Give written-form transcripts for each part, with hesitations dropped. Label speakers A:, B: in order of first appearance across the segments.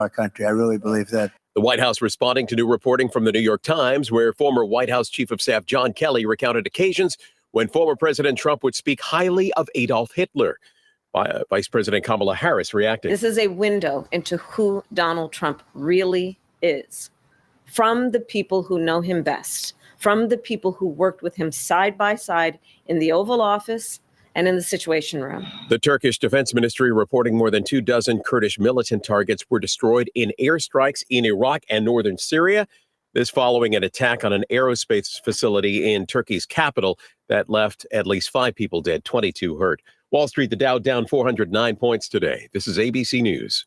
A: our country. I really believe that.
B: The White House responding to new reporting from the New York Times, where former White House Chief of Staff John Kelly recounted occasions when former President Trump would speak highly of Adolf Hitler. Vice President Kamala Harris reacting.
C: This is a window into who Donald Trump really is, from the people who know him best, from the people who worked with him side by side in the Oval Office and in the Situation Room.
B: The Turkish Defense Ministry reporting more than 24 Kurdish militant targets were destroyed in airstrikes in Iraq and northern Syria. This following an attack on an aerospace facility in Turkey's capital that left at least 5 people dead, 22 hurt. Wall Street, the Dow down 409 points today. This is ABC News.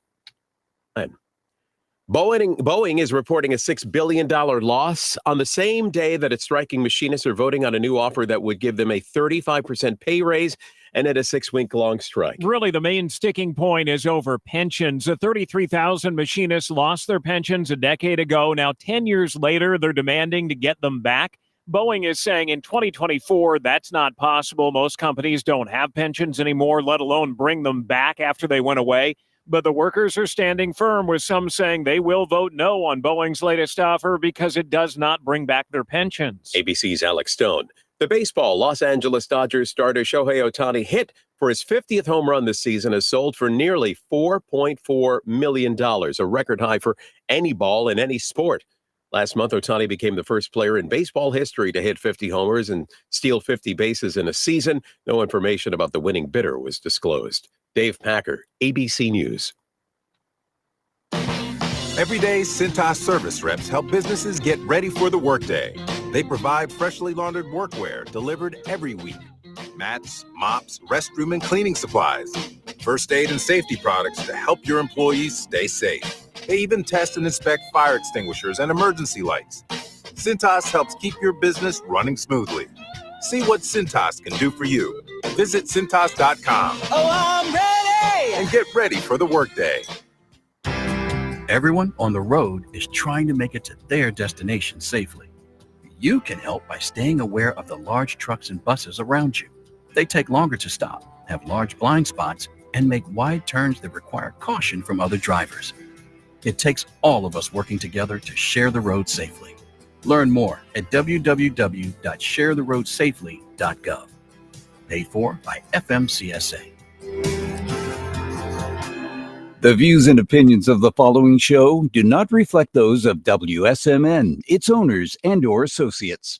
B: Boeing is reporting a $6 billion loss on the same day that its striking machinists are voting on a new offer that would give them a 35% pay raise and end a 6-week-long strike.
D: Really, the main sticking point is over pensions. 33,000 machinists lost their pensions a decade ago. Now, 10 years later, they're demanding to get them back. Boeing is saying in 2024, that's not possible. Most companies don't have pensions anymore, let alone bring them back after they went away. But the workers are standing firm, with some saying they will vote no on Boeing's latest offer because it does not bring back their pensions.
B: ABC's Alex Stone. The baseball Los Angeles Dodgers starter Shohei Ohtani hit for his 50th home run this season has sold for nearly $4.4 million, a record high for any ball in any sport. Last month, Ohtani became the first player in baseball history to hit 50 homers and steal 50 bases in a season. No information about the winning bidder was disclosed. Dave Packer, ABC News.
E: Every day, Cintas service reps help businesses get ready for the workday. They provide freshly laundered workwear delivered every week. Mats, mops, restroom and cleaning supplies. First aid and safety products to help your employees stay safe. They even test and inspect fire extinguishers and emergency lights. Cintas helps keep your business running smoothly. See what Cintas can do for you. Visit Cintas.com.
F: Oh, I'm ready!
E: And get ready for the workday.
G: Everyone on the road is trying to make it to their destination safely. You can help by staying aware of the large trucks and buses around you. They take longer to stop, have large blind spots, and make wide turns that require caution from other drivers. It takes all of us working together to share the road safely. Learn more at www.sharetheroadsafely.gov. Paid for by FMCSA.
H: The views and opinions of the following show do not reflect those of WSMN, its owners, and/or associates.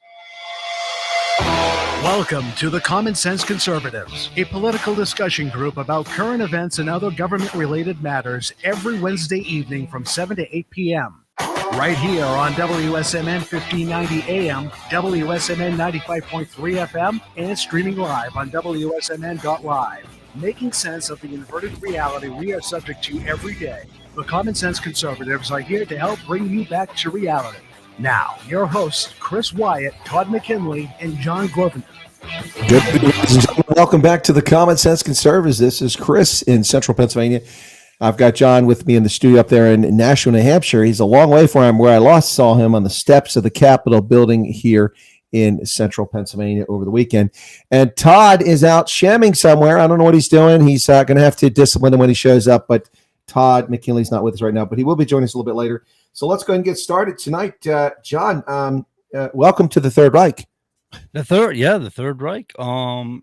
I: Welcome to the Common Sense Conservatives, a political discussion group about current events and other government-related matters every Wednesday evening from 7 to 8 p.m. Right here on WSMN 1590 AM, WSMN 95.3 FM, and streaming live on wsmn.live. Making sense of the inverted reality we are subject to every day. The Common Sense Conservatives are here to help bring you back to reality. Now, your hosts, Chris Wyatt, Todd McKinley, and John Gorvin.
J: Good evening, ladies and gentlemen. Welcome back to the Common Sense Conservatives. This is Chris in central Pennsylvania. I've got John with me in the studio up there in Nashua, New Hampshire. He's a long way from where I last saw him on the steps of the Capitol building here in central Pennsylvania over the weekend. And Todd is out shamming somewhere. I don't know what he's doing. He's going to have to discipline him when he shows up. But Todd McKinley's not with us right now, but he will be joining us a little bit later. So let's go ahead and get started tonight. John, welcome to the Third Reich.
K: The Third Reich,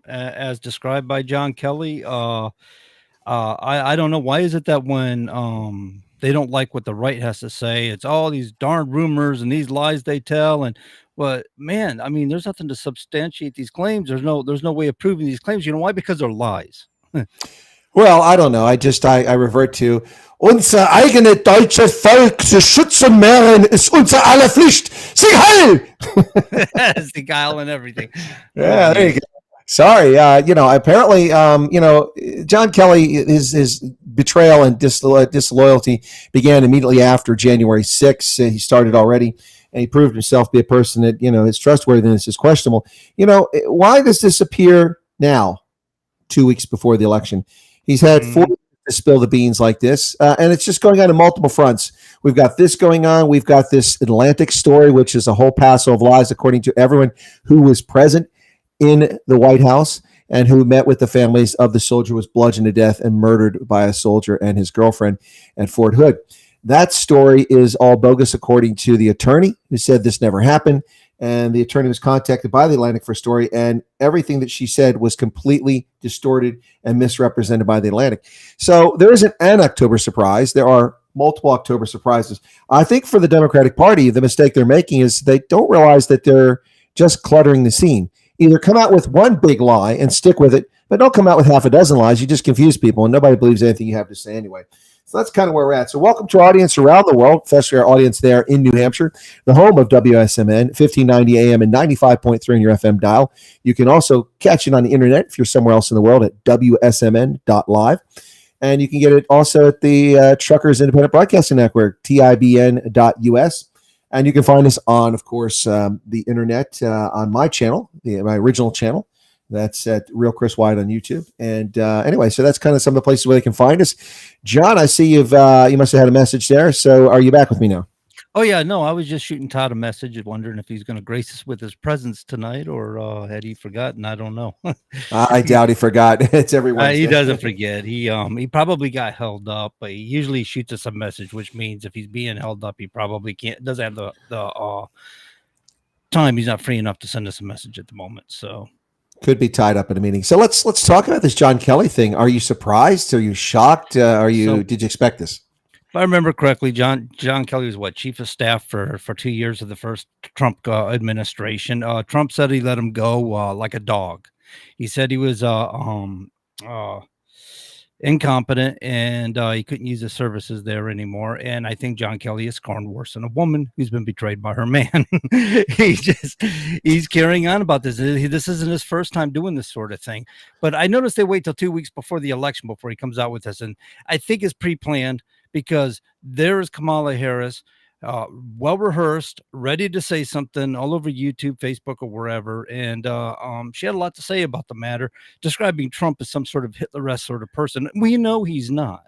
K: as described by John Kelly. I don't know, why is it that when they don't like what the right has to say, it's all these darn rumors and these lies they tell, and but man, I mean, there's nothing to substantiate these claims. There's no way of proving these claims. You know why? Because they're lies.
J: Well, I don't know. I revert to unser eigene deutsche Volk zu schützen mehren ist unser aller Pflicht. Sing Heil!
K: That's the guile and everything.
J: Yeah, there you go. Sorry, apparently, John Kelly, his betrayal and disloyalty began immediately after January 6th. He started already, and he proved himself to be a person that, his trustworthiness is questionable. Why does this appear now, 2 weeks before the election? He's had 4 years to spill the beans like this, and it's just going on in multiple fronts. We've got this going on. We've got this Atlantic story, which is a whole passel of lies, according to everyone who was present in the White House and who met with the families of the soldier who was bludgeoned to death and murdered by a soldier and his girlfriend at Fort Hood. That story is all bogus, according to the attorney who said this never happened. And the attorney was contacted by the Atlantic for a story, and everything that she said was completely distorted and misrepresented by the Atlantic. So there isn't an October surprise. There are multiple October surprises. I think for the Democratic Party, the mistake they're making is they don't realize that they're just cluttering the scene. Either come out with one big lie and stick with it, but don't come out with half a dozen lies. You just confuse people, and nobody believes anything you have to say anyway. So that's kind of where we're at. So welcome to our audience around the world, especially our audience there in New Hampshire, the home of WSMN, 1590 AM and 95.3 on your FM dial. You can also catch it on the internet if you're somewhere else in the world at wsmn.live. And you can get it also at the Truckers Independent Broadcasting Network, tibn.us. And you can find us on, of course, the internet on my channel, my original channel. That's at Real Chris White on YouTube. And anyway, so that's kind of some of the places where they can find us. John, I see you must have had a message there. So are you back with me now?
K: Oh, yeah. No, I was just shooting Todd a message and wondering if he's going to grace us with his presence tonight, or had he forgotten? I don't know.
J: I doubt he forgot. It's every Wednesday.
K: He doesn't forget. He probably got held up, but he usually shoots us a message, which means if he's being held up, he probably doesn't have the time. He's not free enough to send us a message at the moment. So
J: could be tied up in a meeting. So let's talk about this John Kelly thing. Are you surprised? Are you shocked? Did you expect this?
K: If I remember correctly, John Kelly was chief of staff for 2 years of the first Trump administration. Trump said he let him go like a dog. He said he was incompetent and he couldn't use the services there anymore. And I think John Kelly is scorned worse than a woman who's been betrayed by her man. He's carrying on about this. This isn't his first time doing this sort of thing. But I noticed they wait till 2 weeks before the election before he comes out with this. And I think it's pre-planned, because there is Kamala Harris, well rehearsed, ready to say something all over YouTube, Facebook, or wherever. And she had a lot to say about the matter, describing Trump as some sort of Hitler-esque sort of person. We know he's not.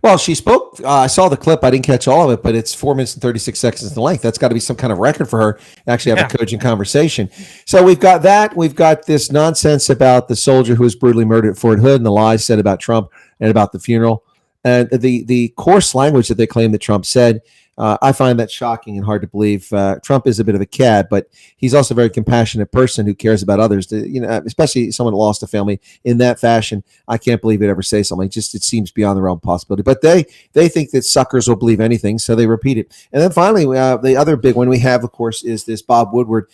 J: Well, she spoke. I saw the clip. I didn't catch all of it, but it's 4 minutes and 36 seconds in length. That's got to be some kind of record for her to actually have a cogent conversation. So we've got that. We've got this nonsense about the soldier who was brutally murdered at Fort Hood and the lies said about Trump and about the funeral. And the coarse language that they claim that Trump said, I find that shocking and hard to believe. Trump is a bit of a cad, but he's also a very compassionate person who cares about others. Especially someone who lost a family in that fashion. I can't believe he'd ever say something. It seems beyond the realm of possibility. But they think that suckers will believe anything, so they repeat it. And then finally, the other big one we have, of course, is this Bob Woodward,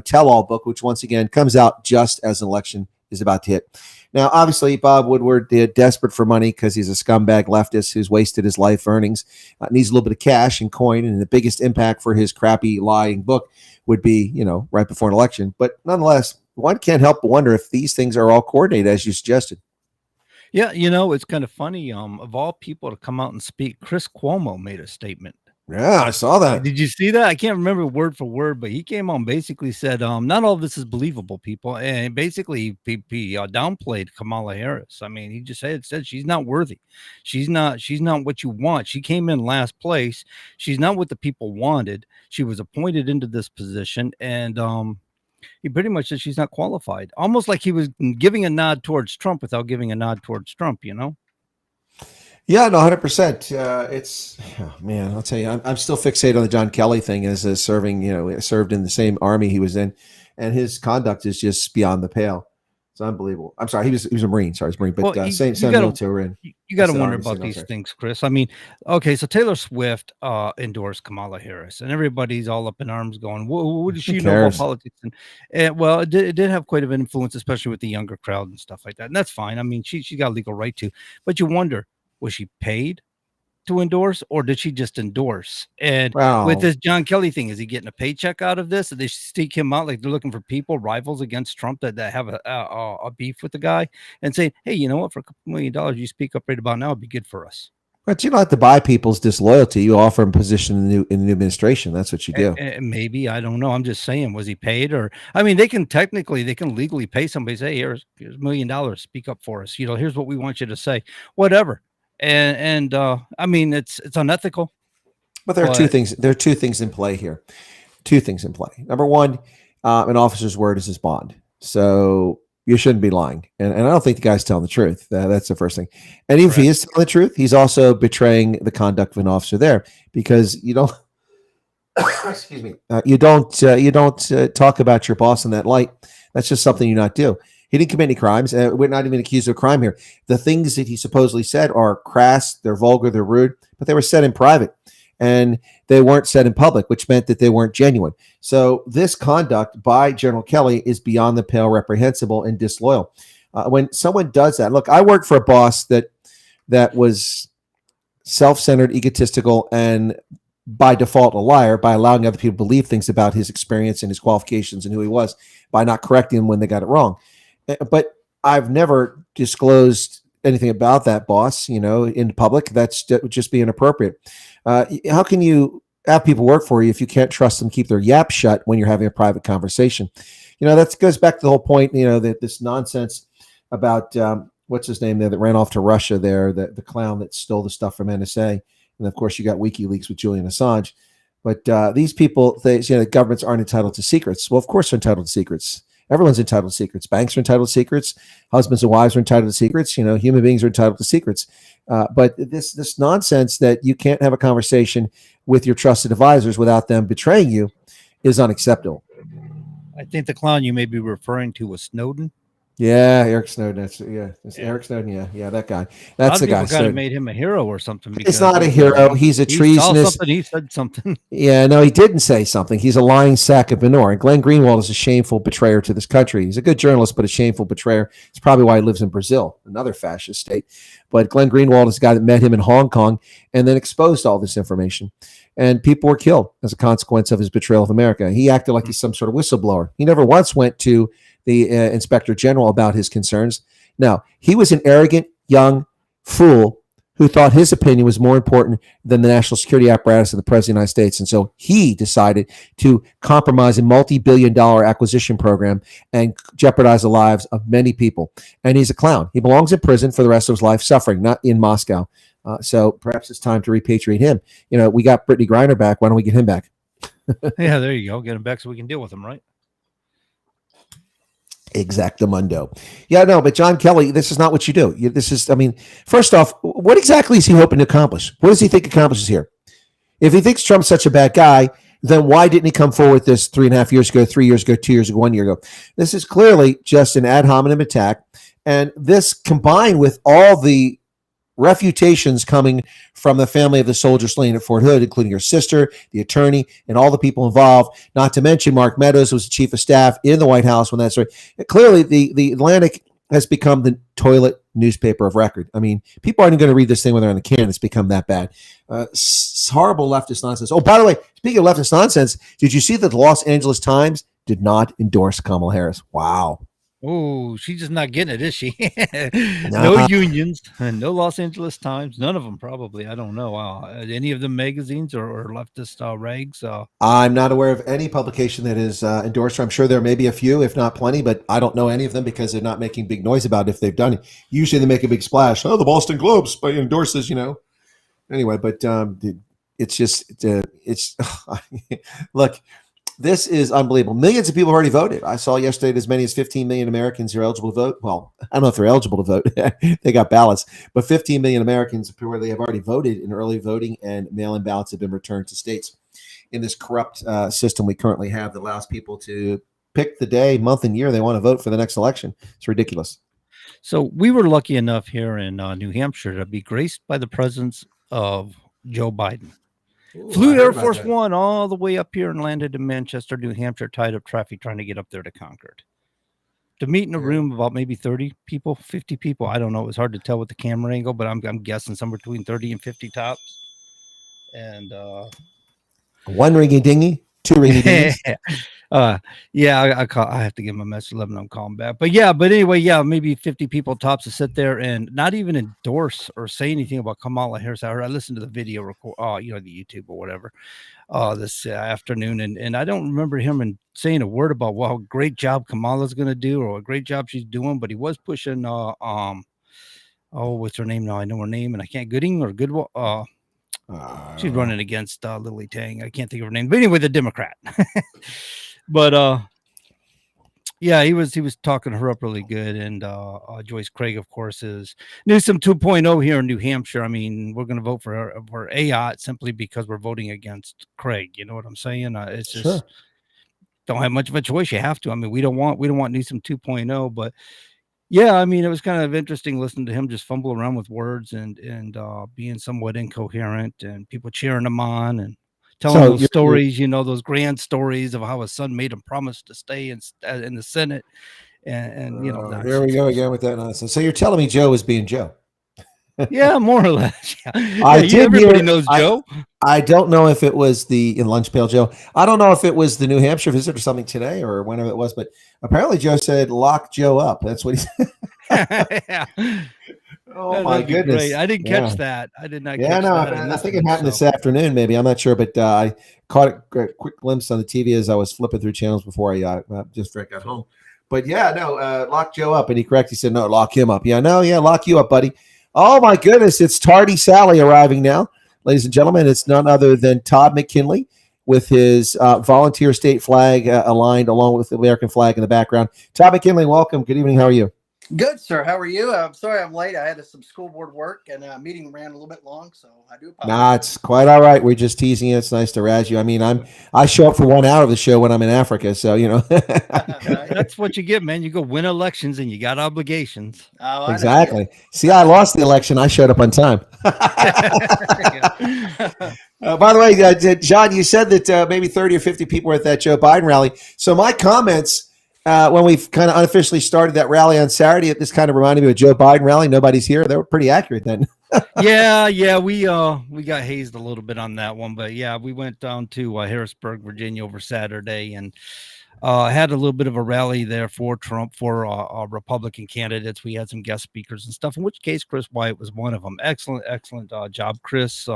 J: tell-all book, which once again comes out just as an election is about to hit. Now, obviously, Bob Woodward did desperate for money because he's a scumbag leftist who's wasted his life earnings, needs a little bit of cash and coin, and the biggest impact for his crappy lying book would be, right before an election. But nonetheless, one can't help but wonder if these things are all coordinated, as you suggested.
K: Yeah, it's kind of funny. Of all people to come out and speak, Chris Cuomo made a statement.
J: Yeah, I saw that.
K: Did you see that? I can't remember word for word, but he came on, basically said, not all of this is believable, people. And basically he downplayed Kamala Harris. I mean, he just said she's not worthy. She's not what you want. She came in last place. She's not what the people wanted. She was appointed into this position, and he pretty much said she's not qualified. Almost like he was giving a nod towards Trump without giving a nod towards Trump,
J: Yeah, no, 100%. Man, I'll tell you, I'm still fixated on the John Kelly thing as serving, served in the same army he was in, and his conduct is just beyond the pale. It's unbelievable. I'm sorry, he was a Marine. Sorry, he's a Marine, but same military we're in.
K: You got to wonder about these things, Chris. I mean, okay, so Taylor Swift endorsed Kamala Harris, and everybody's all up in arms going, what does she know about politics? And well, it did have quite an influence, especially with the younger crowd and stuff like that. And that's fine. I mean, she got a legal right to, but you wonder, was she paid to endorse, or did she just endorse? And with this John Kelly thing, is he getting a paycheck out of this? Did they seek him out like they're looking for rivals against Trump that have a beef with the guy and saying, hey, you know what, for a couple $1 million, you speak up right about now, it'd be good for us.
J: But you don't have to buy people's disloyalty. You offer them a position in the new administration. That's what you do.
K: Maybe, I don't know. I'm just saying, was he paid? Or, I mean, they can legally pay somebody, say, here's $1 million, speak up for us. Here's what we want you to say, whatever. And I mean, it's unethical.
J: But there are two things. There are two things in play here. Two things in play. Number one, an officer's word is his bond. So you shouldn't be lying. And I don't think the guy's telling the truth. That's the first thing. And if he is telling the truth, he's also betraying the conduct of an officer there, because you don't, excuse me, you don't talk about your boss in that light. That's just something you not do. He didn't commit any crimes. We're not even accused of crime here. The things that he supposedly said are crass, they're vulgar, they're rude, but they were said in private. And they weren't said in public, which meant that they weren't genuine. So this conduct by General Kelly is beyond the pale, reprehensible, and disloyal. When someone does that, look, I worked for a boss that was self-centered, egotistical, and by default a liar, by allowing other people to believe things about his experience and his qualifications and who he was, by not correcting them when they got it wrong. But I've never disclosed anything about that boss, in public. That would just be inappropriate. How can you have people work for you if you can't trust them, keep their yap shut when you're having a private conversation? That goes back to the whole point, that this nonsense about what's his name there that ran off to Russia there, the clown that stole the stuff from NSA. And of course, you got WikiLeaks with Julian Assange. But these people, governments aren't entitled to secrets. Well, of course, they're entitled to secrets. Everyone's entitled to secrets. Banks are entitled to secrets. Husbands and wives are entitled to secrets. Human beings are entitled to secrets. But this nonsense that you can't have a conversation with your trusted advisors without them betraying you is unacceptable.
K: I think the clown you may be referring to was Snowden.
J: Yeah, Eric Snowden. Eric Snowden. Yeah, that guy. That's the guy.
K: Kind of made him a hero or something.
J: He's not a hero. He's a treasonous.
K: He said something.
J: Yeah, no, he didn't say something. He's a lying sack of manure. And Glenn Greenwald is a shameful betrayer to this country. He's a good journalist, but a shameful betrayer. It's probably why he lives in Brazil, another fascist state. But Glenn Greenwald is the guy that met him in Hong Kong and then exposed all this information. And people were killed as a consequence of his betrayal of America. He acted like he's some sort of whistleblower. He never once went to the inspector general about his concerns. No, he was an arrogant young fool who thought his opinion was more important than the national security apparatus of the president of the United States. And so he decided to compromise a multi-billion-dollar acquisition program and jeopardize the lives of many people. And he's a clown. He belongs in prison for the rest of his life, suffering, not in Moscow. So perhaps it's time to repatriate him. We got Brittany Griner back. Why don't we get him back?
K: Yeah, there you go. Get him back so we can deal with him, right?
J: Exactamundo. Yeah, no, but John Kelly, this is not what you do. First off, what exactly is he hoping to accomplish? What does he think accomplishes here? If he thinks Trump's such a bad guy, then why didn't he come forward with this 3.5 years ago, 3 years ago, 2 years ago, 1 year ago? This is clearly just an ad hominem attack. And this combined with all the refutations coming from the family of the soldier slain at Fort Hood, including her sister, the attorney, and all the people involved, not to mention Mark Meadows was the chief of staff in the White House when that story. Clearly, the Atlantic has become the toilet newspaper of record. I mean, people aren't going to read this thing when they're in the can. It's become that bad. Horrible leftist nonsense. Oh, by the way, speaking of leftist nonsense, did you see that the Los Angeles Times did not endorse Kamala Harris? Wow.
K: Oh, she's just not getting it, is she? No unions and no Los Angeles Times. None of them, probably. I don't know. Any of the magazines or leftist rags?
J: I'm not aware of any publication that is endorsed her. I'm sure there may be a few, if not plenty, but I don't know any of them because they're not making big noise about it if they've done it. Usually they make a big splash. Oh, the Boston Globe endorses, Anyway, but it's just, look. This is unbelievable. Millions of people have already voted. I saw yesterday that as many as 15 million Americans are eligible to vote. Well, I don't know if they're eligible to vote. They got ballots. But 15 million Americans where they have already voted in early voting, and mail-in ballots have been returned to states. In this corrupt system we currently have that allows people to pick the day, month, and year they want to vote for the next election. It's ridiculous.
K: So we were lucky enough here in New Hampshire to be graced by the presence of Joe Biden. Flew Air Force One all the way up here and landed in Manchester, New Hampshire, tied up traffic trying to get up there to Concord. To meet in a room about maybe 30 people, 50 people. I don't know. It was hard to tell with the camera angle, but I'm guessing somewhere between 30 and 50 tops. And
J: one ringy dingy, two ringy dingies.
K: Yeah, I have to give him a message, let him call him back. But anyway, maybe 50 people tops to sit there and not even endorse or say anything about Kamala Harris. I listened to the video record, the YouTube or whatever, this afternoon, and I don't remember him saying a word about how great job Kamala's going to do or a great job she's doing. But he was pushing, what's her name now? I know her name, and I can't. Gooding or Goodwill. She's running against Lily Tang. I can't think of her name, but anyway, the Democrat. But Yeah, he was talking her up really good, and Joyce Craig, of course, is Newsom 2.0 here in New Hampshire. I mean, we're going to vote for Ayotte simply because we're voting against Craig. You know what I'm saying? It's
J: Sure.
K: just don't have much of a choice. You have to. I mean, we don't want Newsom 2.0, but yeah, I mean, it was kind of interesting listening to him just fumble around with words and being somewhat incoherent, and people cheering him on and telling
J: So
K: those stories, those grand stories of how his son made him promise to stay in the Senate, and
J: here we go again with that nonsense. So you're telling me Joe was being Joe?
K: yeah, more or less. Yeah,
J: I did
K: everybody
J: hear.
K: knows Joe.
J: I don't know if it was the in Lunch Pail Joe. I don't know if it was the New Hampshire visit or something today or whenever it was, but apparently Joe said lock Joe up. That's what he said.
K: Yeah.
J: Oh my goodness!
K: Great. I didn't catch that. I did not.
J: Yeah,
K: catch
J: no,
K: that.
J: I think it happened this afternoon. Maybe I'm not sure, but I caught a quick glimpse on the TV as I was flipping through channels before I just got home. But yeah, no, lock Joe up, and he correctly said no, lock him up. Yeah, no, yeah, lock you up, buddy. Oh my goodness, it's Tardy Sally arriving now, ladies and gentlemen. It's none other than Todd McKinley with his volunteer state flag aligned along with the American flag in the background. Todd McKinley, welcome. Good evening. How are you?
F: Good, sir. How are you? I'm sorry I'm late. I had some school board work and meeting ran a little bit long, so I do apologize.
J: Nah, it's quite all right. We're just teasing you. It's nice to razz you. I mean, I show up for 1 hour of the show when I'm in Africa, so
K: That's what you get, man. You go win elections and you got obligations.
F: Oh,
J: exactly. See, I lost the election. I showed up on time. By the way, John, you said that maybe 30 or 50 people were at that Joe Biden rally. So my comments when we kind of unofficially started that rally on Saturday, this kind of reminded me of a Joe Biden rally. Nobody's here. They were pretty accurate then.
K: yeah, we got hazed a little bit on that one, but yeah, we went down to Harrisburg, Virginia over Saturday and had a little bit of a rally there for Trump, for Republican candidates. We had some guest speakers and stuff, in which case Chris Wyatt was one of them. Excellent job, Chris.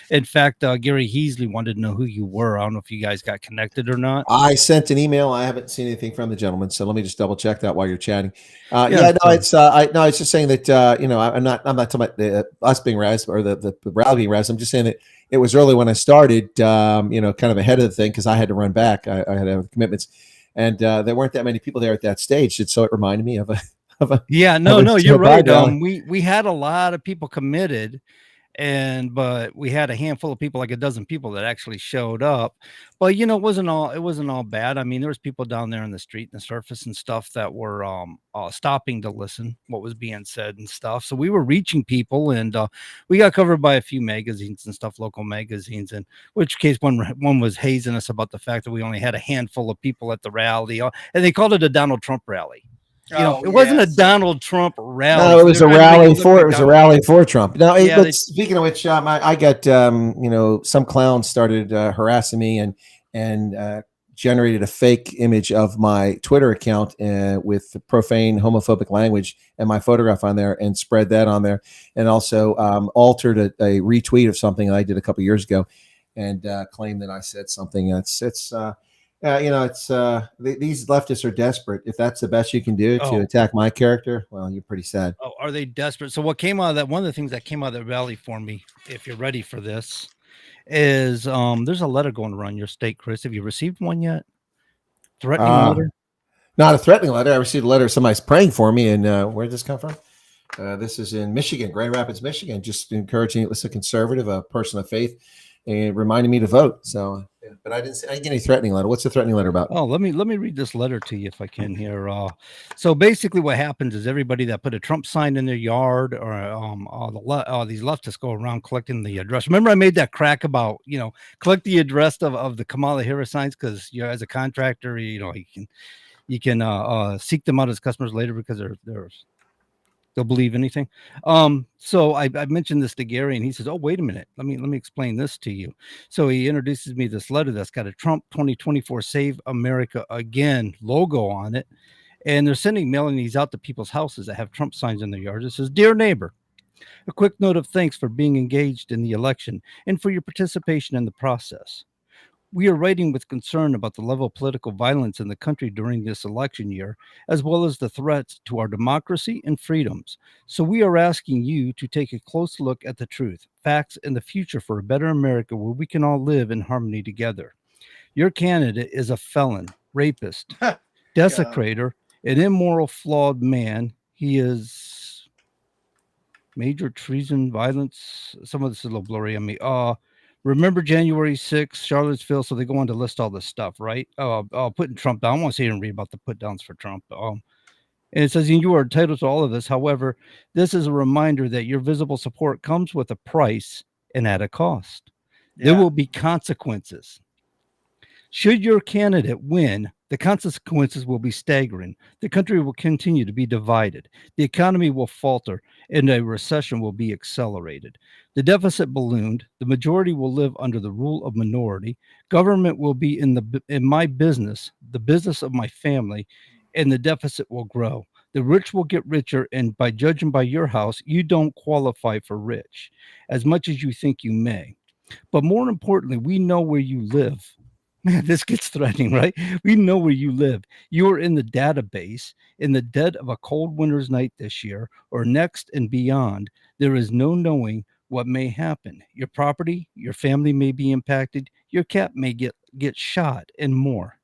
K: In fact, Gary Heasley wanted to know who you were. I don't know if you guys got connected or not.
J: I sent an email. I haven't seen anything from the gentleman, so let me just double check that while you're chatting. It's just saying that I'm not talking about us being razzed or the rally being razzed. I'm just saying that it was early when I started, kind of ahead of the thing because I had to run back. I had to have commitments. And there weren't that many people there at that stage, so it reminded me of a.
K: You're right. We had a lot of people committed, but we had a handful of people, like a dozen people, that actually showed up. But it wasn't all bad. I mean, there was people down there in the street and the surface and stuff that were stopping to listen what was being said and stuff. So we were reaching people, and we got covered by a few magazines and stuff, local magazines. In which case, one was hazing us about the fact that we only had a handful of people at the rally, and they called it a Donald Trump rally. It wasn't a Donald Trump rally.
J: No, it was a rally for Trump. Now, speaking of which, I got some clown started harassing me and generated a fake image of my Twitter account with profane homophobic language and my photograph on there, and spread that on there, and also altered a retweet of something that I did a couple years ago, and claimed that I said something. These leftists are desperate. If that's the best you can do to attack my character, well, you're pretty sad.
K: Oh, are they desperate? So what came out of that? One of the things that came out of that rally for me, if you're ready for this, is there's a letter going around your state, Chris. Have you received one yet? Threatening letter?
J: Not a threatening letter. I received a letter. Somebody's praying for me. And where did this come from? This is in Michigan, Grand Rapids, Michigan. Just encouraging. It was a conservative, a person of faith, and reminding me to vote. So. But I didn't get any threatening letter. What's the threatening letter about?
K: Oh, let me read this letter to you if I can here. So basically what happens is everybody that put a Trump sign in their yard, or these leftists go around collecting the address. Remember I made that crack about, collect the address of the Kamala Harris signs, because as a contractor, you can seek them out as customers later because they'll believe anything. So I mentioned this to Gary, and he says, "Oh, wait a minute. Let me explain this to you." So he introduces me this letter that's got a Trump 2024 Save America Again logo on it, and they're mailing these out to people's houses that have Trump signs in their yards. It says, "Dear neighbor, a quick note of thanks for being engaged in the election and for your participation in the process. We are writing with concern about the level of political violence in the country during this election year, as well as the threats to our democracy and freedoms. So we are asking you to take a close look at the truth, facts, and the future for a better America where we can all live in harmony together. Your candidate is a felon, rapist, desecrator, an immoral, flawed man. He is major treason, violence. Some of this is a little blurry on me. Remember January 6th, Charlottesville. So they go on to list all this stuff, right? Putting Trump down. I want to see and read about the put downs for Trump. And it says, you are entitled to all of this. However, this is a reminder that your visible support comes with a price and at a cost. There will be consequences. Should your candidate win, the consequences will be staggering. The country will continue to be divided. The economy will falter, and a recession will be accelerated. The deficit ballooned. The majority will live under the rule of minority. Government will be in my business, the business of my family, and the deficit will grow. The rich will get richer, and by judging by your house, you don't qualify for rich as much as you think you may. But more importantly, we know where you live. Man, this gets threatening, right? We know where you live. You are in the database in the dead of a cold winter's night this year or next and beyond. There is no knowing what may happen. Your property, your family may be impacted. Your cat may get shot and more.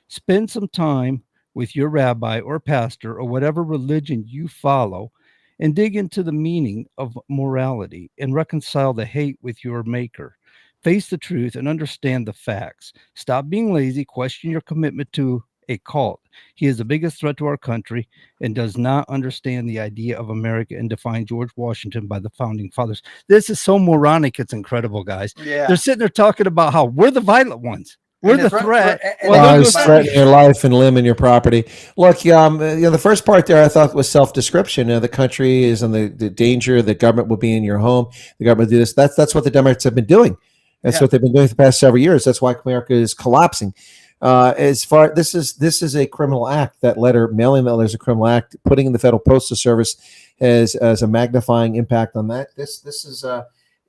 K: Spend some time with your rabbi or pastor or whatever religion you follow and dig into the meaning of morality and reconcile the hate with your maker. Face the truth and understand the facts. Stop being lazy. Question your commitment to a cult. He is the biggest threat to our country and does not understand the idea of America and define George Washington by the founding fathers. This is so moronic. It's incredible, guys.
F: Yeah.
K: They're sitting there talking about how we're the violent ones. We're the threat.
J: Well, he's threatening your life and limb and your property. Look, the first part there I thought was self-description. The country is in the danger. The government will be in your home. The government will do this. That's what the Democrats have been doing. That's what they've been doing for the past several years. That's why America is collapsing. As far this is a criminal act. That letter, mailing that letter, is a criminal act. Putting in the Federal Postal Service as a magnifying impact on that. This is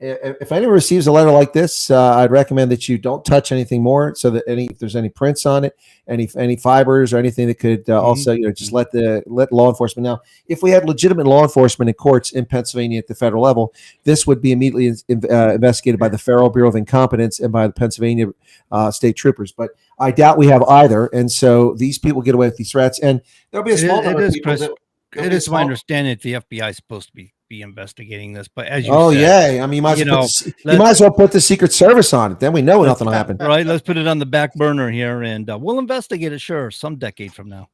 J: if anyone receives a letter like this, I'd recommend that you don't touch anything more, so that if there's any prints on it, any fibers or anything that could also just let law enforcement know. If we had legitimate law enforcement in courts in Pennsylvania at the federal level, this would be immediately investigated by the Federal Bureau of Incompetence and by the Pennsylvania state troopers. But I doubt we have either, and so these people get away with these threats, and there'll be a small number of people.
K: It is my understanding that the FBI is supposed to be investigating this, but as you
J: said, I mean, you might as well put the Secret Service on it. Then we know nothing will happen.
K: Right? Let's put it on the back burner here, and we'll investigate it. Sure, some decade from now.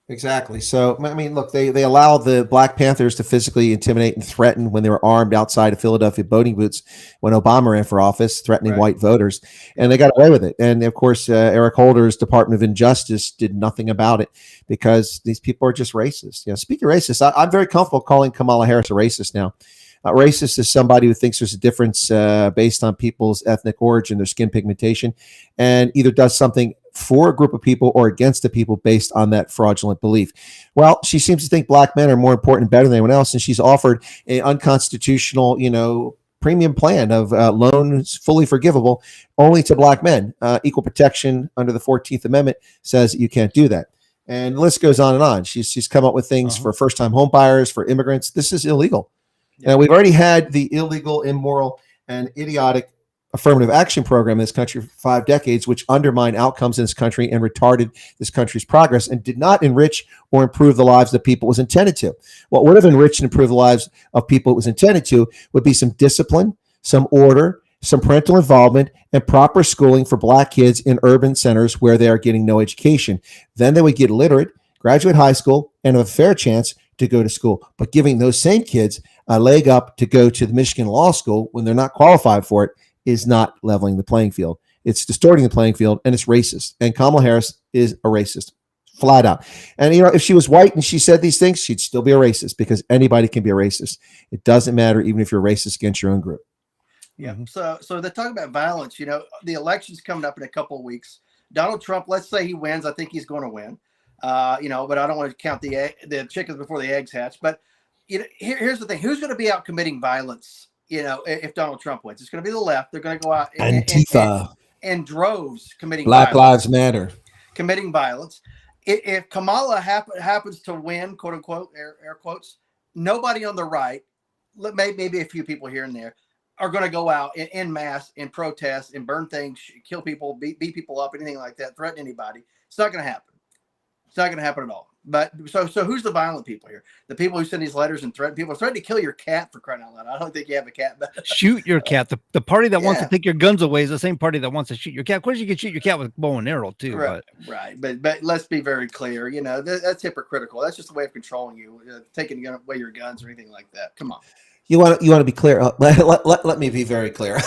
J: Exactly. So, I mean, look, they allowed the Black Panthers to physically intimidate and threaten when they were armed outside of Philadelphia voting booths when Obama ran for office, threatening white voters, and they got away with it. And of course, Eric Holder's Department of Injustice did nothing about it because these people are just racist. Speaking of racist, I'm very comfortable calling Kamala Harris a racist now. Racist is somebody who thinks there's a difference based on people's ethnic origin, their skin pigmentation, and either does something for a group of people or against the people based on that fraudulent belief. Well, she seems to think black men are more important and better than anyone else, and she's offered an unconstitutional, premium plan of loans fully forgivable only to black men. Equal protection under the 14th Amendment says that you can't do that. And the list goes on and on. She's come up with things for first-time home buyers, for immigrants. This is illegal. And we've already had the illegal, immoral, and idiotic affirmative action program in this country for 5 decades, which undermined outcomes in this country and retarded this country's progress and did not enrich or improve the lives of people it was intended to. What would have enriched and improved the lives of people it was intended to would be some discipline, some order, some parental involvement, and proper schooling for black kids in urban centers where they are getting no education. Then they would get literate, graduate high school, and have a fair chance to go to school. But giving those same kids a leg up to go to the Michigan Law School when they're not qualified for it is not leveling the playing field. It's distorting the playing field, and it's racist. And Kamala Harris is a racist, flat out. And, if she was white and she said these things, she'd still be a racist because anybody can be a racist. It doesn't matter even if you're racist against your own group.
F: Yeah. So they talk about violence. The election's coming up in a couple of weeks. Donald Trump, let's say he wins. I think he's going to win. But I don't want to count the chickens before the eggs hatch. But here's the thing: who's going to be out committing violence? If Donald Trump wins, it's going to be the left. They're going to go out
J: Antifa
F: and droves committing
J: Black
F: violence,
J: Lives Matter,
F: committing violence. If Kamala happens to win, quote unquote, air quotes, nobody on the right, maybe a few people here and there, are going to go out in mass and protest and burn things, kill people, beat people up, anything like that, threaten anybody. It's not going to happen. It's not going to happen at all. But so who's the violent people here? The people who send these letters and threaten people, threatening to kill your cat, for crying out loud. I don't think you have a cat. But
K: Shoot your cat. The party that wants to
F: Yeah.
K: take your guns away is the same party that wants to shoot your cat. Of course, you can shoot your cat with a bow and arrow too.
F: right, right. But let's be very clear. You know, that's hypocritical. That's just a way of controlling you, taking away your guns or anything like that. Come on.
J: You want to be clear. Let me be very clear.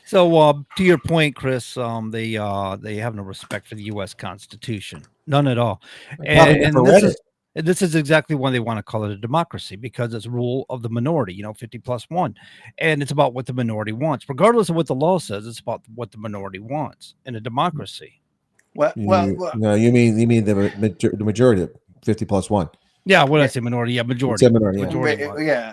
K: So to your point, Chris, they have no respect for the U.S. Constitution, none at all, and this is exactly why they want to call it a democracy, because it's rule of the minority, 50+1, and it's about what the minority wants, regardless of what the law says. It's about what the minority wants in a democracy.
J: No, you mean the majority, 50+1.
K: Yeah, what did I say? Minority? Yeah, majority.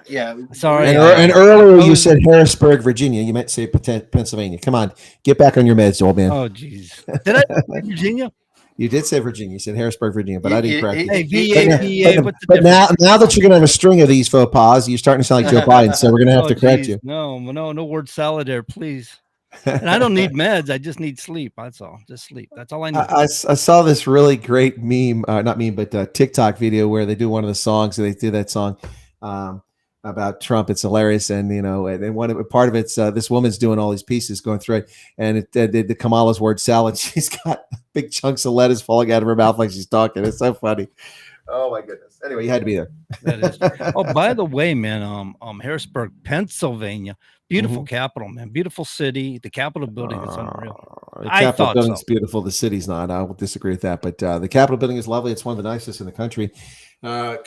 F: Yeah.
K: Sorry.
J: And earlier you said Harrisburg, Virginia. You meant to say Pennsylvania. Come on, get back on your meds, old man.
K: Oh, jeez. Did I say Virginia?
J: You did say Virginia. You said Harrisburg, Virginia, but I didn't correct you.
K: Hey, VA.
J: But now that you're gonna have a string of these faux pas, you're starting to sound like Joe Biden. So we're gonna have to correct you.
K: No word salad there, please. And I don't need meds. I just need sleep. That's all. Just sleep. That's all I need.
J: I saw this really great meme, not meme, but TikTok video where they do one of the songs. They do that song about Trump. It's hilarious, and and part of it's this woman's doing all these pieces, going through it, and the Kamala's word salad. She's got big chunks of lettuce falling out of her mouth like she's talking. It's so funny. Oh my goodness. Anyway, you had to be there.
K: That is. Oh, by the way, man, Harrisburg, Pennsylvania, beautiful capital, man, beautiful city. The Capitol building is unreal.
J: The Capitol building's beautiful. The city's not. I will disagree with that, but the Capitol building is lovely. It's one of the nicest in the country.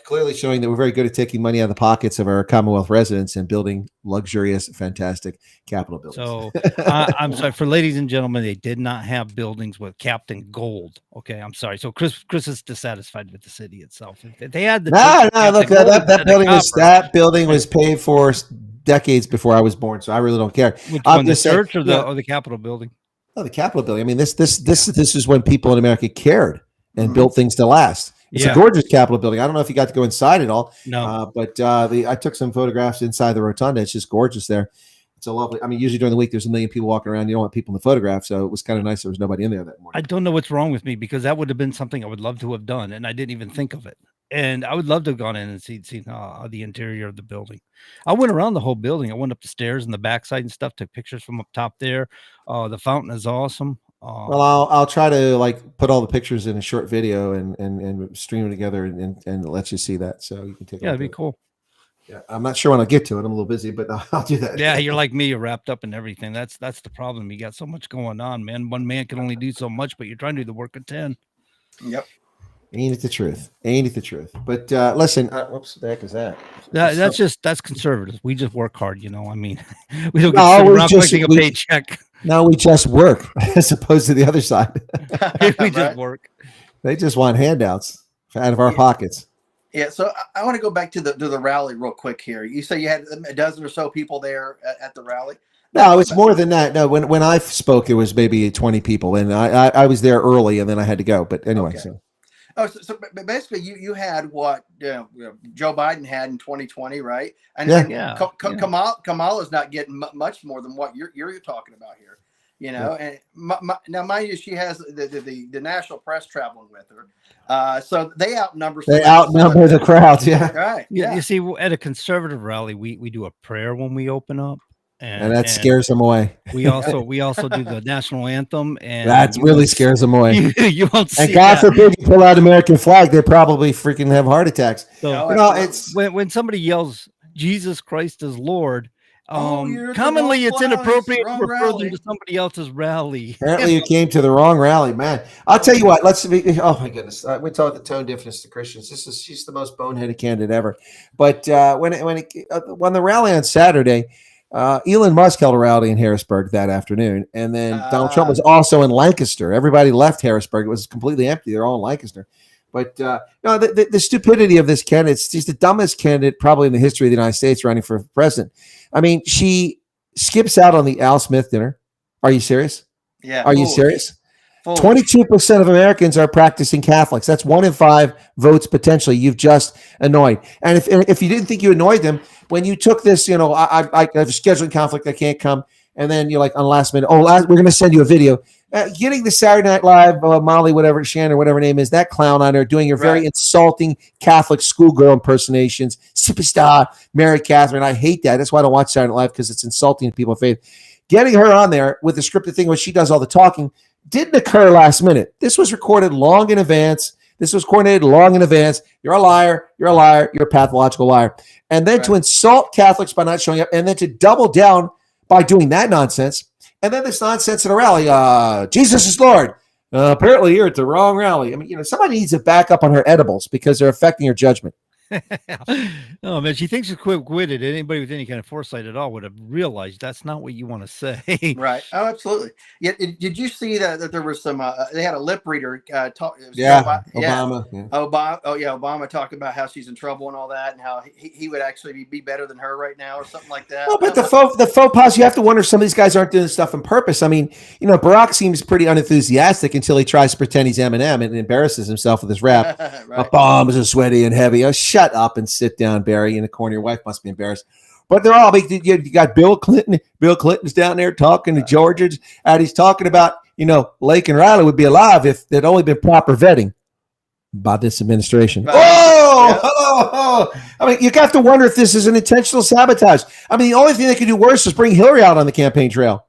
J: Clearly showing that we're very good at taking money out of the pockets of our Commonwealth residents and building luxurious, fantastic Capitol buildings.
K: So I'm sorry for ladies and gentlemen, they did not have buildings with capped in gold. Okay, I'm sorry. So Chris is dissatisfied with the city itself. They had the
J: look, that building was paid for decades before I was born, so I really don't care.
K: Which one, the church or the Capitol building?
J: Oh, the Capitol building. I mean, this is when people in America cared and built things to last. It's a gorgeous Capitol building. I don't know if you got to go inside at all.
K: No.
J: But I took some photographs inside the rotunda. It's just gorgeous there. It's a lovely. I mean, usually during the week, there's a million people walking around. You don't want people in the photograph. So it was kind of nice. There was nobody in there that morning.
K: I don't know what's wrong with me, because that would have been something I would love to have done. And I didn't even think of it. And I would love to have gone in and seen the interior of the building. I went around the whole building. I went up the stairs and the backside and stuff, took pictures from up top there. The fountain is awesome.
J: Well, I'll try to put all the pictures in a short video and stream them together and let you see that, so you can take.
K: Yeah, it'd be cool.
J: Yeah, I'm not sure when I'll get to it. I'm a little busy, but I'll do that.
K: Yeah, you're like me. You're wrapped up in everything. That's the problem. You got so much going on, man. One man can only do so much, but you're trying to do the work of 10.
F: Yep.
J: Ain't it the truth? But listen, whoops, the heck is that?
K: That's conservative. We just work hard, I mean, we don't get around collecting a paycheck.
J: No, we just work as opposed to the other side.
K: We just work.
J: They just want handouts out of our pockets.
F: Yeah, so I want to go back to the rally real quick here. You say you had a dozen or so people there at the rally.
J: No, it's more than that. No, when I spoke, it was maybe 20 people, and I was there early, and then I had to go. But anyway,
F: okay. So basically, you had what Joe Biden had in 2020, right? And Kamala's not getting much more than what you're talking about here, And now, mind you, she has the national press traveling with her, so they outnumber.
J: The crowd, yeah.
F: Right.
K: Yeah. You see, at a conservative rally, we do a prayer when we open up.
J: And that scares them away.
K: We also do the national anthem, and
J: that really scares them away.
K: You won't see.
J: And God forbid you pull out American flag, they probably freaking have heart attacks.
K: So, it's when somebody yells "Jesus Christ is Lord." Commonly, it's inappropriate to refer them to somebody else's rally.
J: Apparently, you came to the wrong rally, man. I'll tell you what. Oh my goodness, we talk the tone difference to Christians. She's the most boneheaded candidate ever. But when the rally on Saturday. Elon Musk held a rally in Harrisburg that afternoon, and then Donald Trump was also in Lancaster. Everybody left Harrisburg; it was completely empty. They're all in Lancaster. But the stupidity of this candidate, she's the dumbest candidate probably in the history of the United States running for president. I mean, she skips out on the Al Smith dinner. Are you serious?
F: Yeah.
J: Are you serious? 22% of Americans are practicing Catholics. That's 1 in 5 votes potentially. You've just annoyed. And if you didn't think you annoyed them, when you took this, I have a scheduling conflict, I can't come, And then you're like on last minute, we're going to send you a video. Getting the Saturday Night Live, Molly, whatever, Shannon, whatever her name is, that clown on her doing her very insulting Catholic schoolgirl impersonations. Superstar, Mary Catherine. I hate that. That's why I don't watch Saturday Night Live, because it's insulting to people of faith. Getting her on there with the scripted thing where she does all the talking didn't occur last minute. This was recorded long in advance. This was coordinated long in advance. You're a liar. You're a liar. You're a pathological liar. And then to insult Catholics by not showing up, and then to double down by doing that nonsense. And then this nonsense at a rally, Jesus is Lord. Apparently you're at the wrong rally. I mean, somebody needs to back up on her edibles because they're affecting her judgment.
K: Oh man, she thinks she's quick-witted. Anybody with any kind of foresight at all would have realized that's not what you want to say.
F: Right. Oh, absolutely. Yeah. Did you see that there was some? They had a lip reader talk.
J: Obama. Yeah.
F: Obama. Oh yeah, Obama talking about how she's in trouble and all that, and how he would actually be better than her right now, or something like that.
J: Well, but the faux pas, you have to wonder if some of these guys aren't doing this stuff on purpose. I mean, Barack seems pretty unenthusiastic until he tries to pretend he's Eminem and embarrasses himself with his rap.
F: Right.
J: Bombs are sweaty and heavy. Oh, shut up and sit down, Barry, in the corner. Your wife must be embarrassed. But they're all big. You got Bill Clinton. Bill Clinton's down there talking to Georgians, and he's talking about, Lake and Riley would be alive if there'd only been proper vetting by this administration.
F: Right.
J: Oh, I mean, you have to wonder if this is an intentional sabotage. I mean, the only thing they could do worse is bring Hillary out on the campaign trail.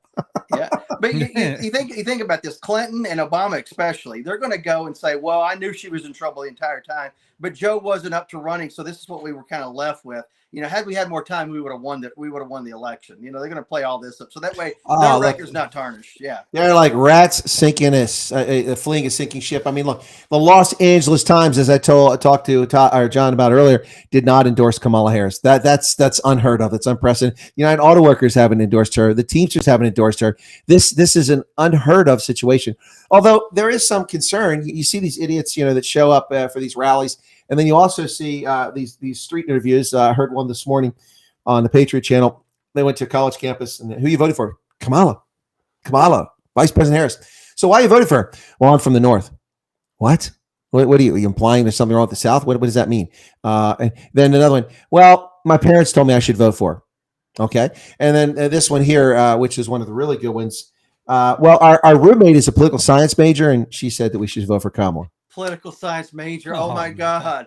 F: Yeah, but you think about this, Clinton and Obama especially, they're going to go and say, well, I knew she was in trouble the entire time, but Joe wasn't up to running, so this is what we were kind of left with. Had we had more time, we would have won the election. They're going to play all this up, so that way their record's not tarnished. Yeah, they're
J: like rats sinking fleeing a sinking ship. I mean, look, the Los Angeles Times, as I talked to John about earlier, did not endorse Kamala Harris. That's unheard of. It's unprecedented. United Auto Workers haven't endorsed her. The Teamsters haven't endorsed her. This is an unheard of situation. Although there is some concern. You see these idiots, that show up for these rallies. And then you also see these street interviews. I heard one this morning on the Patriot Channel. They went to a college campus, and who you voted for? Kamala, Vice President Harris. So why are you voting for her? Well, I'm from the North. What are you implying there's something wrong with the South? What does that mean? And then another one. Well, my parents told me I should vote for her. Okay. And then this one here, which is one of the really good ones. Our roommate is a political science major, and she said that we should vote for Kamala.
F: Political science major. Oh my God.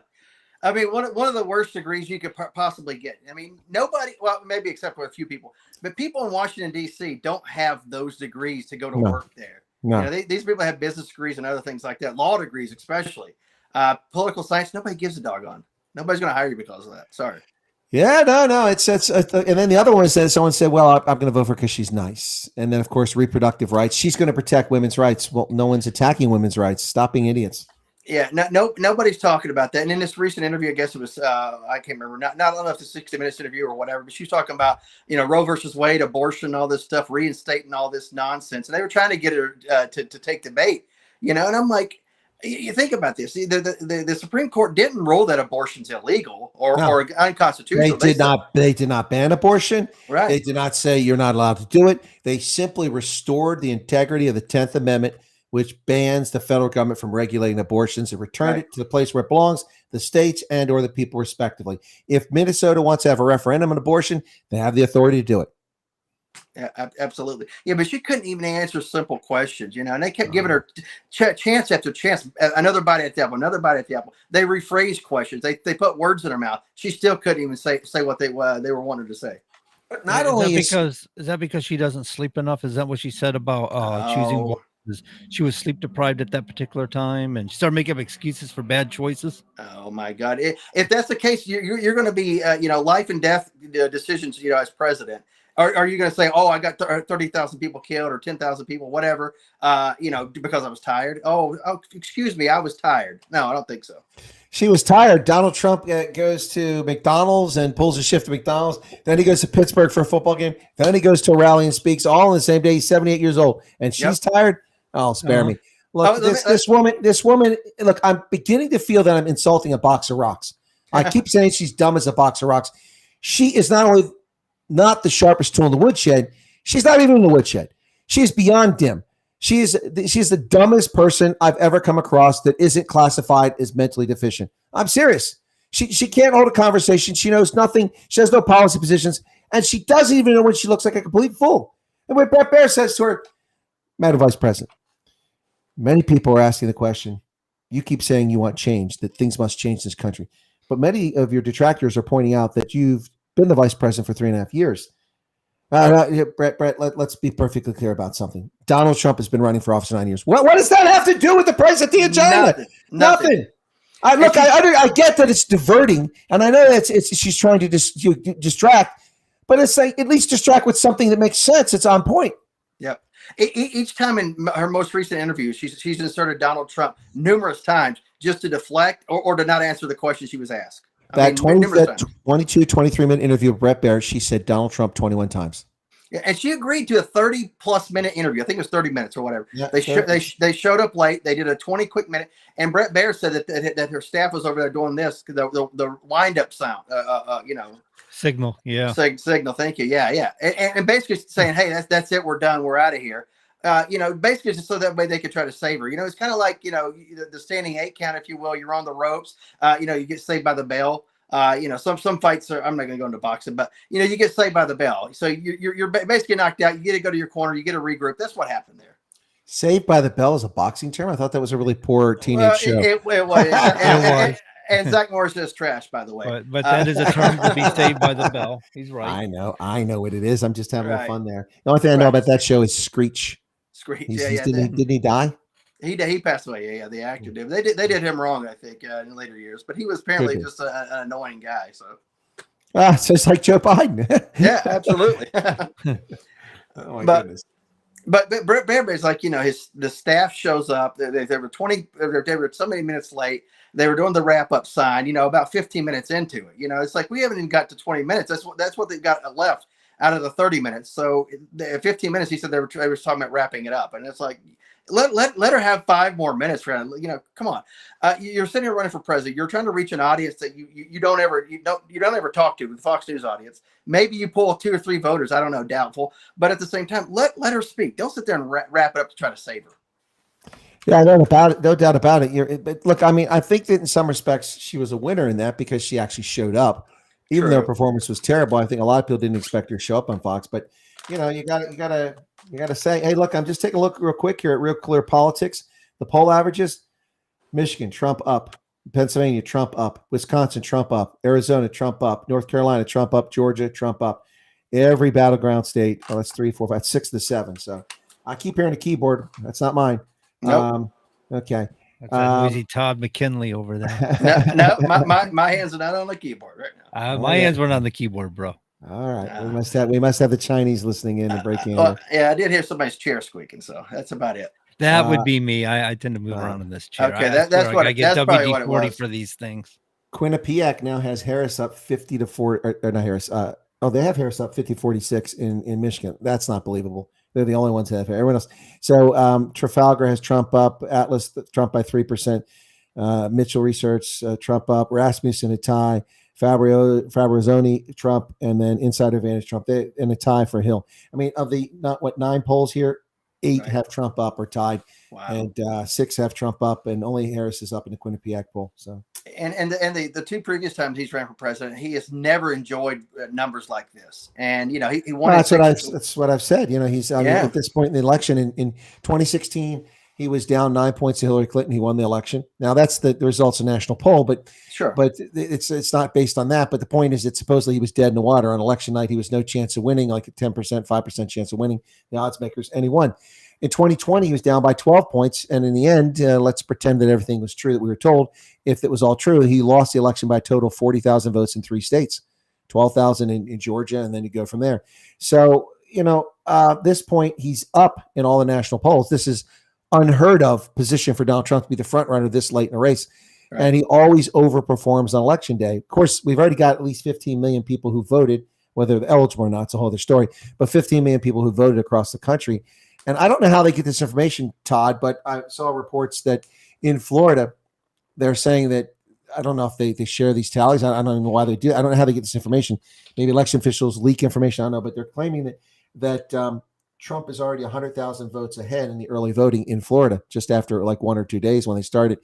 F: I mean, one of the worst degrees you could possibly get. I mean, nobody, well, maybe except for a few people, but people in Washington, D.C. don't have those degrees to go to work there. No. These people have business degrees and other things like that, law degrees especially. Political science, nobody gives a doggone. Nobody's going to hire you because of that. Sorry.
J: Yeah, no. It's and then the other one is that someone said, well, I'm going to vote for her because she's nice. And then, of course, reproductive rights. She's going to protect women's rights. Well, no one's attacking women's rights. Stop being idiots.
F: Yeah, nobody's talking about that. And in this recent interview, I guess it was, I can't remember, not enough the 60 Minutes interview or whatever, but she was talking about, Roe versus Wade, abortion, all this stuff, reinstating all this nonsense. And they were trying to get her to take the bait, and I'm like, you think about this. The Supreme Court didn't rule that abortion's illegal or unconstitutional.
J: They did not ban abortion.
F: Right.
J: They did not say you're not allowed to do it. They simply restored the integrity of the 10th Amendment, which bans the federal government from regulating abortions, and returned it to the place where it belongs, the states and or the people respectively. If Minnesota wants to have a referendum on abortion, they have the authority to do it.
F: Yeah, absolutely. Yeah, but she couldn't even answer simple questions, and they kept giving her chance after chance, another bite at the apple, another bite at the apple. They rephrased questions. They put words in her mouth. She still couldn't even say what they were wanting to say.
J: Not only
K: is that because she doesn't sleep enough? Is that what she said about choosing? She was sleep deprived at that particular time, and she started making up excuses for bad choices.
F: Oh my God! If that's the case, you're going to be life and death decisions. As president, are you going to say, "Oh, I got 30,000 people killed or 10,000 people, whatever"? Because I was tired. Oh, excuse me, I was tired. No, I don't think so.
J: She was tired. Donald Trump goes to McDonald's and pulls a shift to McDonald's. Then he goes to Pittsburgh for a football game. Then he goes to a rally and speaks all in the same day. He's 78 years old, and she's tired. Oh, spare me. Look, this woman, look, I'm beginning to feel that I'm insulting a box of rocks. I keep saying she's dumb as a box of rocks. She is not only not the sharpest tool in the woodshed, she's not even in the woodshed. She is beyond dim. She's the dumbest person I've ever come across that isn't classified as mentally deficient. I'm serious. She can't hold a conversation. She knows nothing. She has no policy positions. And she doesn't even know when she looks like a complete fool. And what Brett Baer says to her, Madam Vice President, many people are asking the question, you keep saying you want change, that things must change in this country. But many of your detractors are pointing out that you've been the vice president for 3.5 years. Brett, let's be perfectly clear about something. Donald Trump has been running for office 9 years. What does that have to do with the presidency of China? Nothing. I get that it's diverting, and I know that she's trying to distract, but it's like at least distract with something that makes sense. It's on point.
F: Yep. Each time in her most recent interview, she's inserted Donald Trump numerous times just to deflect or to not answer the question she was asked.
J: That 22, 23-minute interview with Brett Baer, she said Donald Trump 21 times.
F: Yeah, and she agreed to a 30-plus minute interview. I think it was 30 minutes or whatever.
J: Yeah,
F: they showed up late. They did a 20 quick minute, and Brett Baer said that her staff was over there doing this, the wind-up sound,
K: Signal, yeah.
F: Signal, thank you. Yeah. And basically saying, hey, that's it. We're done. We're out of here. Basically just so that way they could try to save her. It's kind of like, the standing 8 count, if you will. You're on the ropes. You get saved by the bell. Some fights are, I'm not going to go into boxing, but, you get saved by the bell. So you're basically knocked out. You get to go to your corner. You get a regroup. That's what happened there.
J: Saved by the Bell is a boxing term? I thought that was a really poor teenage show.
F: It was. And Zach Morris is trash, by the way.
K: But that is a term to be saved by the bell. He's right.
J: I know what it is. I'm just having a little fun there. The only thing I know about that show is Screech. Didn't he die?
F: He passed away. Yeah, the actor did. They did him wrong, I think, in later years. But he was apparently just an annoying guy. So.
J: So it's like Joe Biden.
F: Yeah, absolutely.
J: Oh my goodness.
F: But Brett Baer is like, the staff shows up. They were so many minutes late. They were doing the wrap up sign, about 15 minutes into it. It's like we haven't even got to 20 minutes. That's what they've got left out of the 30 minutes. So 15 minutes, he said they were talking about wrapping it up, and it's like let her have 5 more minutes. Come on. You're sitting here running for president. You're trying to reach an audience that you don't ever talk to, the Fox News audience. Maybe you pull 2 or 3 voters. I don't know, doubtful. But at the same time, let her speak. Don't sit there and wrap it up to try to save her.
J: Yeah, no doubt about it. But look, I think that in some respects she was a winner in that because she actually showed up, even though her performance was terrible. I think a lot of people didn't expect her to show up on Fox. But you gotta say, hey, look, I'm just taking a look real quick here at Real Clear Politics. The poll averages: Michigan, Trump up; Pennsylvania, Trump up; Wisconsin, Trump up; Arizona, Trump up; North Carolina, Trump up; Georgia, Trump up. Every battleground state. Oh, that's 3, 4, 5, 6 to 7. So I keep hearing the keyboard. That's not mine.
F: Nope.
K: Okay. That's that noisy Todd McKinley over there.
F: No, my hands are not on the keyboard right now.
K: My hands weren't on the keyboard, bro.
J: All right. We must have the Chinese listening in and breaking in.
F: Yeah, I did hear somebody's chair squeaking, so that's about it.
K: That would be me. I tend to move around in this chair.
F: Okay, that's what
K: I get
F: probably what it
K: WD-40
F: was.
K: for these things.
J: Quinnipiac now has Harris up 50 to 4, or not Harris. They have Harris up 50-46 in Michigan. That's not believable. They're the only ones that have everyone else. So Trafalgar has Trump up, Atlas Trump by 3%, Mitchell Research Trump up, Rasmussen a tie, Fabrizzoni Trump, and then Insider Advantage Trump. They in a tie for Hill. Of the 9 polls here, 8 have Trump up or tied, and 6 have Trump up, and only Harris is up in the Quinnipiac poll. So
F: and the 2 previous times he's ran for president, he has never enjoyed numbers like this. And he won.
J: That's what I've said. He's at this point in the election in 2016. He was down 9 points to Hillary Clinton. He won the election. Now that's the results of national poll, but
F: sure,
J: but it's not based on that. But the point is that supposedly he was dead in the water on election night. He was no chance of winning, like a 10%, 5% chance of winning the odds makers, and he won. In 2020, he was down by 12 points, and in the end, let's pretend that everything was true that we were told. If it was all true, he lost the election by a total of 40,000 votes in 3 states, 12,000 in Georgia, and then you go from there. So this point, he's up in all the national polls. This is unheard of position for Donald Trump to be the front runner this late in a race. Right. And he always overperforms on election day. Of course, we've already got at least 15 million people who voted, whether they're eligible or not, it's a whole other story, but 15 million people who voted across the country. And I don't know how they get this information, Todd, but I saw reports that in Florida, they're saying that, I don't know if they share these tallies. I don't even know why they do. I don't know how they get this information. Maybe election officials leak information. I don't know, but they're claiming that Trump is already 100,000 votes ahead in the early voting in Florida, just after like 1 or 2 days when they started.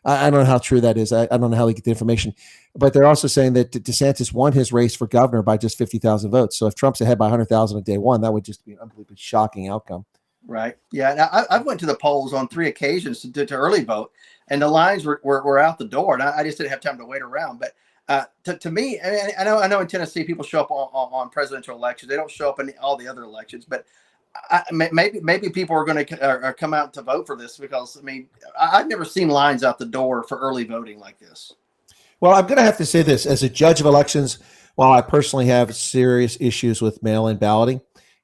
J: I don't know how true that is. I don't know how they get the information, but they're also saying that DeSantis won his race for governor by just 50,000 votes. So if Trump's ahead by 100,000 on day one, that would just be an unbelievably shocking outcome.
F: Right. Yeah. Now, I went to the polls on 3 occasions to early vote, and the lines were out the door, and I just didn't have time to wait around. But to me, I know in Tennessee people show up on presidential elections. They don't show up in all the other elections, but maybe people are going to come out to vote for this, because I mean, I've never seen lines out the door for early voting like this.
J: Well, I'm going to have to say this as a judge of elections. While I personally have serious issues with mail-in balloting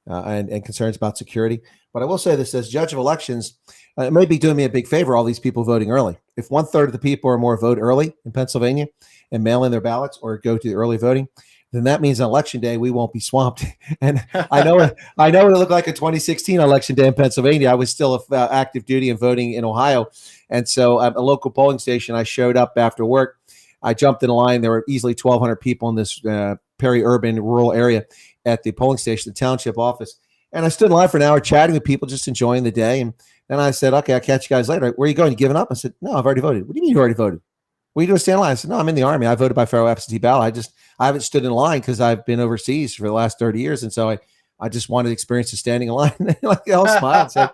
J: and concerns about security, but I will say this as judge of elections, it may be doing me a big favor, all these people voting early. If 1/3 of the people or more vote early in Pennsylvania and mail in their ballots or go to the early voting, then that means on election day we won't be swamped. And I know it looked like a 2016 election day in Pennsylvania. I was still active duty and voting in Ohio, and so at a local polling station, I showed up after work. I jumped in a line. There were easily 1,200 people in this peri-urban rural area at the polling station, the township office, and I stood in line for an hour chatting with people, just enjoying the day. And then I said, "Okay, I'll catch you guys later. Where are you going? You giving up?" I said, "No, I've already voted." "What do you mean you already voted? What are you doing standing in line?" I said, "No, I'm in the Army. I voted by federal absentee ballot. I haven't stood in line because I've been overseas for the last 30 years. And so I just wanted to experience the standing in line." Like they all smiled. So,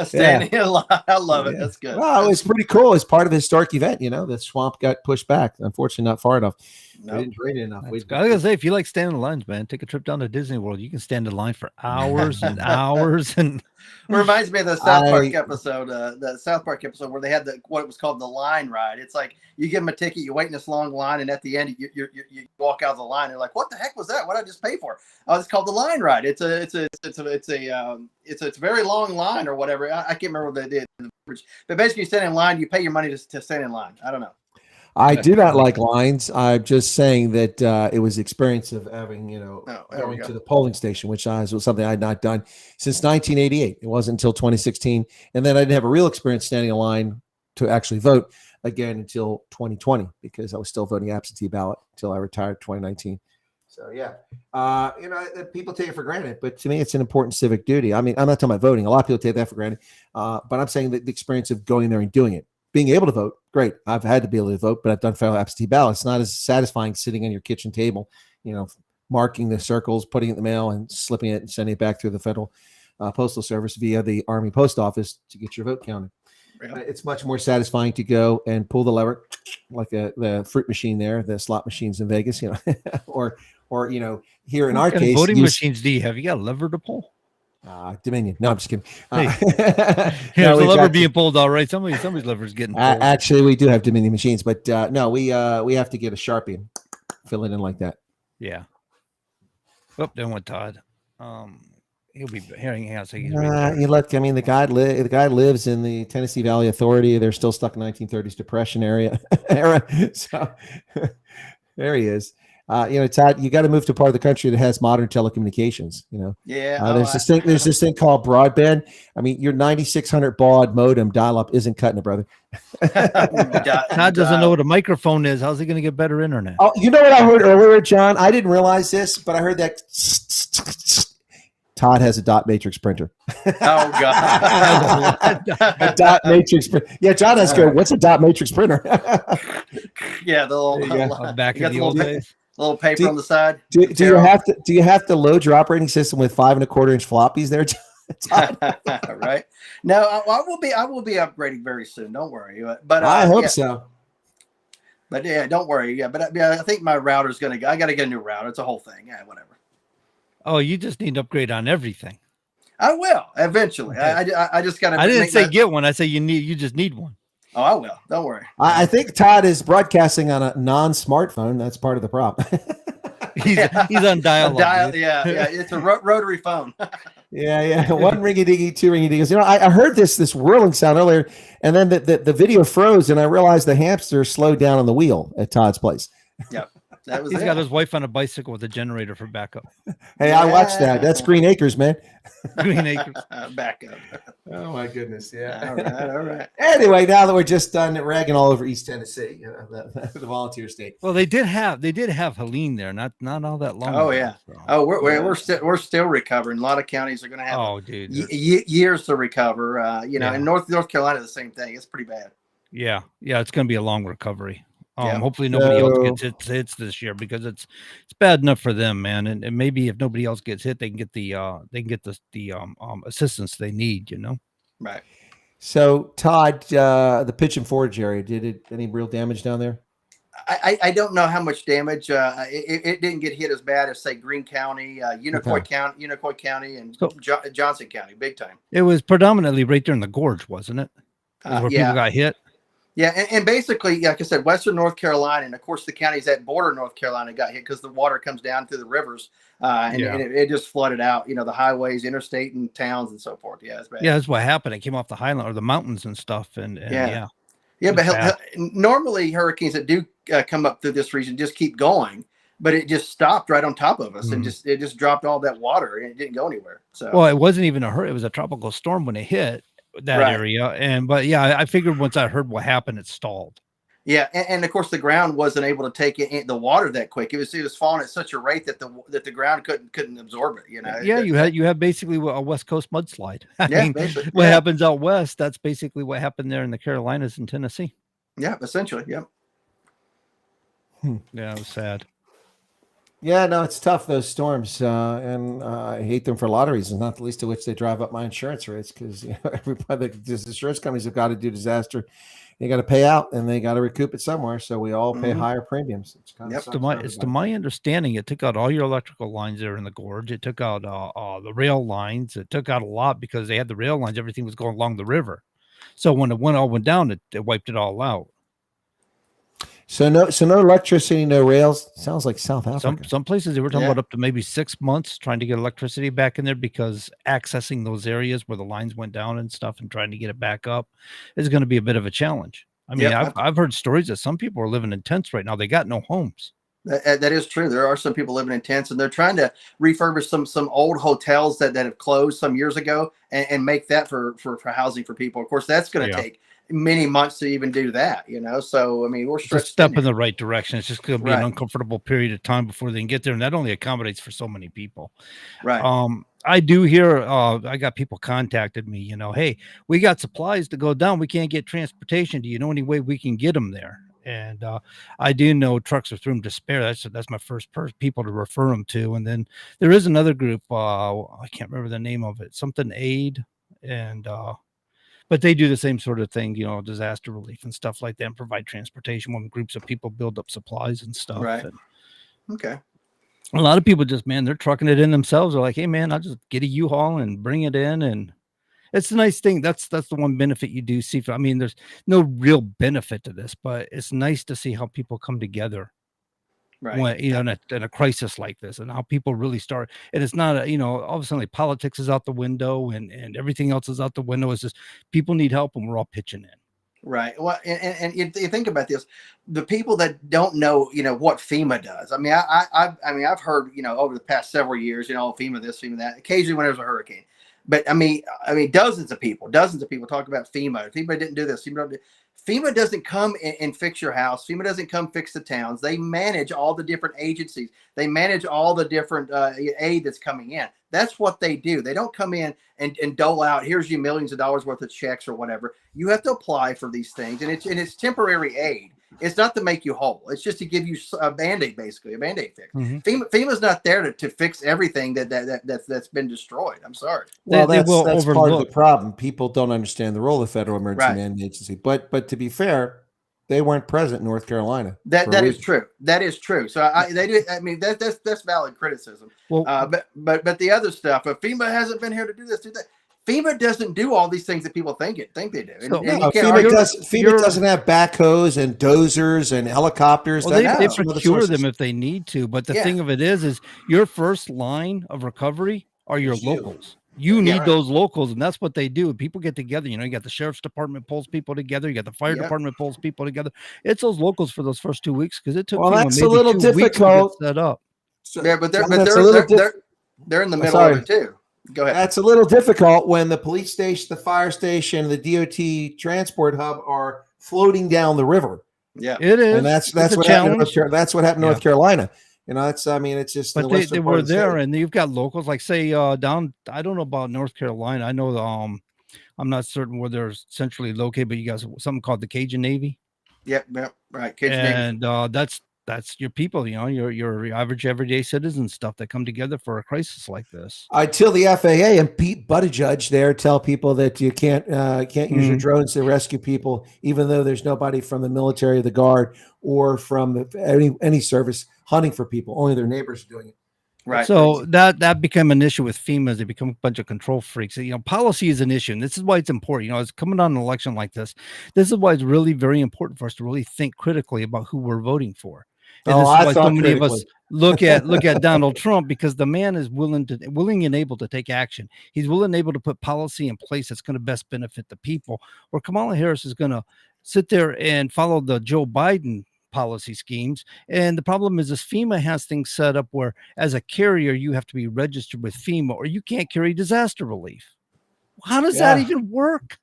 F: standing in line. I love it. That's good.
J: Well, it was pretty cool. It's part of a historic event. The swamp got pushed back. Unfortunately, not far enough.
F: Nope.
J: We didn't drain it enough.
K: I was going to say, if you like standing in lines, man, take a trip down to Disney World. You can stand in line for hours and hours. And
F: it reminds me of the South Park episode, where they had what was called the line ride. It's like you give them a ticket, you wait in this long line, and at the end you walk out of the line. And you're like, "What the heck was that? What did I just pay for?" Oh, it's called the line ride. It's a very long line or whatever. I can't remember what they did, but basically you stand in line, you pay your money to stand in line. I don't know.
J: I do not like lines. I'm just saying that it was the experience of having, going to the polling station, which was something I had not done since 1988. It wasn't until 2016. And then I didn't have a real experience standing in line to actually vote again until 2020, because I was still voting absentee ballot until I retired 2019. So, yeah, people take it for granted. But to me, it's an important civic duty. I mean, I'm not talking about voting. A lot of people take that for granted. But I'm saying that the experience of going there and doing it. Being able to vote, great. I've had to be able to vote, but I've done federal absentee ballot. It's not as satisfying sitting on your kitchen table, marking the circles, putting it in the mail, and slipping it and sending it back through the federal postal service via the Army post office to get your vote counted. Yeah. It's much more satisfying to go and pull the lever, like the fruit machine there, the slot machines in Vegas, or here in our case,
K: voting machines. Do you have? You got a lever to pull?
J: Dominion. No, I'm just kidding.
K: There's a lever being pulled. All right, somebody's lever's getting pulled.
J: Actually, we do have Dominion machines, but no, we have to get a Sharpie and fill it in like that.
K: Yeah. Oh, then with Todd, he'll be hearing out. So he's
J: you look. I mean, the guy lives in the Tennessee Valley Authority. They're still stuck in 1930s Depression era. So there he is. Todd, you got to move to a part of the country that has modern telecommunications.
F: Yeah.
J: There's this thing called broadband. I mean, your 9600 baud modem dial-up isn't cutting it, brother.
K: Todd doesn't know what a microphone is. How's he going to get better internet?
J: Oh, you know what I heard earlier, John? I didn't realize this, but I heard that Todd has a dot matrix printer.
F: Oh God.
J: A dot matrix printer. Yeah, John has to go, what's a dot matrix printer?
F: Yeah, the little
K: back in the old days.
F: Little paper on the side.
J: Do you have to load your operating system with 5 1/4-inch floppies there, Todd?
F: Right. No, I will be upgrading very soon. Don't worry. But
J: I hope so.
F: But yeah, don't worry. Yeah, but I think my router's I got to get a new router. It's a whole thing. Yeah, whatever.
K: Oh, you just need to upgrade on everything.
F: I will eventually. Okay. I just got to.
K: I didn't say get one. I say you just need one.
F: Oh, I will. Don't worry.
J: I think Todd is broadcasting on a non-smartphone. That's part of the problem.
K: He's on dial-up.
F: Yeah. It's a rotary phone.
J: Yeah. One ringy-dingy, two ringy-dingies. I heard this whirling sound earlier, and then the video froze, and I realized the hamster slowed down on the wheel at Todd's place.
F: Yep. That was
K: He's
F: it.
K: got his wife on a bicycle with a generator for backup.
J: Hey, I watched that. That's Green Acres, man.
K: Green Acres.
F: Backup.
J: Oh my goodness, yeah.
F: All right.
J: Anyway, now that we're just done ragging all over East Tennessee, the volunteer state.
K: Well, they did have Helene there, not all that long
F: Oh
K: ago,
F: yeah.
K: so.
F: Oh, we're still recovering. A lot of counties are going to have
K: dude,
F: years to recover.
K: Yeah.
F: In North Carolina, the same thing. It's pretty bad.
K: yeah, it's going to be a long recovery.
F: Yeah.
K: Hopefully nobody else gets hits this year, because it's bad enough for them, man. And maybe if nobody else gets hit, they can get the assistance they need.
F: Right.
J: So, Todd, the Pitch and Forge area, did it any real damage down there?
F: I don't know how much damage. It didn't get hit as bad as, say, Greene County, Unicoi County, and Johnson County, big time.
K: It was predominantly right there in the gorge, wasn't it? Where people got hit.
F: Yeah, and basically, like I said, Western North Carolina, and of course the counties that border North Carolina got hit because the water comes down through the rivers, and it just flooded out, the highways, interstate, and towns, and so forth. Yeah, it's bad.
K: Yeah, that's what happened. It came off the highland or the mountains and stuff, and yeah.
F: Yeah, but normally hurricanes that do come up through this region just keep going, but it just stopped right on top of us, and it just dropped all that water, and it didn't go anywhere. So,
K: well, it wasn't even a hurricane; it was a tropical storm when it hit that area. But I figured once I heard what happened, it stalled. Yeah,
F: and of course the ground wasn't able to take the water that quick. It was falling at such a rate that the ground couldn't absorb it.
K: Yeah, you had basically a West Coast mudslide. I mean, what happens out west, that's basically what happened there in the Carolinas and Tennessee.
F: Yeah, essentially. Yep.
K: Yeah, it was sad.
J: Yeah, no, it's tough, those storms, and I hate them for a lot of reasons, not the least of which they drive up my insurance rates, because everybody, the insurance companies have got to do disaster. They got to pay out, and they got to recoup it somewhere, so we all pay higher premiums. It's kind of
K: to my understanding, it took out all your electrical lines there in the gorge. It took out the rail lines. It took out a lot because they had the rail lines. Everything was going along the river, so when it all went down, it wiped it all out.
J: So no electricity, no rails. Sounds like South Africa.
K: Some places they were talking about up to maybe 6 months trying to get electricity back in there, because accessing those areas where the lines went down and stuff and trying to get it back up is going to be a bit of a challenge. I mean, I've heard stories that some people are living in tents right now. They got no homes.
F: That is true. There are some people living in tents, and they're trying to refurbish some old hotels that have closed some years ago and make that for housing for people. Of course, that's going to take many months to even do that, so I mean, we're
K: stretched. It's a step in the right direction. It's just going to be an uncomfortable period of time before they can get there, and that only accommodates for so many people. I do hear I got people contacted me, hey, we got supplies to go down, we can't get transportation, do you know any way we can get them there? And I do know Trucks with Room to Spare. That's my first people to refer them to. And then there is another group, I can't remember the name of it, something aid, and but they do the same sort of thing, disaster relief and stuff like that, and provide transportation when groups of people build up supplies and stuff.
F: Right.
K: And
F: okay.
K: A lot of people just, they're trucking it in themselves. They're like, hey, man, I'll just get a U-Haul and bring it in. And it's a nice thing. That's the one benefit you do see. I mean, there's no real benefit to this, but it's nice to see how people come together. Right. When, in a crisis like this, and how people really start. And it's not, all of a sudden like, politics is out the window and everything else is out the window. It's just people need help and we're all pitching in.
F: Right. Well, and you think about this, the people that don't know, what FEMA does. I mean, I've heard, over the past several years, FEMA this, FEMA that, occasionally when there's a hurricane. But I mean, dozens of people talk about FEMA. FEMA didn't do this. FEMA doesn't come and fix your house. FEMA doesn't come fix the towns. They manage all the different agencies. They manage all the different aid that's coming in. That's what they do. They don't come in and dole out, here's you millions of dollars worth of checks or whatever. You have to apply for these things. And it's temporary aid. It's not to make you whole. It's just to give you a Band-Aid, basically, a Band-Aid fix. Mm-hmm. FEMA's not there to fix everything that's been destroyed. I'm sorry.
J: Well, that's part of the problem. People don't understand the role of the Federal Emergency Management Agency. But to be fair, they weren't present in North Carolina.
F: That is true. That is true. So they do. I mean, that's valid criticism. Well, but the other stuff, if FEMA hasn't been here to do this, do that. FEMA doesn't do all these things that people think they do.
J: FEMA doesn't have backhoes and dozers and helicopters.
K: Well, they procure them if they need to. But the thing of it is your first line of recovery are your locals. You
F: Yeah,
K: need
F: right.
K: those locals, and that's what they do. People get together. You know, you got the sheriff's department pulls people together. You got the fire
F: Yep.
K: department pulls people together. It's those locals for those first 2 weeks because it took
J: Well,
K: FEMA
J: that's a
K: maybe
J: little
K: 2 weeks to get
J: difficult.
K: set up.
J: So,
F: Yeah, but
J: John, that's a little
F: they're in the middle
J: sorry.
F: of it too. Go ahead.
J: That's a little difficult when the police station, the fire station, the DOT transport hub are floating down the river.
F: Yeah,
K: It is.
J: And that's
K: It's a
J: what happened.
K: challenge.
J: That's what happened in
K: Yeah.
J: North Carolina. You know, it's it's just
K: But
J: the
K: they
J: western part
K: were
J: of the
K: there,
J: state.
K: and you've got locals like say down. I don't know about North Carolina. I know I'm not certain where they're centrally located, but you guys something called the Cajun Navy,
F: yep, right. Kids name.
K: and that's your people. You know, your average everyday citizen stuff that come together for a crisis like this.
J: Until the FAA and Pete Buttigieg there tell people that you can't use your drones to rescue people, even though there's nobody from the military, the guard, or from any service hunting for people. Only their neighbors are doing it.
F: Right.
K: So that became an issue with FEMA as they become a bunch of control freaks. You know, policy is an issue, and this is why it's important. You know, it's coming on an election like this. This is why it's really very important for us to really think critically about who we're voting for. And this is why so many of us look at Donald Trump, because the man is willing and able to take action. He's willing and able to put policy in place that's going to best benefit the people. Where Kamala Harris is going to sit there and follow the Joe Biden policy schemes. And the problem is FEMA has things set up where as a carrier, you have to be registered with FEMA or you can't carry disaster relief. How does that even work?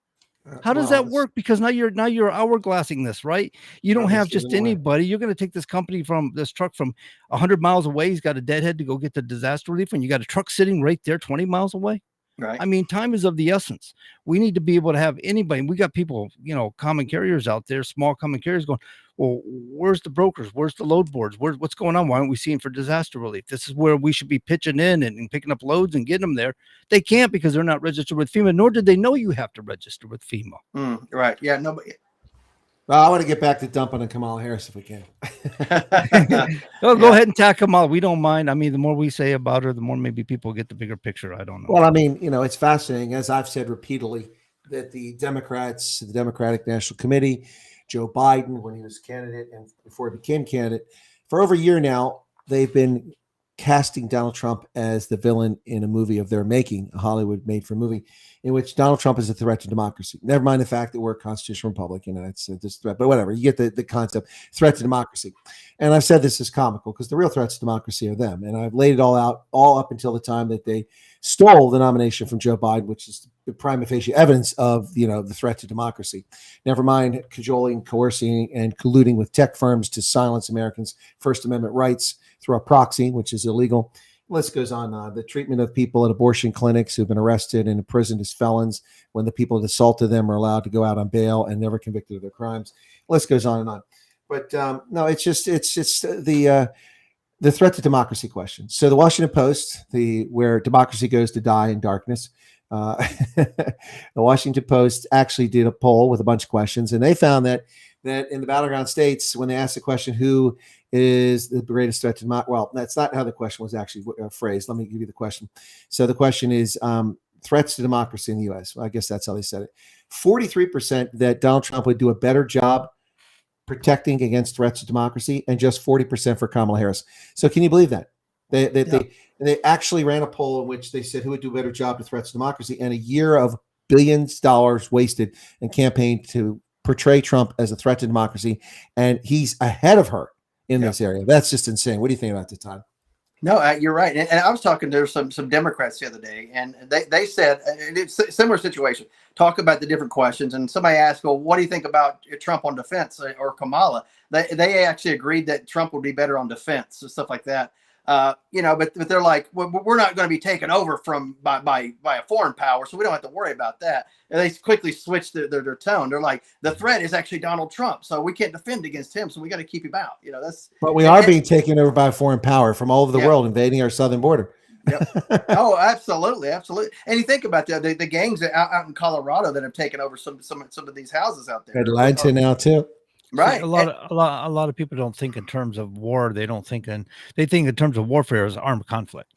K: How does that work? Because now you're hourglassing this, right? You don't have just anybody. You're going to take this truck from 100 miles away. He's got a deadhead to go get the disaster relief, and you got a truck sitting right there 20 miles away.
F: Right.
K: I mean, time is of the essence. We need to be able to have anybody. We got people, you know, common carriers out there, small common carriers going, well, where's the brokers? Where's the load boards? What's going on? Why aren't we seeing for disaster relief? This is where we should be pitching in and picking up loads and getting them there. They can't because they're not registered with FEMA, nor did they know you have to register with FEMA.
F: Right. Yeah. Nobody.
J: Well, I want to get back to dumping on Kamala Harris if we can.
K: Go ahead and tack Kamala. We don't mind. I mean, the more we say about her, the more maybe people get the bigger picture. I don't know.
J: Well, I mean, you know, it's fascinating, as I've said repeatedly, that the Democrats, the Democratic National Committee, Joe Biden, when he was candidate and before he became candidate, for over a year now, they've been casting Donald Trump as the villain in a movie of their making, a Hollywood made-for movie, in which Donald Trump is a threat to democracy. Never mind the fact that we're a constitutional republic, you know, it's just threat, but whatever, you get the concept, threat to democracy. And I've said this is comical because the real threats to democracy are them. And I've laid it all out, all up until the time that they stole the nomination from Joe Biden, which is the prima facie evidence of, you know, the threat to democracy. Never mind cajoling, coercing, and colluding with tech firms to silence Americans' First Amendment rights through a proxy, which is illegal. The list goes on. The treatment of people at abortion clinics who've been arrested and imprisoned as felons when the people that assaulted them are allowed to go out on bail and never convicted of their crimes. The list goes on and on. But no, it's the threat to democracy question. So the Washington Post, where democracy goes to die in darkness, the Washington Post actually did a poll with a bunch of questions, and they found that in the battleground states, when they asked the question, who is the greatest threat to democracy? Well, that's not how the question was actually phrased. Let me give you the question. So the question is threats to democracy in the U.S. Well, I guess that's how they said it. 43% that Donald Trump would do a better job protecting against threats to democracy, and just 40% for Kamala Harris. So can you believe that? They actually ran a poll in which they said who would do a better job to threats to democracy, and a year of billions of dollars wasted in campaign to portray Trump as a threat to democracy, and he's ahead of her in this area. That's just insane. What do you think about this, Todd?
F: No, you're right. And I was talking to some Democrats the other day, and they said it's a similar situation. Talk about the different questions, and somebody asked, "Well, what do you think about Trump on defense or Kamala?" They actually agreed that Trump would be better on defense and stuff like that. You know, but they're like, well, we're not going to be taken over by a foreign power, so we don't have to worry about that. And they quickly switched their tone. They're like, the threat is actually Donald Trump, so we can't defend against him, so we got to keep him out. You know,
J: but we are being taken over by a foreign power from all over the world, invading our southern border.
F: Yep. Oh, absolutely. And you think about the gangs out in Colorado that have taken over some of these houses out there.
J: Atlanta now too.
F: Right.
K: A lot of people don't think in terms of war. They think in terms of warfare as armed conflict.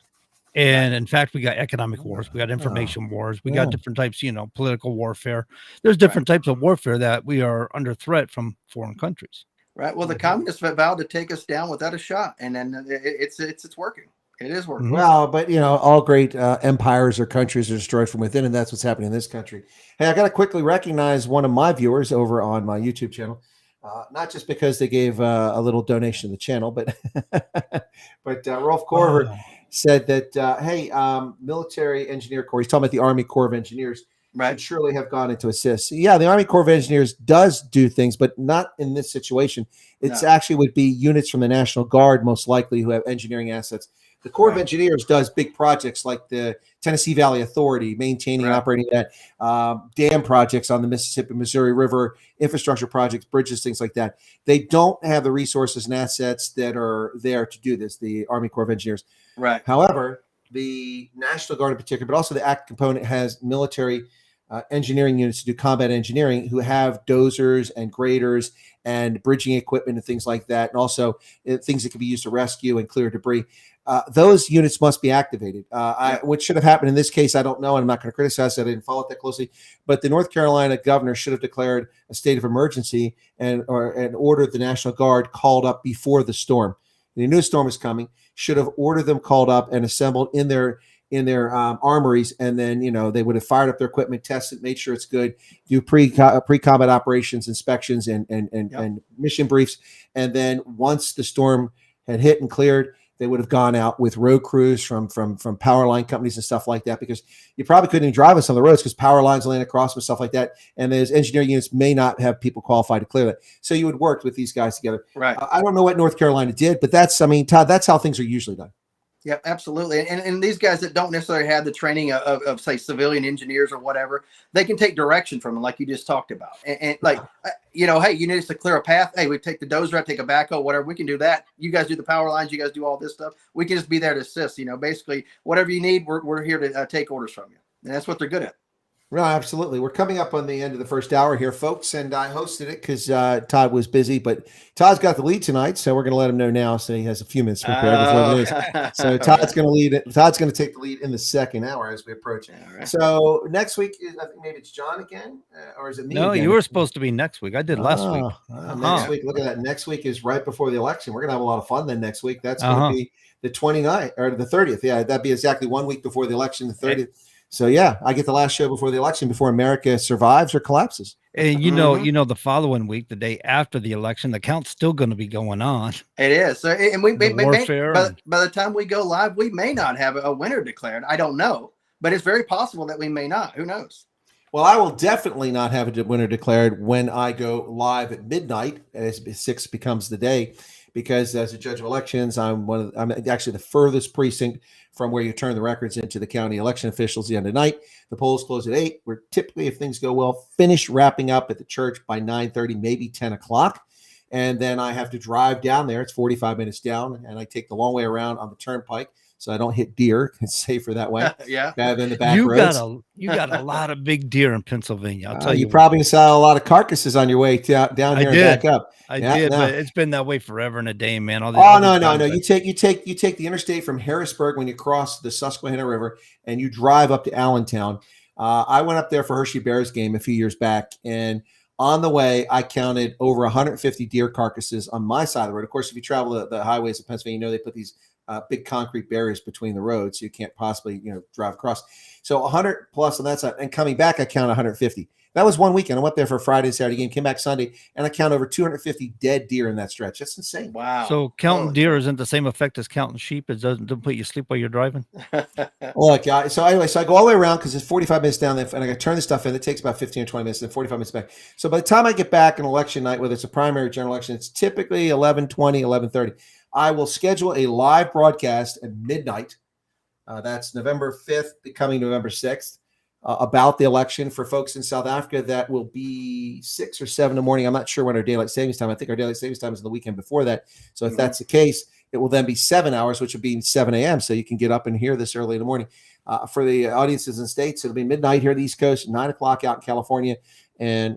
K: And in fact, we got economic wars, we got information wars, we got different types, you know, political warfare. There's different types of warfare that we are under threat from foreign countries.
F: Right. Well, the communists vowed to take us down without a shot, and then it's working. It is working.
J: Well, but all great empires or countries are destroyed from within, and that's what's happening in this country. Hey, I got to quickly recognize one of my viewers over on my YouTube channel, not just because they gave a little donation to the channel, but but Rolf Corver said that hey, military engineer corps. He's talking about the Army Corps of Engineers. Should surely have gone into assist. Yeah, the Army Corps of Engineers does do things, but not in this situation. It's actually would be units from the National Guard, most likely, who have engineering assets. The Corps of Engineers does big projects like the Tennessee Valley Authority, maintaining and operating that, dam projects on the Mississippi, Missouri River, infrastructure projects, bridges, things like that. They don't have the resources and assets that are there to do this, the Army Corps of Engineers.
F: Right.
J: However, the National Guard in particular, but also the ACT component, has military engineering units to do combat engineering who have dozers and graders and bridging equipment and things like that, and also things that can be used to rescue and clear debris. Those units must be activated. What should have happened in this case, I don't know, and I'm not going to criticize it. I didn't follow it that closely. But the North Carolina governor should have declared a state of emergency and ordered the National Guard called up before the storm. They knew a storm was coming, should have ordered them called up and assembled in their armories, and then they would have fired up their equipment, tested, made sure it's good, do pre-combat operations inspections and mission briefs, and then once the storm had hit and cleared, they would have gone out with road crews from power line companies and stuff like that, because you probably couldn't even drive on some of the roads because power lines laying across and stuff like that, and those engineering units may not have people qualified to clear that. So you would work with these guys together.
F: Right.
J: I don't know what North Carolina did, but Todd, that's how things are usually done.
F: Yeah, absolutely. And these guys that don't necessarily have the training of say civilian engineers or whatever, they can take direction from them, like you just talked about. And like, hey, you need us to clear a path. Hey, we take the dozer out, take a backhoe, whatever. We can do that. You guys do the power lines. You guys do all this stuff. We can just be there to assist. Basically whatever you need, we're here to take orders from you. And that's what they're good at.
J: No, absolutely. We're coming up on the end of the first hour here, folks, and I hosted it because Todd was busy, but Todd's got the lead tonight, so we're going to let him know now, so he has a few minutes to prepare before the news. So Todd's going to lead it. Todd's going to take the lead in the second hour as we approach. Right. So next week, I think maybe it's John again, or is it me?
K: No,
J: again?
K: You were supposed to be next week. I did last week.
J: Next week, look at that. Next week is right before the election. We're going to have a lot of fun then next week. That's going to be the 29th or the 30th. Yeah, that'd be exactly 1 week before the election, the 30th. So yeah, I get the last show before the election, before America survives or collapses.
K: And the following week, the day after the election, the count's still going to be going on.
F: It is. So, and we may,
K: warfare.
F: by the time we go live, we may not have a winner declared. I don't know, but it's very possible that we may not. Who knows?
J: Well, I will definitely not have a winner declared when I go live at midnight, as 6 becomes the day, because as a judge of elections, I'm actually the furthest precinct from where you turn the records into the county election officials the end of the night. The polls close at 8. We're typically, if things go well, finish wrapping up at the church by 9:30, maybe 10 o'clock. And then I have to drive down there. It's 45 minutes down, and I take the long way around on the turnpike so I don't hit deer. It's safer that way.
F: Yeah.
J: Rather than the back
K: You
J: roads.
K: got a lot of big deer in Pennsylvania. I'll tell you.
J: You probably saw a lot of carcasses on your way down here and back up.
K: I did, but it's been that way forever and a day, man.
J: No. You take the interstate from Harrisburg when you cross the Susquehanna River and you drive up to Allentown. I went up there for Hershey Bears game a few years back, and on the way, I counted over 150 deer carcasses on my side of the road. Of course, if you travel the highways of Pennsylvania, they put these big concrete barriers between the roads, so you can't possibly drive across. So 100 plus on that side, and coming back, I count 150. That was one weekend. I went there for a Friday and Saturday game, came back Sunday, and I count over 250 dead deer in that stretch. That's insane.
F: Wow.
K: So counting deer isn't the same effect as counting sheep. It doesn't put you to sleep while you're driving.
J: Look, so I go all the way around because it's 45 minutes down there, and I got to turn the stuff in. It takes about 15 or 20 minutes, and 45 minutes back. So by the time I get back on election night, whether it's a primary or general election, it's typically 11:20, 11:30. I will schedule a live broadcast at midnight. That's November 5th, becoming November 6th. About the election for folks in South Africa. That will be 6 or 7 in the morning. I'm not sure when our daylight savings time. I think our daylight savings time is the weekend before that. So if that's the case, it will then be 7 hours, which would be 7 a.m. So you can get up and hear this early in the morning. For the audiences in states, it'll be midnight here on the East Coast, 9 o'clock out in California, and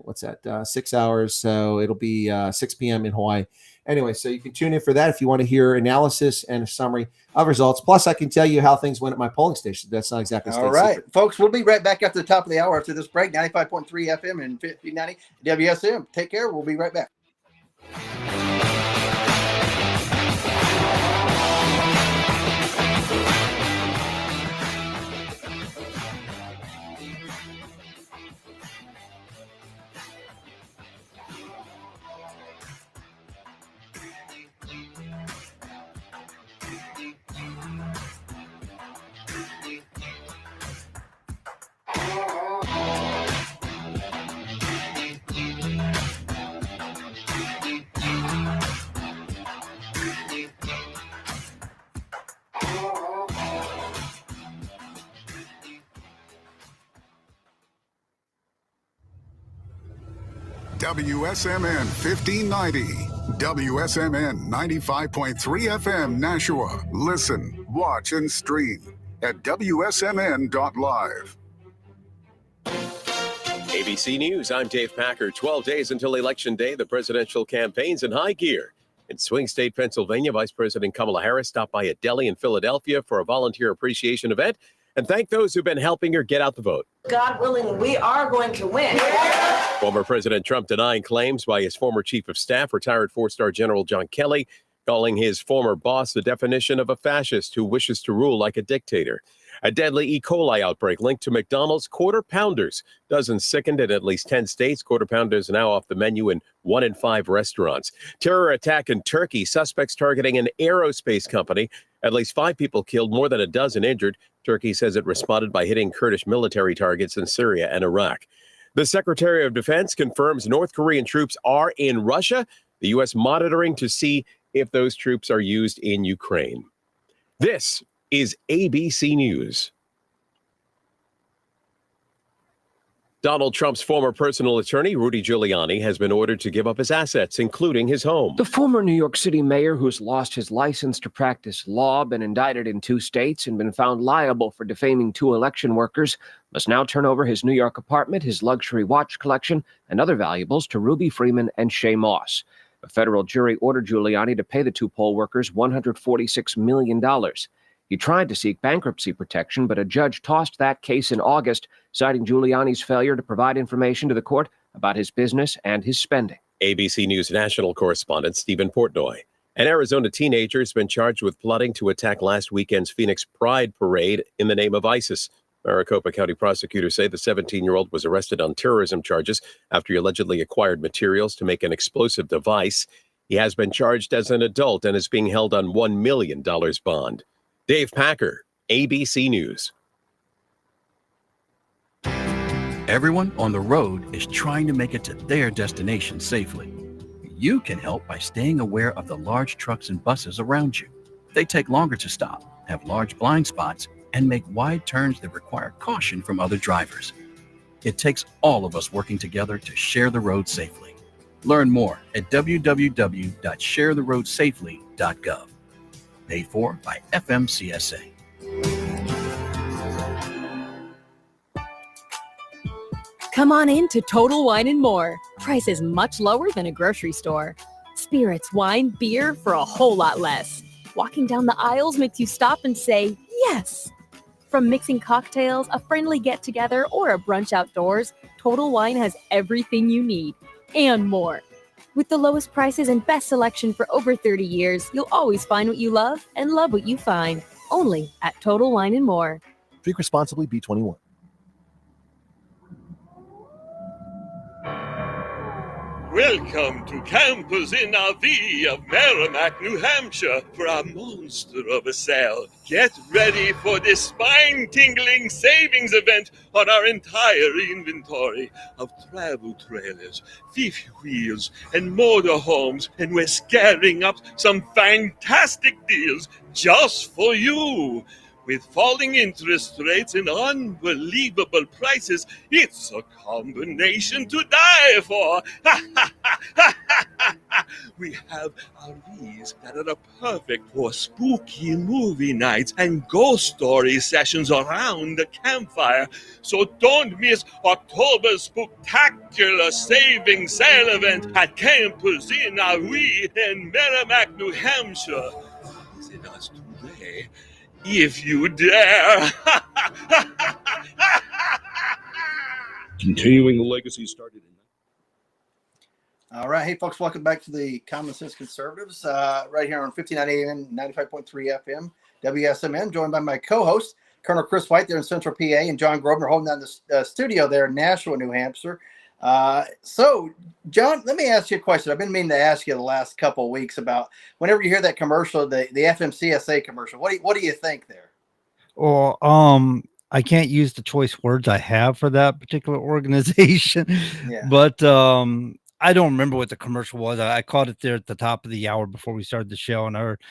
J: 6 hours. So it'll be 6 p.m. in Hawaii. Anyway, so you can tune in for that if you want to hear analysis and a summary of results. Plus, I can tell you how things went at my polling station. That's not exactly
F: all right,
J: secret.
F: Folks. We'll be right back after the top of the hour after this break. 95.3 FM and 1590 WSM. Take care. We'll be right back.
A: WSMN 1590, WSMN 95.3 FM Nashua. Listen, watch, and stream at wsmn.live.
B: ABC News, I'm Dave Packer. 12 days until Election Day, the presidential campaign's in high gear. In swing state Pennsylvania, Vice President Kamala Harris stopped by a deli in Philadelphia for a volunteer appreciation event and thanked those who've been helping her get out the vote.
L: God willing, we are going to win.
B: Former President Trump denying claims by his former chief of staff, retired four-star General John Kelly, calling his former boss the definition of a fascist who wishes to rule like a dictator. A deadly E. coli outbreak linked to McDonald's Quarter Pounders. Dozens sickened in at least 10 states. Quarter Pounders are now off the menu in 1 in 5 restaurants. Terror attack in Turkey. Suspects targeting an aerospace company. At least 5 people killed, more than a dozen injured. Turkey says it responded by hitting Kurdish military targets in Syria and Iraq. The Secretary of Defense confirms North Korean troops are in Russia. The U.S. monitoring to see if those troops are used in Ukraine. This is ABC News. Donald Trump's former personal attorney, Rudy Giuliani, has been ordered to give up his assets, including his home.
M: The former New York City mayor, who's lost his license to practice law, been indicted in 2 states, and been found liable for defaming 2 election workers, must now turn over his New York apartment, his luxury watch collection, and other valuables to Ruby Freeman and Shay Moss. A federal jury ordered Giuliani to pay the 2 poll workers $146 million. He tried to seek bankruptcy protection, but a judge tossed that case in August, citing Giuliani's failure to provide information to the court about his business and his spending.
B: ABC News national correspondent Stephen Portnoy. An Arizona teenager has been charged with plotting to attack last weekend's Phoenix Pride Parade in the name of ISIS. Maricopa County prosecutors say the 17-year-old was arrested on terrorism charges after he allegedly acquired materials to make an explosive device. He has been charged as an adult and is being held on $1 million bond. Dave Packer, ABC News.
G: Everyone on the road is trying to make it to their destination safely. You can help by staying aware of the large trucks and buses around you. They take longer to stop, have large blind spots, and make wide turns that require caution from other drivers. It takes all of us working together to share the road safely. Learn more at www.sharetheroadsafely.gov. Paid for by FMCSA.
N: Come on in to Total Wine & More. Prices much lower than a grocery store. Spirits, wine, beer for a whole lot less. Walking down the aisles makes you stop and say, yes. From mixing cocktails, a friendly get-together, or a brunch outdoors, Total Wine has everything you need and more. With the lowest prices and best selection for over 30 years, you'll always find what you love and love what you find. Only at Total Wine & More.
O: Drink responsibly, B21.
P: Welcome to Campers in RV of Merrimack, New Hampshire for our monster of a sale. Get ready for this spine-tingling savings event on our entire inventory of travel trailers, fifth wheels, and motorhomes, and we're scaring up some fantastic deals just for you. With falling interest rates and unbelievable prices, it's a combination to die for. We have RVs that are perfect for spooky movie nights and ghost story sessions around the campfire. So don't miss October's spectacular savings sale event at Campers in RV in Merrimack, New Hampshire. Visit us today, if you dare.
Q: Continuing the legacy started in.
F: All right. Hey, folks, welcome back to the Common Sense Conservatives, right here on 59 AM, 95.3 FM, WSMN, joined by my co-host, Colonel Chris White there in Central PA, and John Grosvenor holding down the studio there in Nashua, New Hampshire. So, John, let me ask you a question. I've been meaning to ask you the last couple of weeks about whenever you hear that commercial, the FMCSA commercial, what do you think there?
K: Or I can't use the choice words I have for that particular organization, but I don't remember what the commercial was. I caught it there at the top of the hour before we started the show, and I heard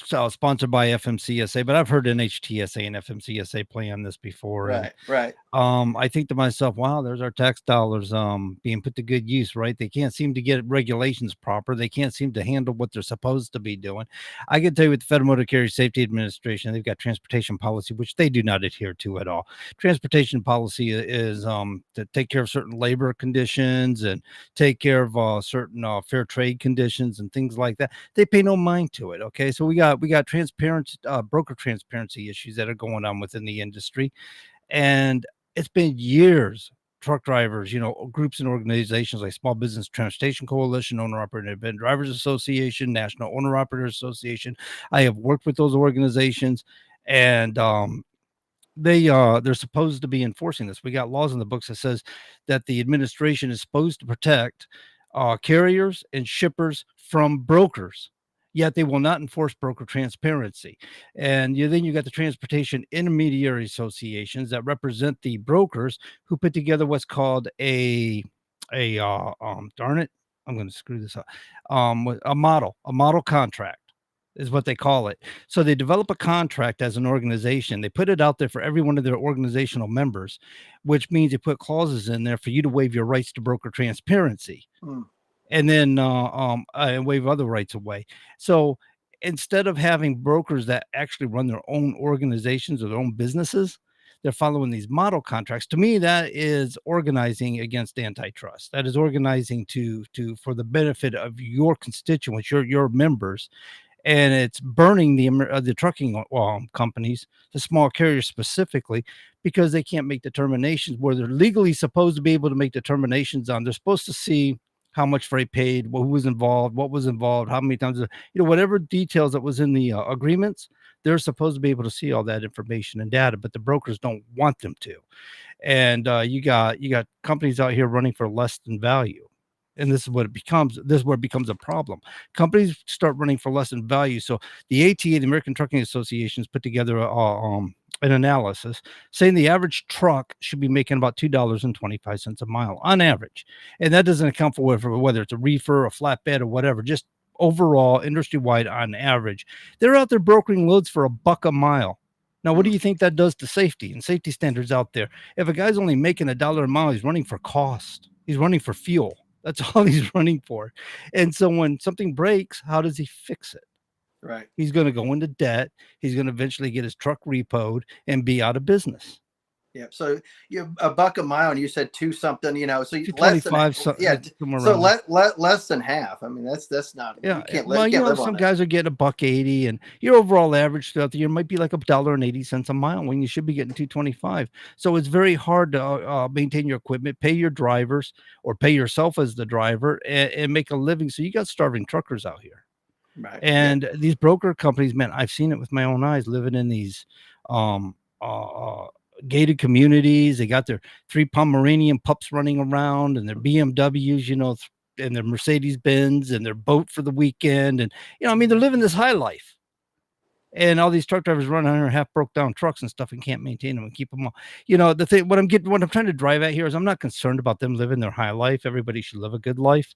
K: sponsored by FMCSA, but I've heard NHTSA and FMCSA play on this before.
F: Right, right.
K: I think to myself, wow, there's our tax dollars being put to good use, right? They can't seem to get regulations proper. They can't seem to handle what they're supposed to be doing. I can tell you with the Federal Motor Carrier Safety Administration, they've got transportation policy, which they do not adhere to at all. Transportation policy is to take care of certain labor conditions and take care of certain fair trade conditions and things like that. They pay no mind to it. Okay, so we got transparent broker transparency issues that are going on within the industry, and it's been years. Truck drivers, groups and organizations like Small Business Transportation Coalition, Owner Operator Independent Drivers Association, National Owner Operators Association. I have worked with those organizations, and they're supposed to be enforcing this. We got laws in the books that says that the administration is supposed to protect carriers and shippers from brokers, yet they will not enforce broker transparency. And then you got the transportation intermediary associations that represent the brokers, who put together what's called darn it, I'm going to screw this up, a model contract is what they call it. So they develop a contract as an organization. They put it out there for every one of their organizational members, which means they put clauses in there for you to waive your rights to broker transparency. And then and waive other rights away. So instead of having brokers that actually run their own organizations or their own businesses, they're following these model contracts. To me, that is organizing against antitrust. That is organizing for the benefit of your constituents, your members. And it's burning the trucking companies, the small carriers specifically, because they can't make determinations where they're legally supposed to be able to make determinations on. They're supposed to see how much freight paid, who was involved, what was involved, how many times, whatever details that was in the agreements, they're supposed to be able to see all that information and data, but the brokers don't want them to. And you got companies out here running for less than value. And this is where it becomes a problem. Companies start running for less than value. So the ATA, the American Trucking Association, has put together an analysis saying the average truck should be making about $2.25 a mile on average. And that doesn't account for whether it's a reefer, a flatbed, or whatever, just overall industry-wide on average. They're out there brokering loads for $1 a mile. Now, what do you think that does to safety and safety standards out there? If a guy's only making $1 a mile, he's running for cost. He's running for fuel. That's all he's running for. And so when something breaks, how does he fix it?
F: Right.
K: He's going to go into debt. He's going to eventually get his truck repoed and be out of business.
F: Yeah. So $1 a mile, and you said two something, so less than less than half. I mean, that's not.
K: Yeah.
F: You can't
K: live some guys are getting $1.80, and your overall average throughout the year might be like $1.80 a mile when you should be getting $2.25. So it's very hard to maintain your equipment, pay your drivers, or pay yourself as the driver, and make a living. So you got starving truckers out here.
F: Right.
K: And these broker companies, man, I've seen it with my own eyes living in these gated communities. They got their 3 Pomeranian pups running around, and their BMWs, and their Mercedes Benz, and their boat for the weekend. And, they're living this high life. And all these truck drivers run under half broke down trucks and stuff and can't maintain them and keep them all. The thing, what I'm trying to drive at here is I'm not concerned about them living their high life. Everybody should live a good life.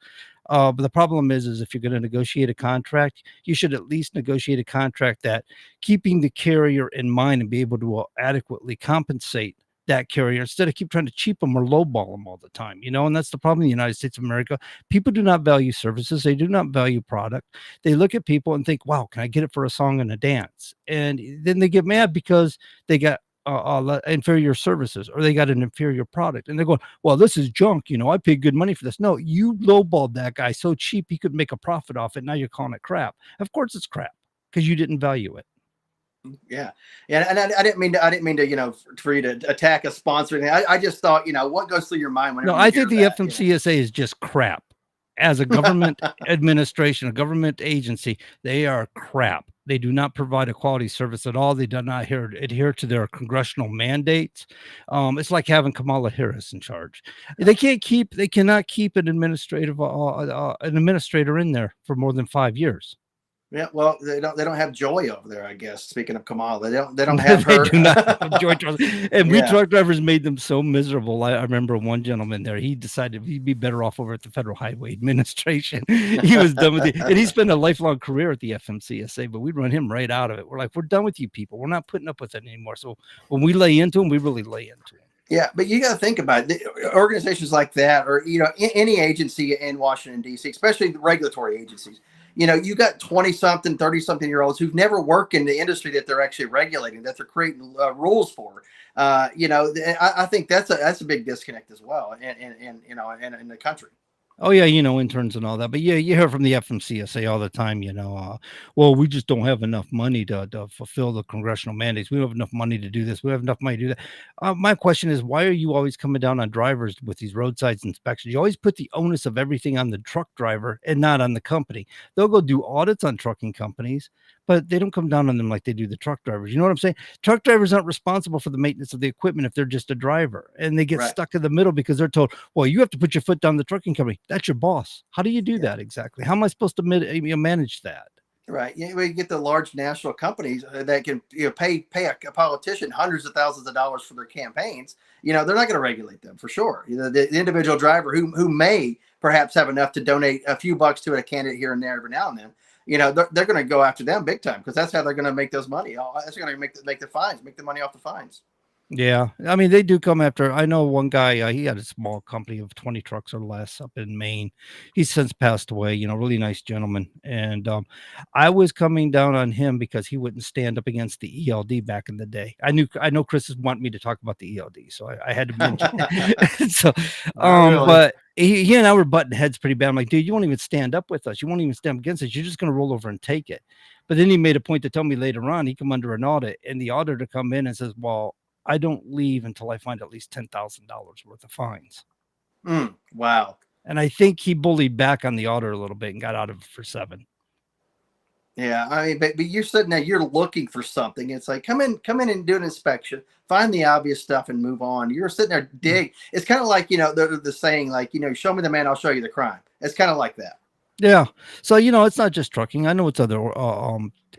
K: But the problem is if you're going to negotiate a contract, you should at least negotiate a contract that keeping the carrier in mind and be able to adequately compensate that carrier instead of keep trying to cheap them or lowball them all the time, and that's the problem in the United States of America. People do not value services. They do not value product. They look at people and think, wow, can I get it for a song and a dance? And then they get mad because they got inferior services, or they got an inferior product, and they're going, well, this is junk. I paid good money for this. No, you lowballed that guy so cheap he could make a profit off it. Now you're calling it crap. Of course it's crap, because you didn't value it.
F: Yeah. And I didn't mean to, for you to attack a sponsor. I just thought, what goes through your mind whenever
K: I think the FMCSA is just crap. As a government administration, a government agency, they are crap. They do not provide a quality service at all. They do not adhere to their congressional mandates. It's like having Kamala Harris in charge. They cannot keep an administrator in there for more than 5 years.
F: Yeah, well, they don't have Joy over there, I guess. Speaking of Kamala, they don't have
K: They
F: her.
K: do not have joy trucks. And we
F: Yeah.
K: truck drivers made them so miserable. I remember one gentleman there, he decided he'd be better off over at the Federal Highway Administration. He was done with it. And he spent a lifelong career at the FMCSA, but we'd run him right out of it. We're like, we're done with you people. We're not putting up with it anymore. So when we lay into them, we really lay into them.
F: Yeah, but you got to think about it. Organizations like that, or any agency in Washington D.C., especially the regulatory agencies. You got 20-something, 30-something-year-olds who've never worked in the industry that they're actually regulating, that they're creating rules for. I think that's a big disconnect as well, in the country.
K: Oh yeah, interns and all that. But yeah, you hear from the FMCSA all the time, well, we just don't have enough money to fulfill the congressional mandates. We don't have enough money to do this. We don't have enough money to do that. My question is, why are you always coming down on drivers with these roadside inspections? You always put the onus of everything on the truck driver and not on the company. They'll go do audits on trucking companies, but they don't come down on them like they do the truck drivers. You know what I'm saying? Truck drivers aren't responsible for the maintenance of the equipment if they're just a driver, and they get stuck in the middle because they're told, well, you have to put your foot down the trucking company. That's your boss. How do you do that exactly? How am I supposed to manage that?
F: Right. You get the large national companies that can pay a politician hundreds of thousands of dollars for their campaigns. They're not going to regulate them for sure. The individual driver who may perhaps have enough to donate a few bucks to a candidate here and there every now and then. They're going to go after them big time because that's how they're going to make those money. That's going to make the fines, make the money off the fines.
K: Yeah, I mean, they do come after. I know one guy, he had a small company of 20 trucks or less up in Maine. He's since passed away, really nice gentleman. And I was coming down on him because he wouldn't stand up against the ELD back in the day. I know Chris is wanting me to talk about the ELD, so I had to mention it. So,
F: really.
K: But he and I were butting heads pretty bad. I'm like, dude, you won't even stand up with us. You won't even stand up against us. You're just going to roll over and take it. But then he made a point to tell me later on, he come under an audit, and the auditor come in and says, well, I don't leave until I find at least $10,000 worth of fines.
F: Wow.
K: And I think he bullied back on the auditor a little bit and got out of it for $7.
F: Yeah, I mean, but you're sitting there, you're looking for something. It's like, come in and do an inspection, find the obvious stuff and move on. You're sitting there, dig. It's kind of like, the saying, like, show me the man, I'll show you the crime. It's kind of like that.
K: Yeah. So, it's not just trucking. I know it's other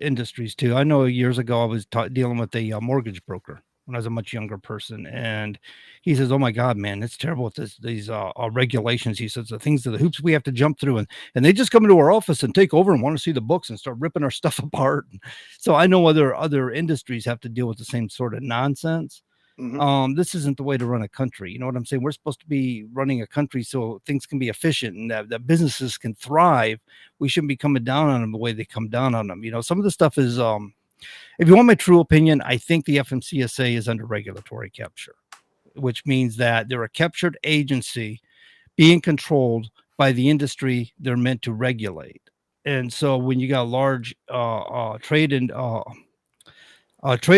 K: industries too. I know years ago I was dealing with a mortgage broker when I was a much younger person, and he says, oh my God, man, it's terrible with these regulations. He says the hoops we have to jump through, and they just come into our office and take over and want to see the books and start ripping our stuff apart. So I know other industries have to deal with the same sort of nonsense.
F: Mm-hmm.
K: This isn't the way to run a country. You know what I'm saying? We're supposed to be running a country so things can be efficient and that businesses can thrive. We shouldn't be coming down on them the way they come down on them. Some of the stuff is, if you want my true opinion, I think the FMCSA is under regulatory capture, which means that they're a captured agency being controlled by the industry they're meant to regulate. And so when you got a large trade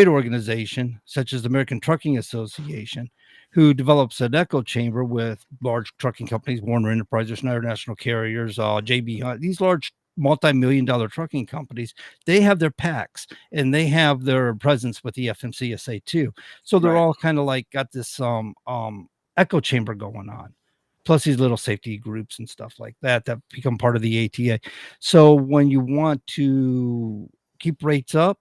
K: organization such as the American Trucking Association, who develops an echo chamber with large trucking companies, Warner Enterprises, Schneider National Carriers, JB Hunt, these large multi-million-dollar trucking companies, they have their packs and they have their presence with the FMCSA too. So they're all kind of like got this echo chamber going on, plus these little safety groups and stuff like that become part of the ATA. So when you want to keep rates up,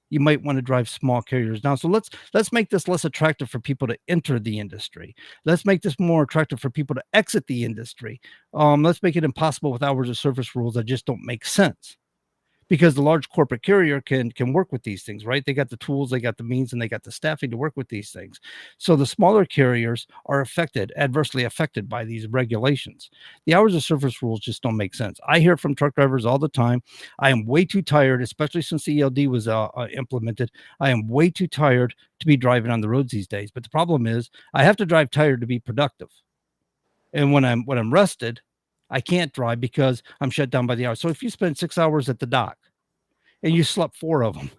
K: you might want to drive small carriers down. So let's make this less attractive for people to enter the industry. Let's make this more attractive for people to exit the industry. Let's make it impossible with hours of service rules that just don't make sense. Because the large corporate carrier can work with these things, right? They got the tools, they got the means, and they got the staffing to work with these things. So the smaller carriers are adversely affected by these regulations. The hours of service rules just don't make sense. I hear from truck drivers all the time. I am way too tired, especially since the ELD was implemented. I am way too tired to be driving on the roads these days. But the problem is I have to drive tired to be productive. And when I'm rested, I can't drive because I'm shut down by the hour. So if you spend 6 hours at the dock and you slept 4 of them,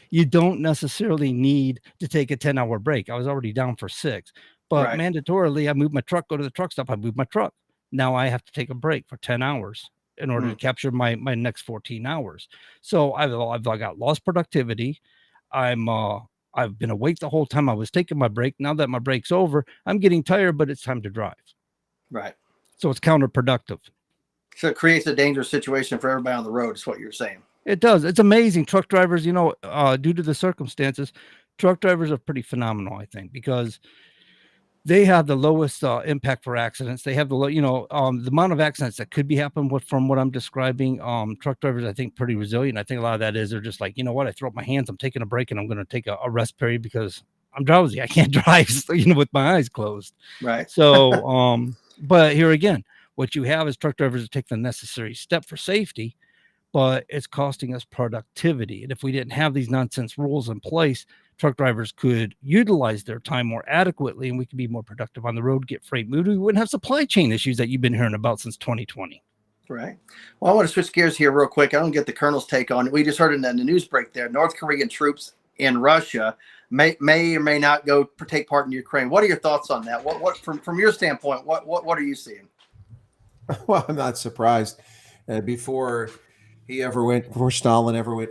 K: you don't necessarily need to take a 10-hour break. I was already down for 6, but mandatorily I moved my truck, go to the truck stop. I moved my truck. Now I have to take a break for 10 hours in order to capture my next 14 hours. So I've got lost productivity. I've been awake the whole time I was taking my break. Now that my break's over, I'm getting tired, but it's time to drive.
F: Right.
K: So it's counterproductive.
F: So it creates a dangerous situation for everybody on the road, is what you're saying.
K: It does. It's amazing. Truck drivers, due to the circumstances, truck drivers are pretty phenomenal, I think, because they have the lowest impact for accidents. They have the amount of accidents that could be happening from what I'm describing. Truck drivers, I think, pretty resilient. I think a lot of that is they're just like, you know what, I throw up my hands, I'm taking a break, and I'm going to take a rest period because I'm drowsy. I can't drive, with my eyes closed.
F: Right.
K: So, but here again, what you have is truck drivers that take the necessary step for safety, but it's costing us productivity. And if we didn't have these nonsense rules in place, truck drivers could utilize their time more adequately and we could be more productive on the road, get freight moved. We wouldn't have supply chain issues that you've been hearing about since 2020.
F: Right. Well, I want to switch gears here real quick. I don't get the Colonel's take on it. We just heard in the news break there, North Korean troops in Russia may or may not go take part in Ukraine. What are your thoughts on that? What from your standpoint, what are you seeing?
J: Well, I'm not surprised. Before Stalin ever went,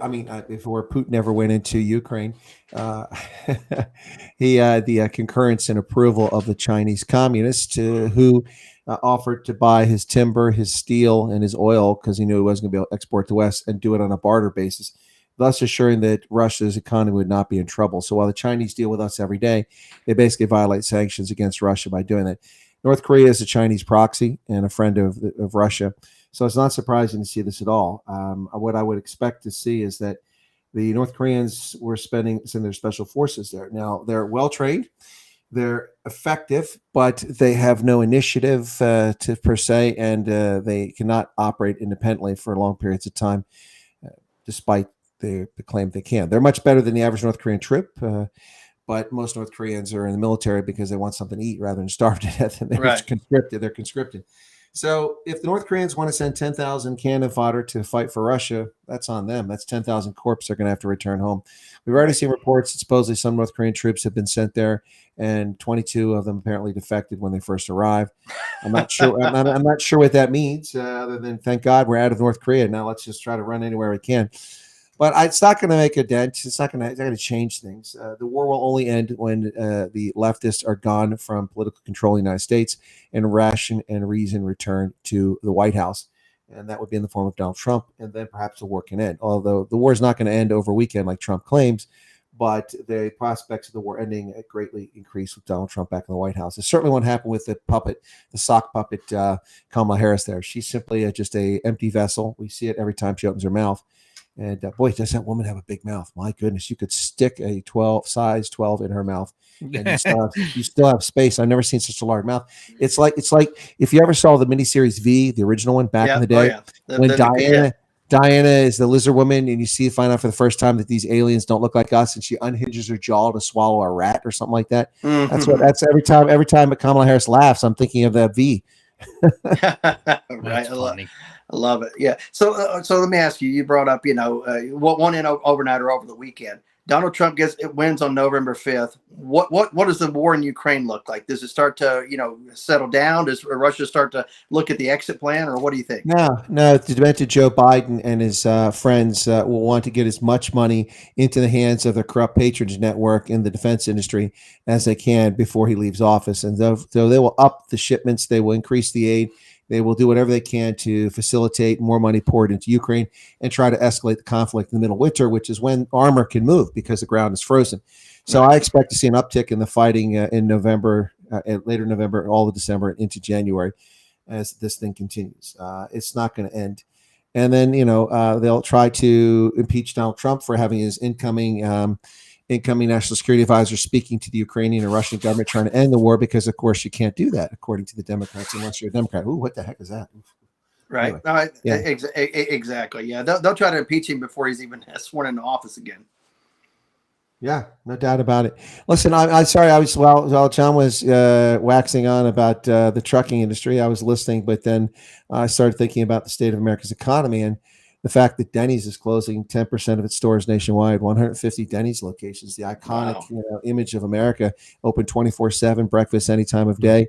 J: before Putin ever went into Ukraine, he had the concurrence and approval of the Chinese communists who offered to buy his timber, his steel, and his oil because he knew he wasn't going to be able to export to the West and do it on a barter basis, thus assuring that Russia's economy would not be in trouble. So while the Chinese deal with us every day, they basically violate sanctions against Russia by doing that. North Korea is a Chinese proxy and a friend of Russia. So it's not surprising to see this at all. What I would expect to see is that the North Koreans were sending their special forces there. Now, they're well-trained, they're effective, but they have no initiative per se, and they cannot operate independently for long periods of time, despite the claim they can. They're much better than the average North Korean troop, but most North Koreans are in the military because they want something to eat rather than starve to death. And they're conscripted. So if the North Koreans want to send 10,000 cannon fodder to fight for Russia, that's on them. That's 10,000 corpses they're going to have to return home. We've already seen reports that supposedly some North Korean troops have been sent there, and 22 of them apparently defected when they first arrived. I'm not sure. I'm not sure what that means, other than thank God we're out of North Korea. Now let's just try to run anywhere we can. But it's not going to make a dent. It's not going to change things. The war will only end when the leftists are gone from political control in the United States and ration and reason return to the White House. And that would be in the form of Donald Trump. And then perhaps the war can end. Although the war is not going to end over a weekend like Trump claims, but the prospects of the war ending greatly increase with Donald Trump back in the White House. It certainly won't happen with the sock puppet, Kamala Harris there. She's simply just an empty vessel. We see it every time she opens her mouth. And boy, does that woman have a big mouth. My goodness, you could stick a size 12 in her mouth and you still have space. I've never seen such a large mouth. It's like if you ever saw the miniseries V, the original one back in the day, when Diana is the lizard woman and you find out for the first time that these aliens don't look like us and she unhinges her jaw to swallow a rat or something like that.
F: Mm-hmm.
J: That's every time Kamala Harris laughs, I'm thinking of that V.
F: Right. I love it. Yeah. So let me ask you. You brought up, what won in overnight or over the weekend. Donald Trump wins on November 5th. What does the war in Ukraine look like? Does it start to settle down? Does Russia start to look at the exit plan, or what do you think?
J: No. It's demented Joe Biden and his friends will want to get as much money into the hands of their corrupt patronage network in the defense industry as they can before he leaves office. And so they will up the shipments. They will increase the aid. They will do whatever they can to facilitate more money poured into Ukraine and try to escalate the conflict in the middle of winter, which is when armor can move because the ground is frozen. So I expect to see an uptick in the fighting in November, later November, all of December, and into January as this thing continues. It's not going to end. And then, they'll try to impeach Donald Trump for having his incoming national security advisor speaking to the Ukrainian and Russian government trying to end the war, because of course you can't do that according to the Democrats unless you're a Democrat. Ooh, what the heck is that?
F: Right.
J: Anyway,
F: Exactly. Yeah. They'll try to impeach him before he's even sworn into office again.
J: Yeah, no doubt about it. Listen, I'm sorry. While John was waxing on about the trucking industry, I was listening, but then I started thinking about the state of America's economy and the fact that Denny's is closing 10% of its stores nationwide, 150 Denny's locations, the iconic image of America, open 24/7, breakfast any time of day.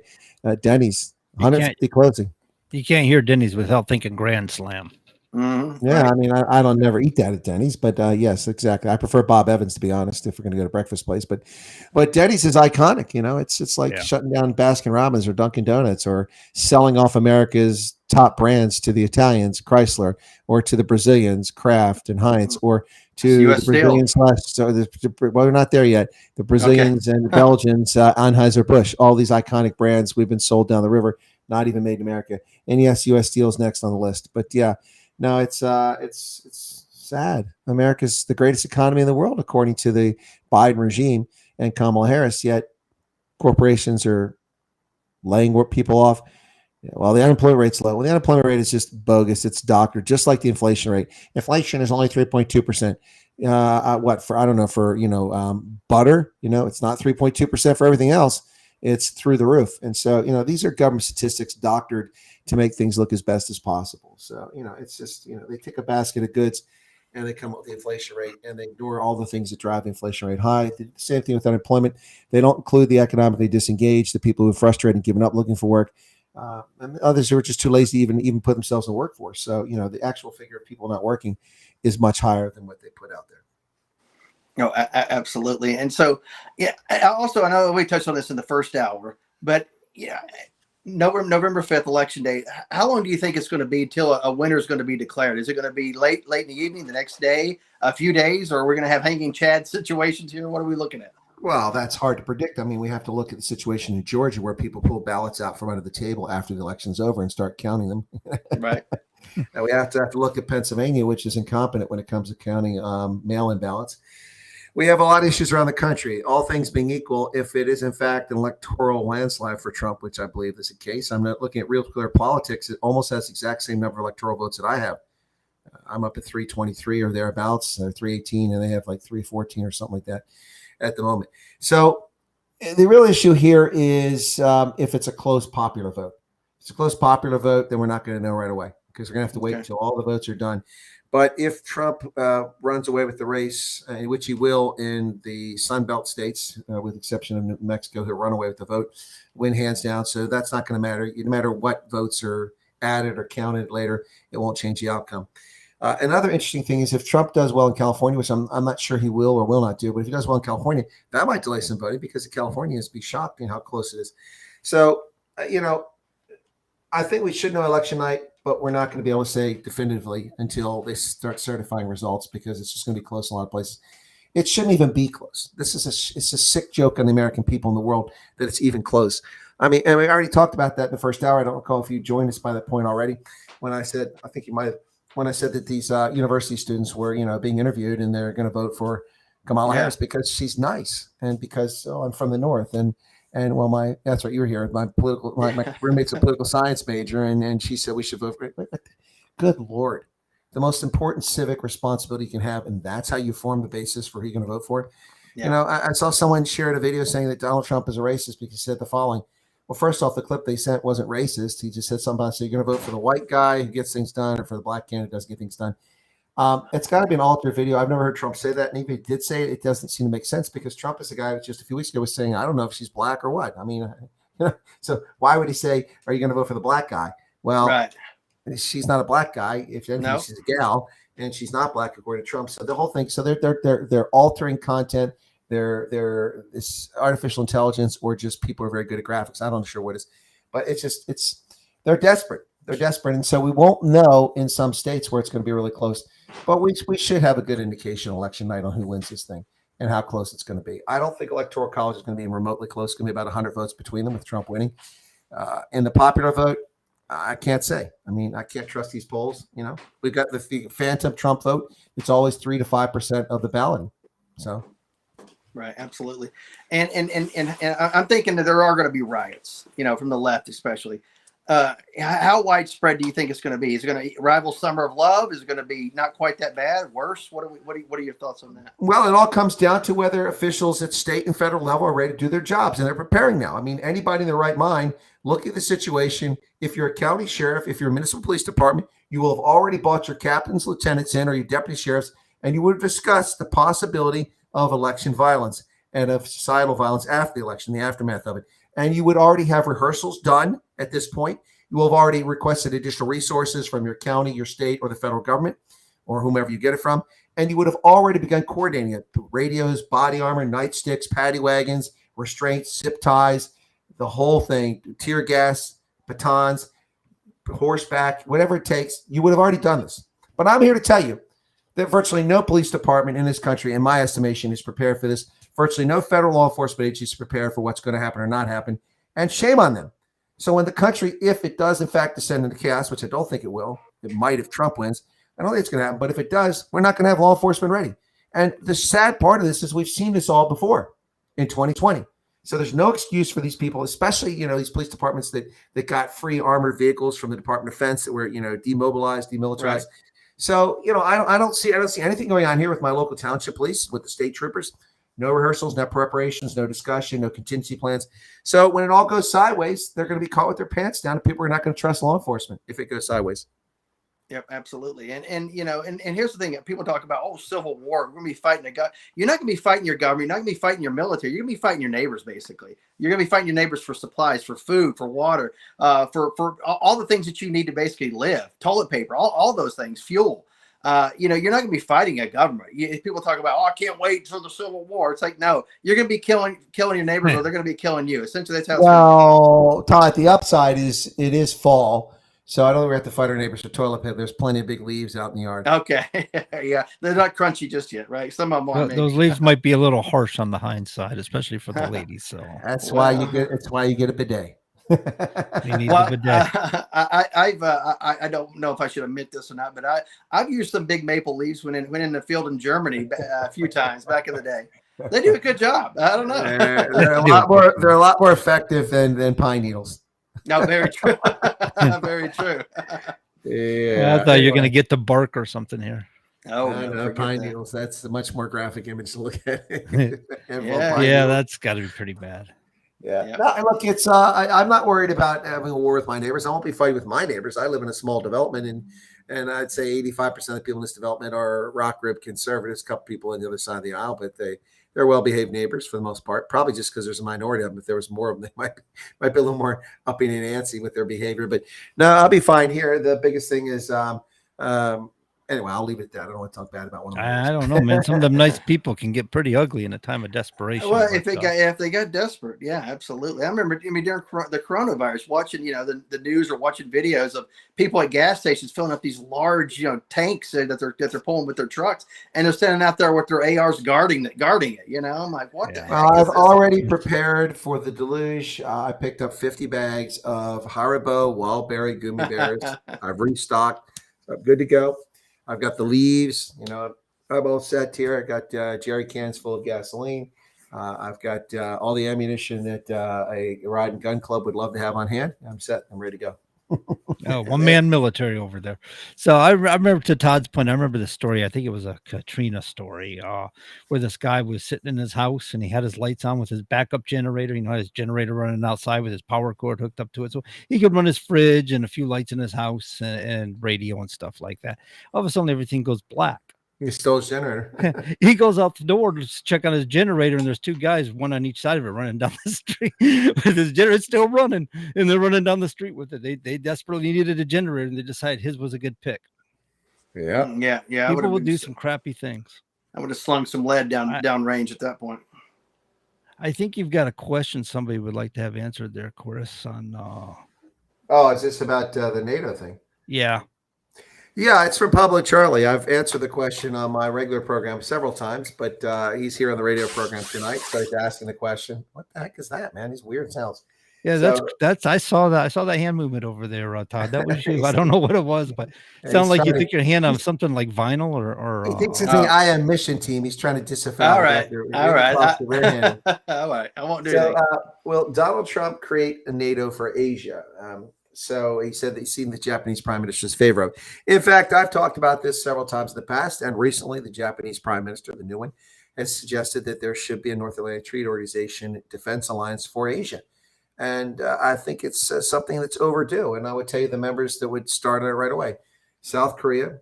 J: Denny's, 150 closing.
K: You can't hear Denny's without thinking Grand Slam.
J: Yeah,
F: Right.
J: I mean, I don't never eat that at Denny's, but yes, exactly. I prefer Bob Evans, to be honest, if we're going to go to breakfast place. But Denny's is iconic. You know, it's like
D: Yeah.
J: shutting down Baskin Robbins or Dunkin' Donuts or selling off America's top brands to the Italians, Chrysler, or to the Brazilians, Kraft and Heinz, or
F: It's
J: to the
F: U.S. Steel.
J: Brazilians well, we're not there yet. The
F: Okay.
J: Brazilians and the Belgians, Anheuser-Busch, all these iconic brands we've been sold down the river, not even made in America. And yes, U.S. Steel is next on the list. But yeah. No, it's sad. America's the greatest economy in the world, according to the Biden regime and Kamala Harris. Yet corporations are laying people off. Well, the unemployment rate's low. Well, the unemployment rate is just bogus. It's doctored, just like the inflation rate. Inflation is only 3.2%. What for? I don't know, for butter. It's not 3.2% for everything else. It's through the roof. And so these are government statistics doctored to make things look as best as possible. So it's just they take a basket of goods and they come up with the inflation rate and they ignore all the things that drive the inflation rate high. The same thing with unemployment. They don't include the economically disengaged, the people who are frustrated and given up looking for work. And others who are just too lazy to even put themselves in the workforce. So, the actual figure of people not working is much higher than what they put out there.
F: No, absolutely. And so, yeah, also, I know we touched on this in the first hour, but yeah, November 5th, election day. How long do you think it's going to be till a winner is going to be declared? Is it going to be late in the evening, the next day, a few days, or are we going to have hanging Chad situations here? What are we looking at?
J: Well, that's hard to predict. I mean, we have to look at the situation in Georgia where people pull ballots out from under the table after the election's over and start counting them.
F: Right.
J: And we have to look at Pennsylvania, which is incompetent when it comes to counting mail-in ballots. We have a lot of issues around the country. All things being equal, if it is in fact an electoral landslide for Trump, which I believe is the case, I'm not looking at Real Clear Politics. It almost has the exact same number of electoral votes that I have. I'm up at 323 or thereabouts, 318, and they have like 314 or something like that at the moment. So the real issue here is if it's a close popular vote. If it's a close popular vote, then we're not going to know right away because we're going to have to wait until all the votes are done. But if Trump runs away with the race, which he will in the Sun Belt states, with the exception of New Mexico, he'll run away with the vote, win hands down. So that's not going to matter. No matter what votes are added or counted later, it won't change the outcome. Another interesting thing is if Trump does well in California, which I'm not sure he will or will not do, but if he does well in California, that might delay some voting because the Californians be shocked in how close it is. So, I think we should know election night, but we're not going to be able to say definitively until they start certifying results because it's just going to be close in a lot of places. It shouldn't even be close. It's a sick joke on the American people in the world that it's even close. I mean, and we already talked about that in the first hour. I don't recall if you joined us by that point already when I said, I think you might have, when I said that these university students were, being interviewed and they're going to vote for Kamala Harris because she's nice and because I'm from the North and well, that's right, you were here. My roommate's a political science major, and she said we should vote for it. Good Lord, the most important civic responsibility you can have, and that's how you form the basis for who you're going to vote for. Yeah. I saw someone shared a video saying that Donald Trump is a racist because he said the following. Well, first off, the clip they sent wasn't racist. He just said something about, so you're going to vote for the white guy who gets things done or for the black candidate who doesn't get things done. It's got to be an altered video. I've never heard Trump say that. And even if he did say it, it doesn't seem to make sense because Trump is the guy who just a few weeks ago was saying, I don't know if she's black or what. I mean, so why would he say, are you going to vote for the black guy? Well, she's not a black guy. If anything, she's a gal and she's not black according to Trump. So the whole thing, so they're altering content. They're this artificial intelligence or just people are very good at graphics. I'm not sure what it is, but they're desperate. They're desperate. And so we won't know in some states where it's going to be really close, but we should have a good indication election night on who wins this thing and how close it's going to be. I don't think Electoral College is going to be remotely close. It's going to be about 100 votes between them with Trump winning. In the popular vote, I can't say. I mean, I can't trust these polls. We've got the phantom Trump vote. It's always 3 to 5% of the balloting. So.
F: Right, absolutely, and I'm thinking that there are going to be riots, from the left especially. How widespread do you think it's going to be? Is it going to rival Summer of Love? Is it going to be not quite that bad? Worse? What are your thoughts on that?
J: Well, it all comes down to whether officials at state and federal level are ready to do their jobs, and they're preparing now. I mean, anybody in their right mind, look at the situation. If you're a county sheriff, if you're a municipal police department, you will have already bought your captains, lieutenants in, or your deputy sheriffs, and you would have discussed the possibility of election violence and of societal violence after the election, the aftermath of it. And you would already have rehearsals done at this point. You will have already requested additional resources from your county, your state, or the federal government, or whomever you get it from. And you would have already begun coordinating it. Radios, body armor, nightsticks, paddy wagons, restraints, zip ties, the whole thing, tear gas, batons, horseback, whatever it takes. You would have already done this. But I'm here to tell you that virtually no police department in this country, in my estimation, is prepared for this. Virtually no federal law enforcement agency is prepared for what's going to happen or not happen. And shame on them. So when the country, if it does in fact descend into chaos, which I don't think it will, it might if Trump wins, I don't think it's going to happen. But if it does, we're not going to have law enforcement ready. And the sad part of this is we've seen this all before in 2020. So there's no excuse for these people, especially, these police departments that got free armored vehicles from the Department of Defense that were, demobilized, demilitarized. Right. So, I don't see anything going on here with my local township police, with the state troopers. No rehearsals, no preparations, no discussion, no contingency plans. So when it all goes sideways, they're going to be caught with their pants down, and people are not going to trust law enforcement if it goes sideways.
F: Yep, absolutely. And here's the thing: people talk about Civil War. We're going to be fighting a guy. You're not going to be fighting your government. You're not going to be fighting your military. You're going to be fighting your neighbors. Basically, you're going to be fighting your neighbors for supplies, for food, for water, for all the things that you need to basically live. Toilet paper, all those things, fuel. You're not going to be fighting a government. People talk about, I can't wait until the Civil War. It's like, no, you're going to be killing your neighbors, or they're going to be killing you. Essentially, that's how.
J: Well, Todd, the upside is it is fall. So I don't think we have to fight our neighbors for toilet paper. There's plenty of big leaves out in the yard.
F: Okay. Yeah. They're not crunchy just yet, right? Some of them are.
K: Those leaves might be a little harsh on the hindside, especially for the ladies. So
J: that's why you get a bidet.
F: I don't know if I should admit this or not, but I've used some big maple leaves when in the field in Germany a few times back in the day. They do a good job. I don't know.
J: They're a lot more effective than pine needles.
F: No, very true. Very true.
J: Yeah,
K: I thought you were going to get the bark or something here.
J: Oh, no, pine needles. That's a much more graphic image to look at.
K: Yeah, that's got to be pretty bad.
J: Yeah. No, look, it's I'm not worried about having a war with my neighbors. I won't be fighting with my neighbors. I live in a small development, and I'd say 85% of the people in this development are rock rib conservatives. A couple people on the other side of the aisle, but they're well-behaved neighbors for the most part. Probably just because there's a minority of them. If there was more of them, they might be a little more upping and antsy with their behavior. But no, I'll be fine here. The biggest thing is anyway, I'll leave it there. I don't want to talk bad about one of them.
K: I don't know, man. Some of them nice people can get pretty ugly in a time of desperation.
F: Well, if they got desperate, yeah, absolutely. I remember, during the coronavirus, watching, the news or watching videos of people at gas stations filling up these large, tanks that they're pulling with their trucks, and they're standing out there with their ARs guarding it. I'm like, what the heck?
J: I've already prepared for the deluge. I picked up 50 bags of Haribo wild berry gummy bears. I've restocked. I'm good to go. I've got the leaves, I'm all set here. I got jerry cans full of gasoline. I've got all the ammunition that a ride and gun club would love to have on hand. I'm set. I'm ready to go.
K: One-man military over there. So I remember, to Todd's point, I remember the story. I think it was a Katrina story where this guy was sitting in his house and he had his lights on with his backup generator. His generator running outside with his power cord hooked up to it. So he could run his fridge and a few lights in his house and radio and stuff like that. All of a sudden, everything goes black.
J: He stole his generator.
K: He goes out the door to check on his generator, and there's two guys, one on each side of it, running down the street with his generator still running, and they're running down the street with it. They desperately needed a generator, and they decided his was a good pick.
J: Yeah.
K: People will do some crappy things.
F: I would have slung some lead down range at that point.
K: I think you've got a question somebody would like to have answered there, Chris. On
J: is this about the NATO thing?
K: Yeah.
J: Yeah, it's from Pablo Charlie. I've answered the question on my regular program several times, but he's here on the radio program tonight. So he's asking the question. What the heck is that, man? These weird sounds.
K: Yeah, that's I saw that hand movement over there, Todd. That was you. I don't know what it was, but it sounded like you think your hand on something like vinyl or
J: he thinks it's the IM mission team. He's trying to disavow.
F: All right. All right. I won't do that.
J: Will Donald Trump create a NATO for Asia? So he said that he's seen the Japanese prime minister's favor of. In fact, I've talked about this several times in the past, and recently the Japanese prime minister, the new one, has suggested that there should be a North Atlantic Treaty Organization defense alliance for Asia. And I think it's something that's overdue. And I would tell you the members that would start it right away: South Korea,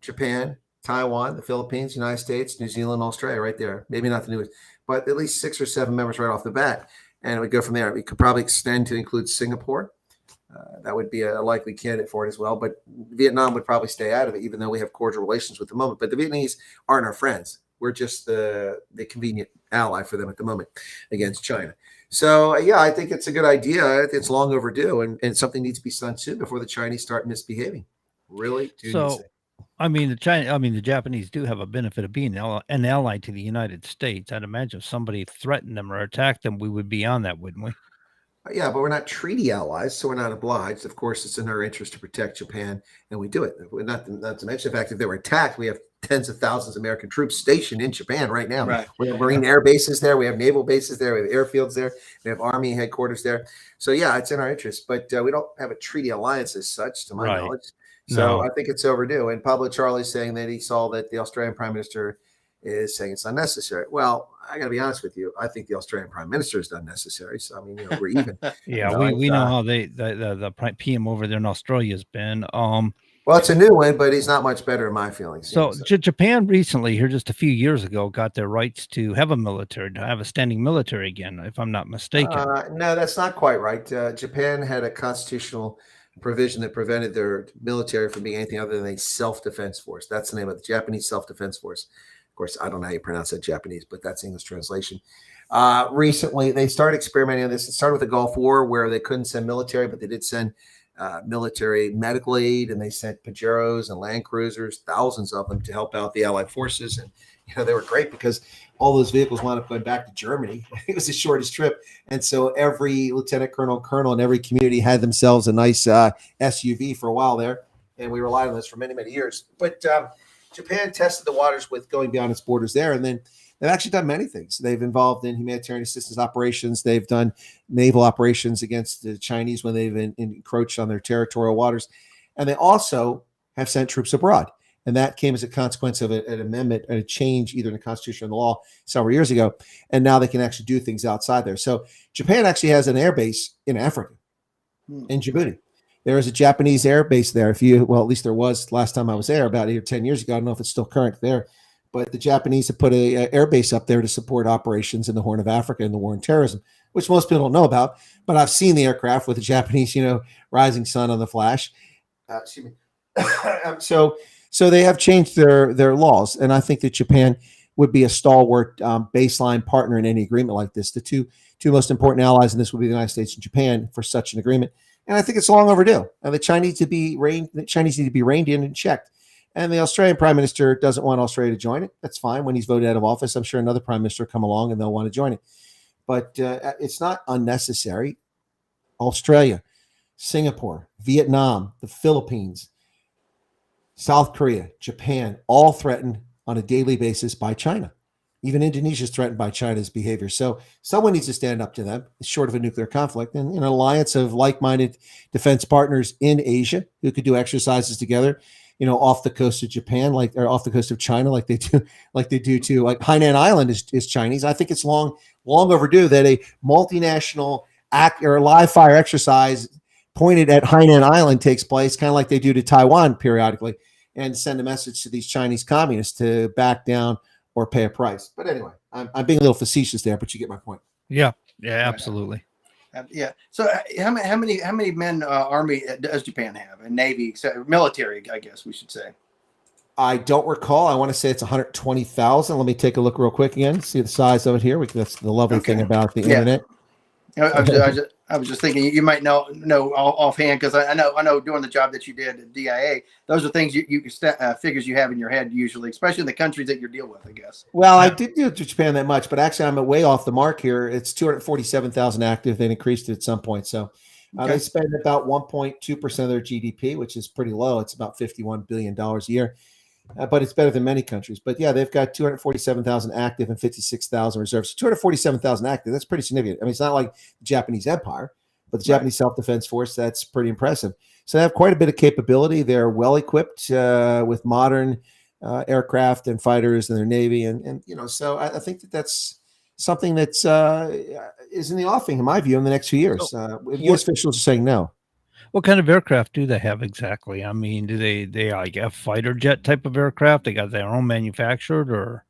J: Japan, Taiwan, the Philippines, United States, New Zealand, Australia, right there. Maybe not the newest, but at least 6 or 7 members right off the bat. And it would go from there. We could probably extend to include Singapore. That would be a likely candidate for it as well. But Vietnam would probably stay out of it, even though we have cordial relations with the moment. But the Vietnamese aren't our friends. We're just the convenient ally for them at the moment against China. So, yeah, I think it's a good idea. It's long overdue, and something needs to be done soon before the Chinese start misbehaving. Really?
K: The Japanese do have a benefit of being an ally to the United States. I'd imagine if somebody threatened them or attacked them, we would be on that, wouldn't we?
J: Yeah, but we're not treaty allies, so we're not obliged. Of course, it's in our interest to protect Japan, and we do it. Not to mention the fact if they were attacked, we have tens of thousands of American troops stationed in Japan right now.
F: Right.
J: We have Marine air bases there. We have naval bases there. We have airfields there. We have Army headquarters there. So, yeah, it's in our interest. But we don't have a treaty alliance as such, to my knowledge. So I think it's overdue. And Pablo Charlie's saying that he saw that the Australian Prime Minister is saying it's unnecessary. Well, I got to be honest with you. I think the Australian Prime Minister is unnecessary. So, I mean, we're even.
K: Yeah, we know how the PM over there in Australia has been.
J: Well, it's a new one, but he's not much better in my feelings.
K: So Japan recently, here just a few years ago, got their rights to have a standing military again, if I'm not mistaken.
J: No, that's not quite right. Japan had a constitutional provision that prevented their military from being anything other than a self-defense force. That's the name of the Japanese self-defense force. Of course, I don't know how you pronounce that Japanese, but that's English translation. Recently, they started experimenting on this. It started with the Gulf War, where they couldn't send military, but they did send military medical aid, and they sent Pajeros and Land Cruisers, thousands of them, to help out the Allied forces. And they were great because all those vehicles wound up going back to Germany. It was the shortest trip, and so every lieutenant colonel in every community had themselves a nice SUV for a while there, and we relied on this for many years. But Japan tested the waters with going beyond its borders there, and then they've actually done many things. They've involved in humanitarian assistance operations. They've done naval operations against the Chinese when they've encroached on their territorial waters. And they also have sent troops abroad. And that came as a consequence of an amendment and a change either in the Constitution or the law several years ago. And now they can actually do things outside there. So Japan actually has an air base in Africa, in Djibouti. There is a Japanese air base there. At least there was last time I was there about 8 or 10 years ago. I don't know if it's still current there. But the Japanese have put an air base up there to support operations in the Horn of Africa and the war on terrorism, which most people don't know about. But I've seen the aircraft with the Japanese, rising sun on the flash. Excuse me. So they have changed their laws, and I think that Japan would be a stalwart baseline partner in any agreement like this. The two most important allies in this would be the United States and Japan for such an agreement, and I think it's long overdue. And the Chinese need to be reined in and checked. And the Australian Prime Minister doesn't want Australia to join it. That's fine. When he's voted out of office, I'm sure another Prime Minister will come along and they'll want to join it. But it's not unnecessary. Australia, Singapore, Vietnam, the Philippines, South Korea, Japan, all threatened on a daily basis by China. Even Indonesia is threatened by China's behavior. So someone needs to stand up to them, short of a nuclear conflict. And an alliance of like-minded defense partners in Asia who could do exercises together, off the coast of Japan, or off the coast of China, like they do to Hainan Island is Chinese. I think it's long overdue that a multinational live fire exercise pointed at Hainan Island takes place, kind of like they do to Taiwan periodically, and send a message to these Chinese communists to back down or pay a price. But anyway, I'm being a little facetious there, but you get my point.
K: Yeah, absolutely.
F: Yeah. So how many men army does Japan have, and navy, military, I guess we should say?
J: I don't recall. I want to say it's 120,000. Let me take a look real quick again. See the size of it here. That's the lovely thing about the internet.
F: I was just thinking you might know offhand, because I know doing the job that you did at DIA, those are things figures you have in your head usually, especially in the countries that you deal with, I guess.
J: Well, I did do Japan that much, but actually I'm way off the mark here. It's 247,000 active. They increased it at some point. So they spend about 1.2% of their GDP, which is pretty low. It's about $51 billion a year. But it's better than many countries. But yeah, they've got 247,000 active and 56,000 reserves. So 247,000 active, that's pretty significant. I mean, it's not like the Japanese Empire, but the Japanese Self-Defense Force, that's pretty impressive. So they have quite a bit of capability. They're well equipped with modern aircraft and fighters in their Navy. And so I think that's something that's is in the offing, in my view, in the next few years. U.S. officials are saying no.
K: What kind of aircraft do they have exactly? I mean, do they like a fighter jet type of aircraft? They got their own manufactured, or?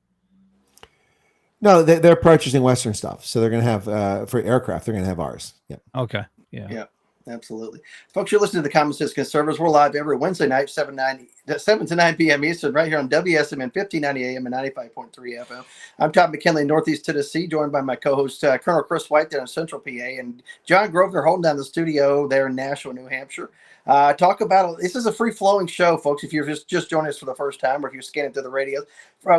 J: No, they're purchasing Western stuff. So they're going to have for aircraft, they're going to have ours. Yeah.
K: Okay. Yeah.
F: Absolutely. Folks, you're listening to the Common Sense Conservatives. We're live every Wednesday night, 7 to 9 p.m. Eastern, right here on WSMN 1590 AM and 95.3 FM. I'm Todd McKinley in Northeast Tennessee, joined by my co-host, Colonel Chris White there in Central PA, and John Grosvenor holding down the studio there in Nashua, New Hampshire. Talk about, this is a free-flowing show, folks, if you're just joining us for the first time or if you're scanning through the radios.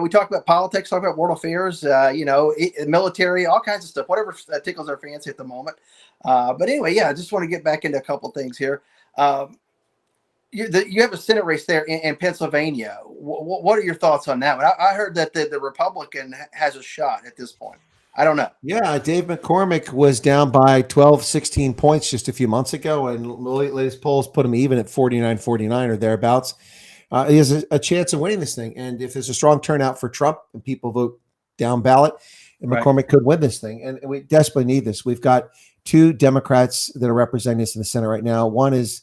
F: We talk about politics, talk about world affairs, military, all kinds of stuff, whatever tickles our fancy at the moment. But anyway, yeah, I just want to get back into a couple things here. You have a Senate race there in Pennsylvania. What are your thoughts on that one? I heard that the Republican has a shot at this point. I don't know.
J: Yeah, Dave McCormick was down by 12, 16 points just a few months ago, and latest polls put him even at 49-49 or thereabouts. He has a chance of winning this thing. And if there's a strong turnout for Trump and people vote down ballot, and McCormick could win this thing. And we desperately need this. We've got two Democrats that are representing us in the Senate right now. One is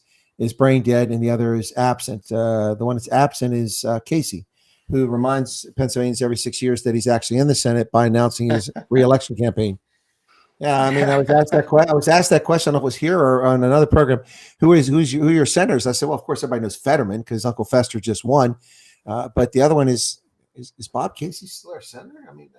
J: brain dead, and the other is absent. The one that's absent is Casey, who reminds Pennsylvanians every 6 years that he's actually in the Senate by announcing his re-election campaign. Yeah, I mean, I was asked that question. I don't know if it was here or on another program. Who are your senators? I said, well, of course, everybody knows Fetterman because Uncle Fester just won. But the other one is Bob Casey still our senator? I mean,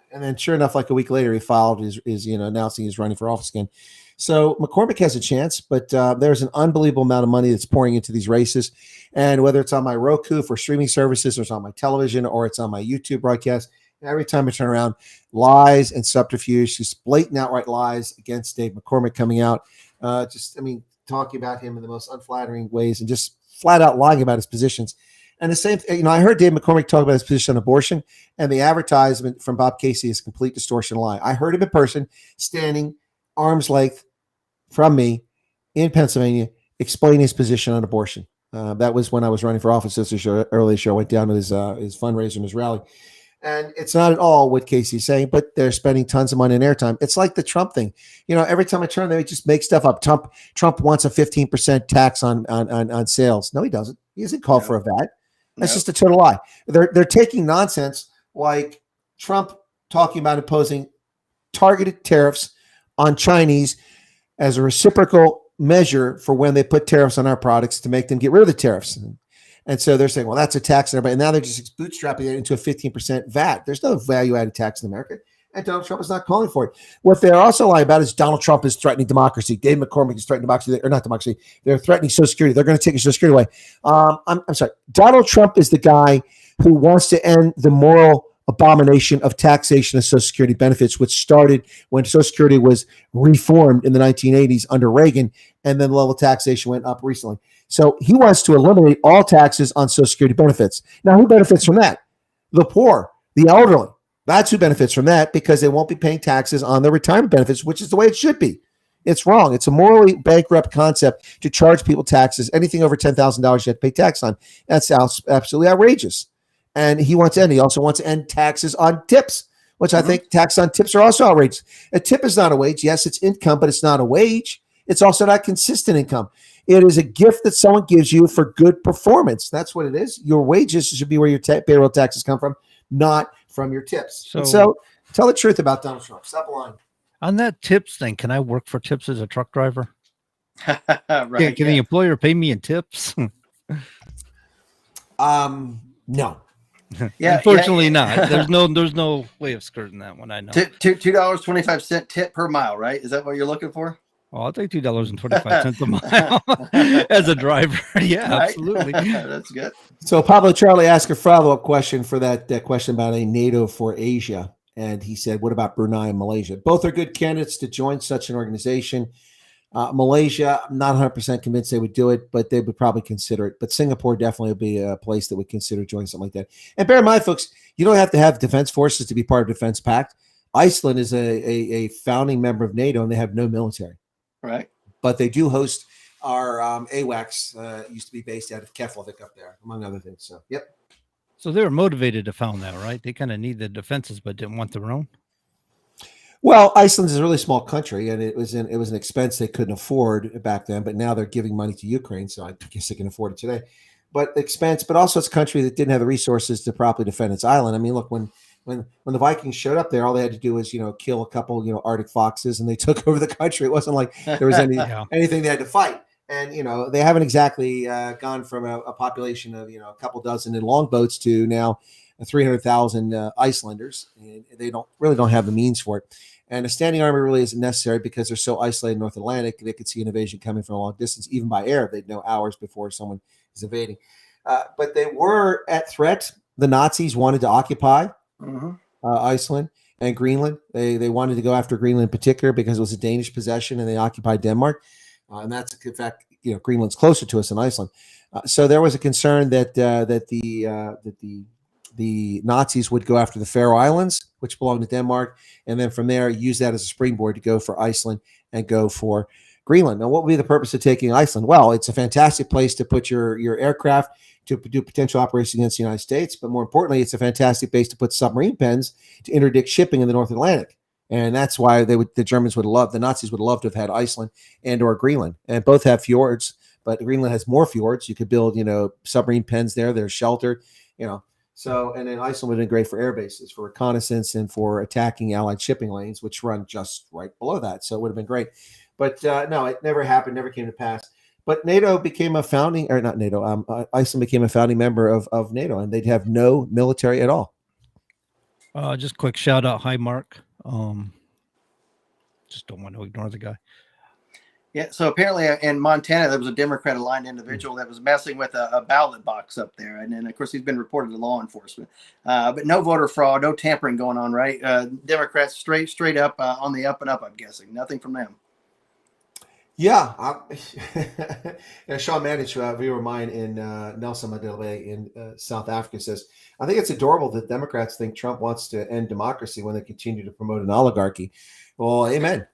J: and then sure enough, like a week later, he filed his announcing he's running for office again. So McCormick has a chance, but there's an unbelievable amount of money that's pouring into these races. And whether it's on my Roku for streaming services, or it's on my television, or it's on my YouTube broadcast, every time I turn around, lies and subterfuge, just blatant outright lies against Dave McCormick coming out. Talking about him in the most unflattering ways and just flat out lying about his positions. And the same, I heard Dave McCormick talk about his position on abortion, and the advertisement from Bob Casey is a complete distortion lie. I heard him in person, standing arm's length from me in Pennsylvania, explaining his position on abortion. That was when I was running for office. This is early show. I went down to his fundraiser and his rally. And it's not at all what Casey's saying, but they're spending tons of money in airtime. It's like the Trump thing. Every time I turn, they just make stuff up. Trump wants a 15% tax on sales. No, he doesn't. He hasn't called for that. That's just a total lie. They're taking nonsense like Trump talking about imposing targeted tariffs on Chinese as a reciprocal measure for when they put tariffs on our products to make them get rid of the tariffs. And so they're saying, well, that's a tax on everybody. And now they're just bootstrapping it into a 15% VAT. There's no value-added tax in America. And Donald Trump is not calling for it. What they're also lying about is Donald Trump is threatening democracy. Dave McCormick is threatening democracy, or not democracy. They're threatening Social Security. They're going to take your Social Security away. I'm sorry. Donald Trump is the guy who wants to end the moral abomination of taxation of Social Security benefits, which started when Social Security was reformed in the 1980s under Reagan, and then the level of taxation went up recently. So he wants to eliminate all taxes on Social Security benefits. Now, who benefits from that? The poor, the elderly. That's who benefits from that, because they won't be paying taxes on their retirement benefits, which is the way it should be. It's wrong. It's a morally bankrupt concept to charge people taxes. Anything over $10,000 you have to pay tax on. That's absolutely outrageous. And he wants to end. He also wants to end taxes on tips, which I think taxes on tips are also outrageous. A tip is not a wage. Yes, it's income, but it's not a wage. It's also not consistent income. It is a gift that someone gives you for good performance. That's what it is. Your wages should be where your payroll taxes come from, not from your tips. So tell the truth about Donald Trump. Stop lying.
K: On that tips thing, can I work for tips as a truck driver?
F: Right.
K: Can the employer pay me in tips?
J: No.
K: Unfortunately not. There's no way of skirting that one. I know.
F: $2.25 tip per mile, right? Is that what you're looking for?
K: Oh, I'll take $2.25 a mile as a driver. Yeah,
F: Right?
K: absolutely.
F: That's good.
J: So Pablo Charlie asked a follow-up question for that question about a NATO for Asia. And he said, what about Brunei and Malaysia? Both are good candidates to join such an organization. Malaysia, I'm not 100% convinced they would do it, but they would probably consider it. But Singapore definitely would be a place that would consider joining something like that. And bear in mind, folks, you don't have to have defense forces to be part of Defense Pact. Iceland is a founding member of NATO, and they have no military.
F: Right.
J: But they do host our AWACS, used to be based out of Keflavik up there, among other things. So, yep.
K: So they were motivated to found that, right? They kind of need the defenses, but didn't want their own.
J: Well, Iceland is a really small country, and it was an expense they couldn't afford back then. But now they're giving money to Ukraine, so I guess they can afford it today. But expense, but also it's a country that didn't have the resources to properly defend its island. I mean, look, when when the Vikings showed up there, all they had to do was, kill a couple, Arctic foxes, and they took over the country. It wasn't like there was anything they had to fight. And, they haven't exactly gone from a population of, a couple dozen in longboats to now 300,000 Icelanders. And they don't have the means for it. And a standing army really isn't necessary because they're so isolated in North Atlantic. They could see an invasion coming from a long distance, even by air. They'd know hours before someone is invading. But they were at threat. The Nazis wanted to occupy Iceland and Greenland. They wanted to go after Greenland in particular because it was a Danish possession and they occupied Denmark. And that's, in fact, Greenland's closer to us than Iceland. So there was a concern that the Nazis would go after the Faroe Islands, which belonged to Denmark, and then from there use that as a springboard to go for Iceland and go for Greenland. Now, what would be the purpose of taking Iceland? Well, it's a fantastic place to put your aircraft to do potential operations against the United States, but more importantly, it's a fantastic base to put submarine pens to interdict shipping in the North Atlantic. And that's why the Nazis would love to have had Iceland and or Greenland. And both have fjords, but Greenland has more fjords. You could build, submarine pens there. They're sheltered, So, and then Iceland would have been great for air bases, for reconnaissance, and for attacking Allied shipping lanes, which run just right below that. So it would have been great. But no, it never happened, never came to pass. But NATO became Iceland became a founding member of NATO, and they'd have no military at all.
K: Just quick shout out. Hi, Mark. Just don't want to ignore the guy.
F: Yeah, so apparently in Montana, there was a Democrat-aligned individual that was messing with a ballot box up there. And then, of course, he's been reported to law enforcement. But no voter fraud, no tampering going on, right? Democrats straight up on the up and up, I'm guessing. Nothing from them.
J: Yeah. Sean Manage, a viewer of mine in Nelson Mandela in South Africa, says, I think it's adorable that Democrats think Trump wants to end democracy when they continue to promote an oligarchy. Well, amen.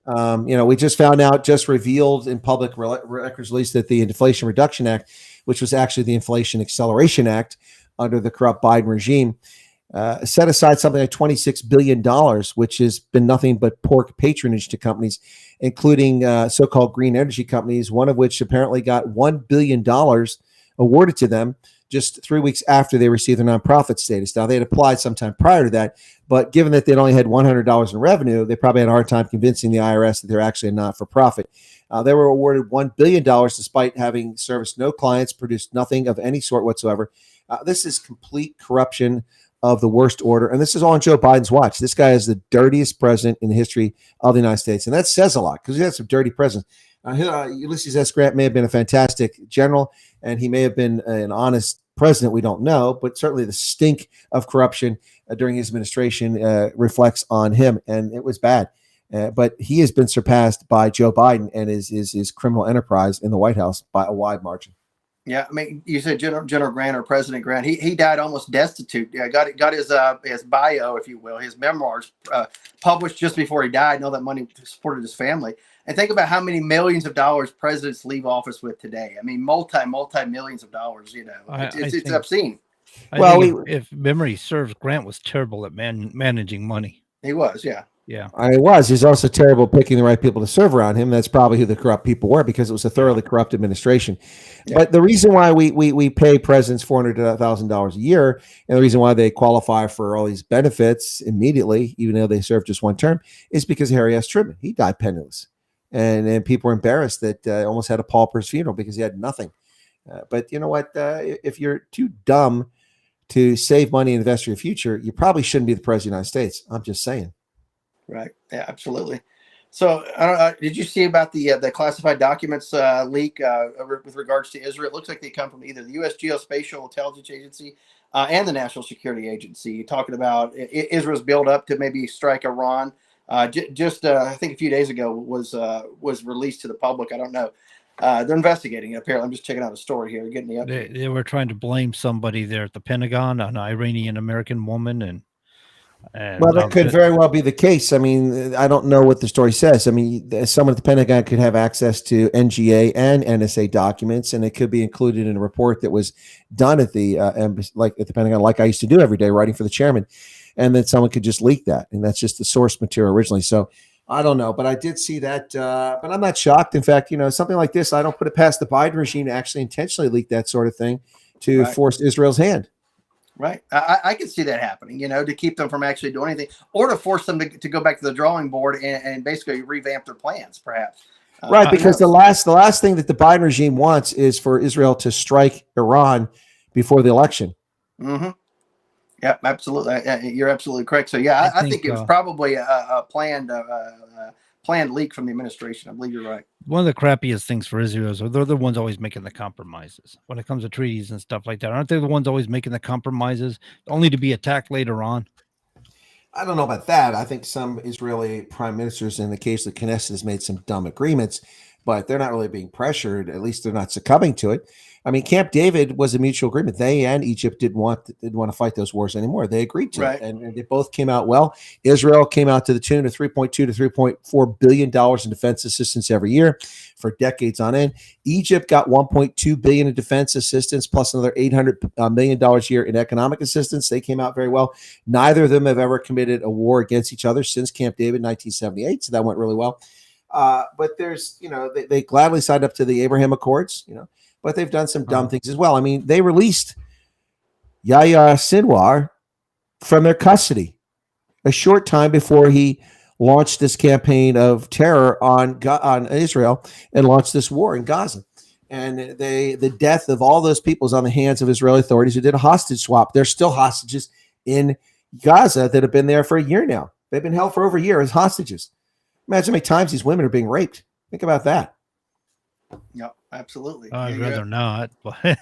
J: We just found out, just revealed in public records release, that the Inflation Reduction Act, which was actually the Inflation Acceleration Act under the corrupt Biden regime, set aside something like $26 billion, which has been nothing but pork patronage to companies, including so-called green energy companies, one of which apparently got $1 billion awarded to them just 3 weeks after they received their nonprofit status. Now, they had applied sometime prior to that, but given that they'd only had $100 in revenue, they probably had a hard time convincing the IRS that they're actually a not-for-profit. They were awarded $1 billion despite having serviced no clients, produced nothing of any sort whatsoever. This is complete corruption of the worst order, and this is all on Joe Biden's watch. This guy is the dirtiest president in the history of the United States, and that says a lot because he had some dirty presidents. Ulysses S. Grant may have been a fantastic general, and he may have been an honest president. We don't know, but certainly the stink of corruption during his administration reflects on him, and it was bad. But he has been surpassed by Joe Biden and his criminal enterprise in the White House by a wide margin.
F: Yeah, I mean, you said General Grant or President Grant. He died almost destitute. Yeah, got his bio, if you will, his memoirs published just before he died, and all that money supported his family. And think about how many millions of dollars presidents leave office with today. I mean, multi millions of dollars. It's obscene.
K: If memory serves, Grant was terrible at managing money.
F: He was, yeah.
K: Yeah,
J: he was. He's also terrible picking the right people to serve around him. That's probably who the corrupt people were, because it was a thoroughly corrupt administration. Yeah. But the reason why we pay presidents $400,000 a year, and the reason why they qualify for all these benefits immediately, even though they served just one term, is because of Harry S. Truman. He died penniless, and people were embarrassed that almost had a pauper's funeral because he had nothing. But you know what? If you're too dumb to save money and invest for your future, you probably shouldn't be the president of the United States. I'm just saying.
F: Right. Yeah, absolutely. So, did you see about the classified documents leak with regards to Israel? It looks like they come from either the U.S. Geospatial Intelligence Agency and the National Security Agency, talking about Israel's build up to maybe strike Iran. I think a few days ago was released to the public. I don't know. They're investigating it. Apparently, I'm just checking out a story here, getting the update.
K: They were trying to blame somebody there at the Pentagon, an Iranian American woman, and
J: well, that could very well be the case. I mean, I don't know what the story says. I mean, someone at the Pentagon could have access to NGA and NSA documents, and it could be included in a report that was done at the like at the Pentagon, like I used to do every day, writing for the chairman. And then someone could just leak that, and that's just the source material originally. So I don't know, but I did see that. But I'm not shocked. In fact, something like this, I don't put it past the Biden regime to actually intentionally leak that sort of thing to force Israel's hand.
F: Right. I can see that happening, to keep them from actually doing anything, or to force them to go back to the drawing board and basically revamp their plans, perhaps.
J: Right, because the last thing that the Biden regime wants is for Israel to strike Iran before the election.
F: Mm-hmm. Yeah, absolutely. You're absolutely correct. So yeah, I think it was probably a planned leak from the administration. I believe you're right.
K: One of the crappiest things for Israel is they're the ones always making the compromises when it comes to treaties and stuff like that. Aren't they the ones always making the compromises only to be attacked later on?
J: I don't know about that. I think some Israeli prime ministers in the case of the Knesset has made some dumb agreements, but they're not really being pressured. At least they're not succumbing to it. I mean, Camp David was a mutual agreement. They and Egypt didn't want to fight those wars anymore. They agreed to it, and they both came out well. Israel came out to the tune of $3.2 to $3.4 billion in defense assistance every year for decades on end. Egypt got $1.2 billion in defense assistance plus another $800 million a year in economic assistance. They came out very well. Neither of them have ever committed a war against each other since Camp David in 1978, so that went really well. But there's, they gladly signed up to the Abraham Accords, but they've done some dumb things as well. I mean, they released Yahya Sinwar from their custody a short time before he launched this campaign of terror on Israel and launched this war in Gaza. And the death of all those people is on the hands of Israeli authorities who did a hostage swap. There's still hostages in Gaza that have been there for a year now. They've been held for over a year as hostages. Imagine how many times these women are being raped. Think about that.
F: Yeah, absolutely.
K: I'd rather not. But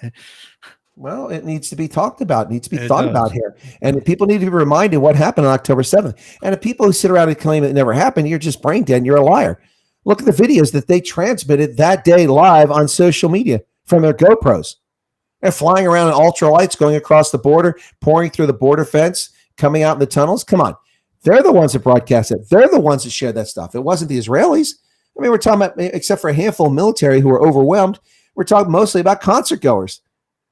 J: well, it needs to be talked about. It needs to be thought about here. And people need to be reminded what happened on October 7th. And if people who sit around and claim it never happened, you're just brain dead. You're a liar. Look at the videos that they transmitted that day live on social media from their GoPros. They're flying around in ultralights, going across the border, pouring through the border fence, coming out in the tunnels. Come on. They're the ones that broadcast it. They're the ones that shared that stuff. It wasn't the Israelis. I mean, we're talking about, except for a handful of military who were overwhelmed, we're talking mostly about concert goers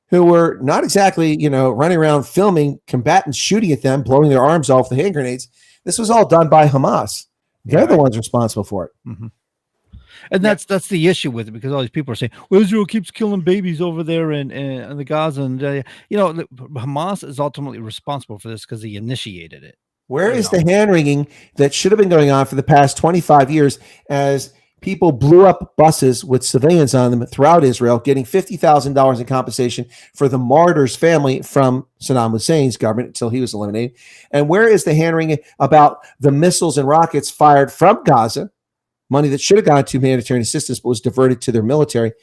J: who were not exactly, running around filming combatants shooting at them, blowing their arms off with hand grenades. This was all done by Hamas. They're the ones responsible for it.
K: Mm-hmm. And that's the issue with it, because all these people are saying, well, Israel keeps killing babies over there in the Gaza. And, Hamas is ultimately responsible for this because he initiated it.
J: Where is the hand-wringing that should have been going on for the past 25 years as people blew up buses with civilians on them throughout Israel, getting $50,000 in compensation for the martyrs' family from Saddam Hussein's government until he was eliminated? And where is the hand-wringing about the missiles and rockets fired from Gaza, money that should have gone to humanitarian assistance but was diverted to their military,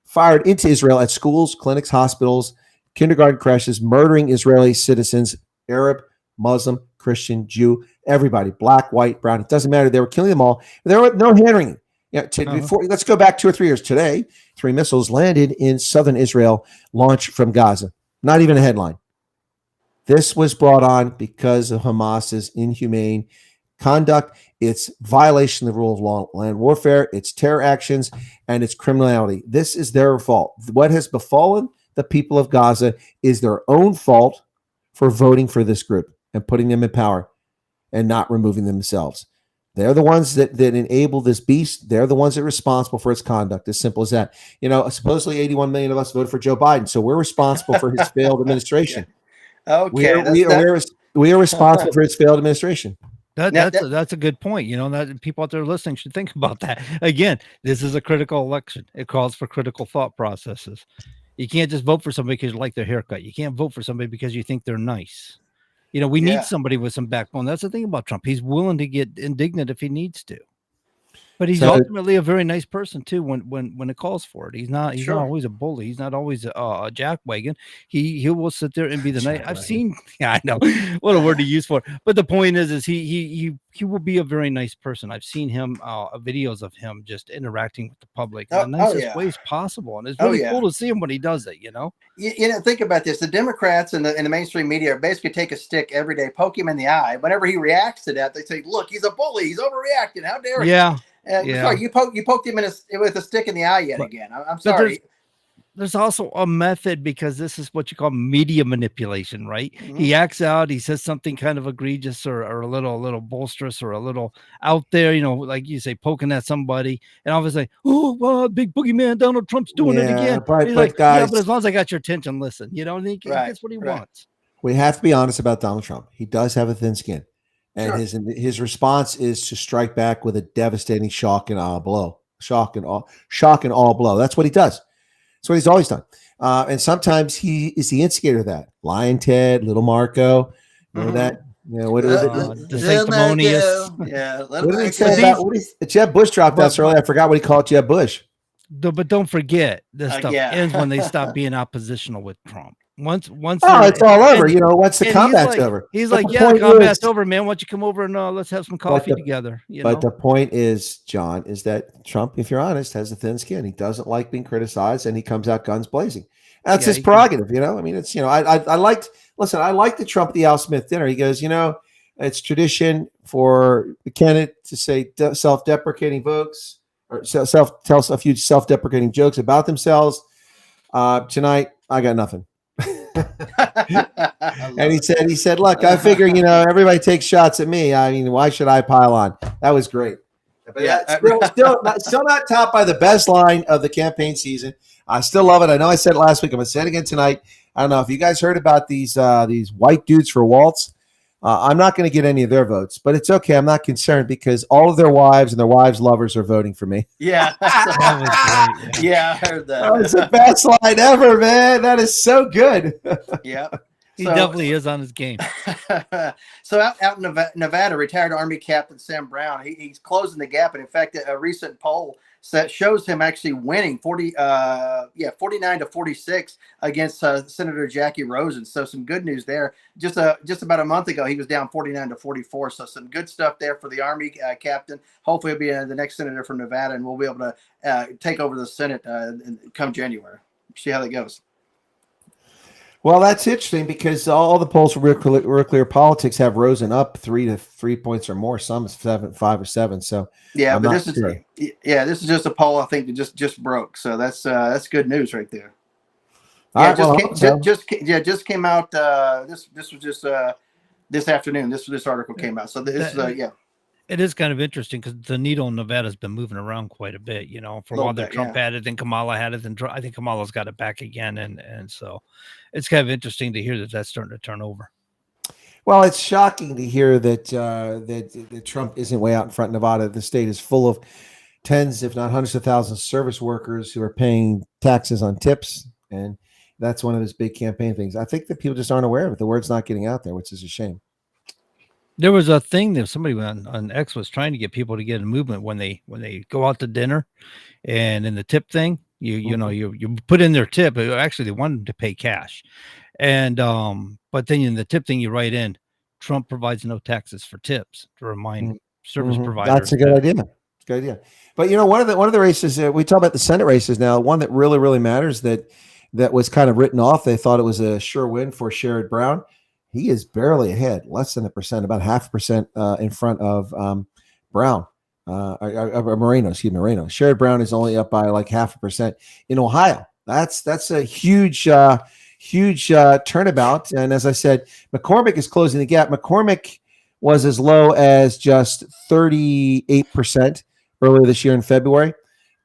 J: fired into Israel at schools, clinics, hospitals, kindergarten crashes, murdering Israeli citizens, Arab, Muslim, Christian, Jew, everybody, black, white, brown, it doesn't matter. They were killing them all. There were no hand-wringing. Before, let's go back 2 or 3 years. Today, 3 missiles landed in southern Israel, launched from Gaza. Not even a headline. This was brought on because of Hamas's inhumane conduct. It's violation of the rule of law, land warfare. It's terror actions, and it's criminality. This is their fault. What has befallen the people of Gaza is their own fault for voting for this group and putting them in power and not removing themselves. They're the ones that enable this beast. They're the ones that are responsible for its conduct. As simple as that. Supposedly 81 million of us voted for Joe Biden, so we're responsible for his failed administration.
F: Okay,
J: we are responsible for his failed administration.
K: That's a good point. That people out there listening should think about that. Again, this is a critical election. It calls for critical thought processes. You can't just vote for somebody because you like their haircut. You can't vote for somebody because you think they're nice. We need somebody with some backbone. That's the thing about Trump. He's willing to get indignant if he needs to. But he's ultimately a very nice person too when it calls for it. He's not always a bully. He's not always a jackwagon. He will sit there and be the nice. I've seen. Yeah, I know what a word to use for it. But the point is he will be a very nice person. I've seen him videos of him just interacting with the public in the nicest ways possible, and it's really cool to see him when he does it.
F: Think about this: the Democrats and the mainstream media basically take a stick every day, poke him in the eye. Whenever he reacts to that, they say, "Look, he's a bully. He's overreacting. How dare he?" Sorry, you poked him with a stick in the eye again. I'm sorry.
K: There's also a method, because this is what you call media manipulation, right? Mm-hmm. He acts out, he says something kind of egregious or a little bolsterous or a little out there, like you say, poking at somebody, and obviously, oh, well, big boogeyman, Donald Trump's doing it again.
J: But
K: he's like,
J: guys,
K: but as long as I got your attention, listen, and he gets what he wants.
J: We have to be honest about Donald Trump. He does have a thin skin, and
F: Sure.
J: his response is to strike back with a devastating shock and awe blow. Shock and all blow. That's what he does. That's what he's always done. And sometimes he is the instigator of that. Lion Ted, Little Marco. Remember that? You know, what
K: the sanctimonious.
F: Yeah.
J: What did he say about Jeb Bush dropped us earlier? I forgot what he called Jeb Bush.
K: But don't forget, this stuff
F: yeah.
K: ends when they stop being oppositional with Trump. Once
J: it's all over. You know, once the combat's over.
K: He's
J: But
K: like,
J: the
K: yeah, the
J: point
K: combat's
J: is-
K: over, man. Why don't you come over and let's have some coffee together? You know?
J: But the point is, John, is that Trump, if you're honest, has a thin skin. He doesn't like being criticized, and he comes out guns blazing. That's his prerogative, you know. I mean, it's I liked the Trump the Al Smith dinner. He goes, it's tradition for the candidate to say self-deprecating jokes or tell a few self-deprecating jokes about themselves. Tonight, I got nothing. And he said, look, I figure, everybody takes shots at me. I mean, why should I pile on? That was great. But still not topped by the best line of the campaign season. I still love it. I know I said it last week. I'm going to say it again tonight. I don't know if you guys heard about these white dudes for Waltz. I'm not going to get any of their votes, but it's okay. I'm not concerned because all of their wives and their wives' lovers are voting for me.
F: Yeah.
K: That was great.
F: Yeah, I heard that.
J: That was the best line ever, man. That is so good.
F: Yeah.
K: He definitely is on his game.
F: So out in Nevada, retired Army Captain Sam Brown, he's closing the gap. And in fact, a recent poll shows him actually winning 49 to 46 against Senator Jackie Rosen. So some good news there. Just about a month ago, he was down 49 to 44. So some good stuff there for the Army captain. Hopefully he'll be the next senator from Nevada, and we'll be able to take over the Senate come January. See how that goes.
J: Well, that's interesting because all the polls for Real Clear Politics have Rosen up 3 points or more. Some 5 or 7. So
F: yeah,
J: I'm
F: but
J: not
F: this
J: sure.
F: is just a poll I think that just broke. So that's good news right there.
J: All
F: Yeah,
J: right,
F: just came out. This was just this afternoon. This article came out. So this is
K: It is kind of interesting because the needle in Nevada has been moving around quite a bit. For a while there, Trump had it, then Kamala had it, then I think Kamala's got it back again, and so it's kind of interesting to hear that that's starting to turn over.
J: Well, it's shocking to hear that that Trump isn't way out in front of Nevada. The state is full of tens, if not hundreds of thousands of service workers who are paying taxes on tips, and that's one of his big campaign things. I think that people just aren't aware of it. The word's not getting out there, which is a shame.
K: There was a thing that somebody on X was trying to get people to get a movement when they go out to dinner, and in the tip thing, you put in their tip. Actually, they wanted to pay cash, and but then in the tip thing, you write in Trump provides no taxes for tips to remind service providers.
J: That's a good idea. It's a good idea. But one of the races we talk about the Senate races now. One that really matters that was kind of written off. They thought it was a sure win for Sherrod Brown. He is barely ahead, less than 1%, about 0.5% in front of Brown, Moreno. Excuse me, Moreno. Sherrod Brown is only up by like 0.5% in Ohio. That's a huge turnabout. And as I said, McCormick is closing the gap. McCormick was as low as just 38% earlier this year in February.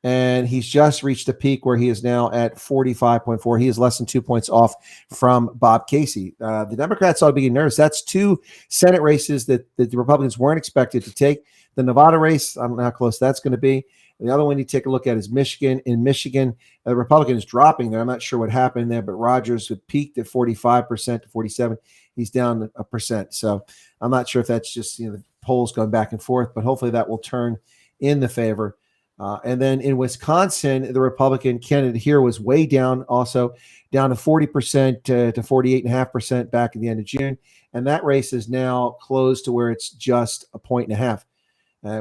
J: And he's just reached a peak where he is now at 45.4. He is less than 2 points off from Bob Casey. The Democrats ought to be getting nervous. That's 2 Senate races that the Republicans weren't expected to take. The Nevada race, I don't know how close that's going to be. The other one you take a look at is Michigan. In Michigan, the Republican is dropping there. I'm not sure what happened there, but Rogers had peaked at 45% to 47. He's down 1%. So I'm not sure if that's just the polls going back and forth, but hopefully that will turn in the favor. And then in Wisconsin, the Republican candidate here was way down, also down to 40% to 48.5% back at the end of June. And that race is now closed to where it's just 1.5 points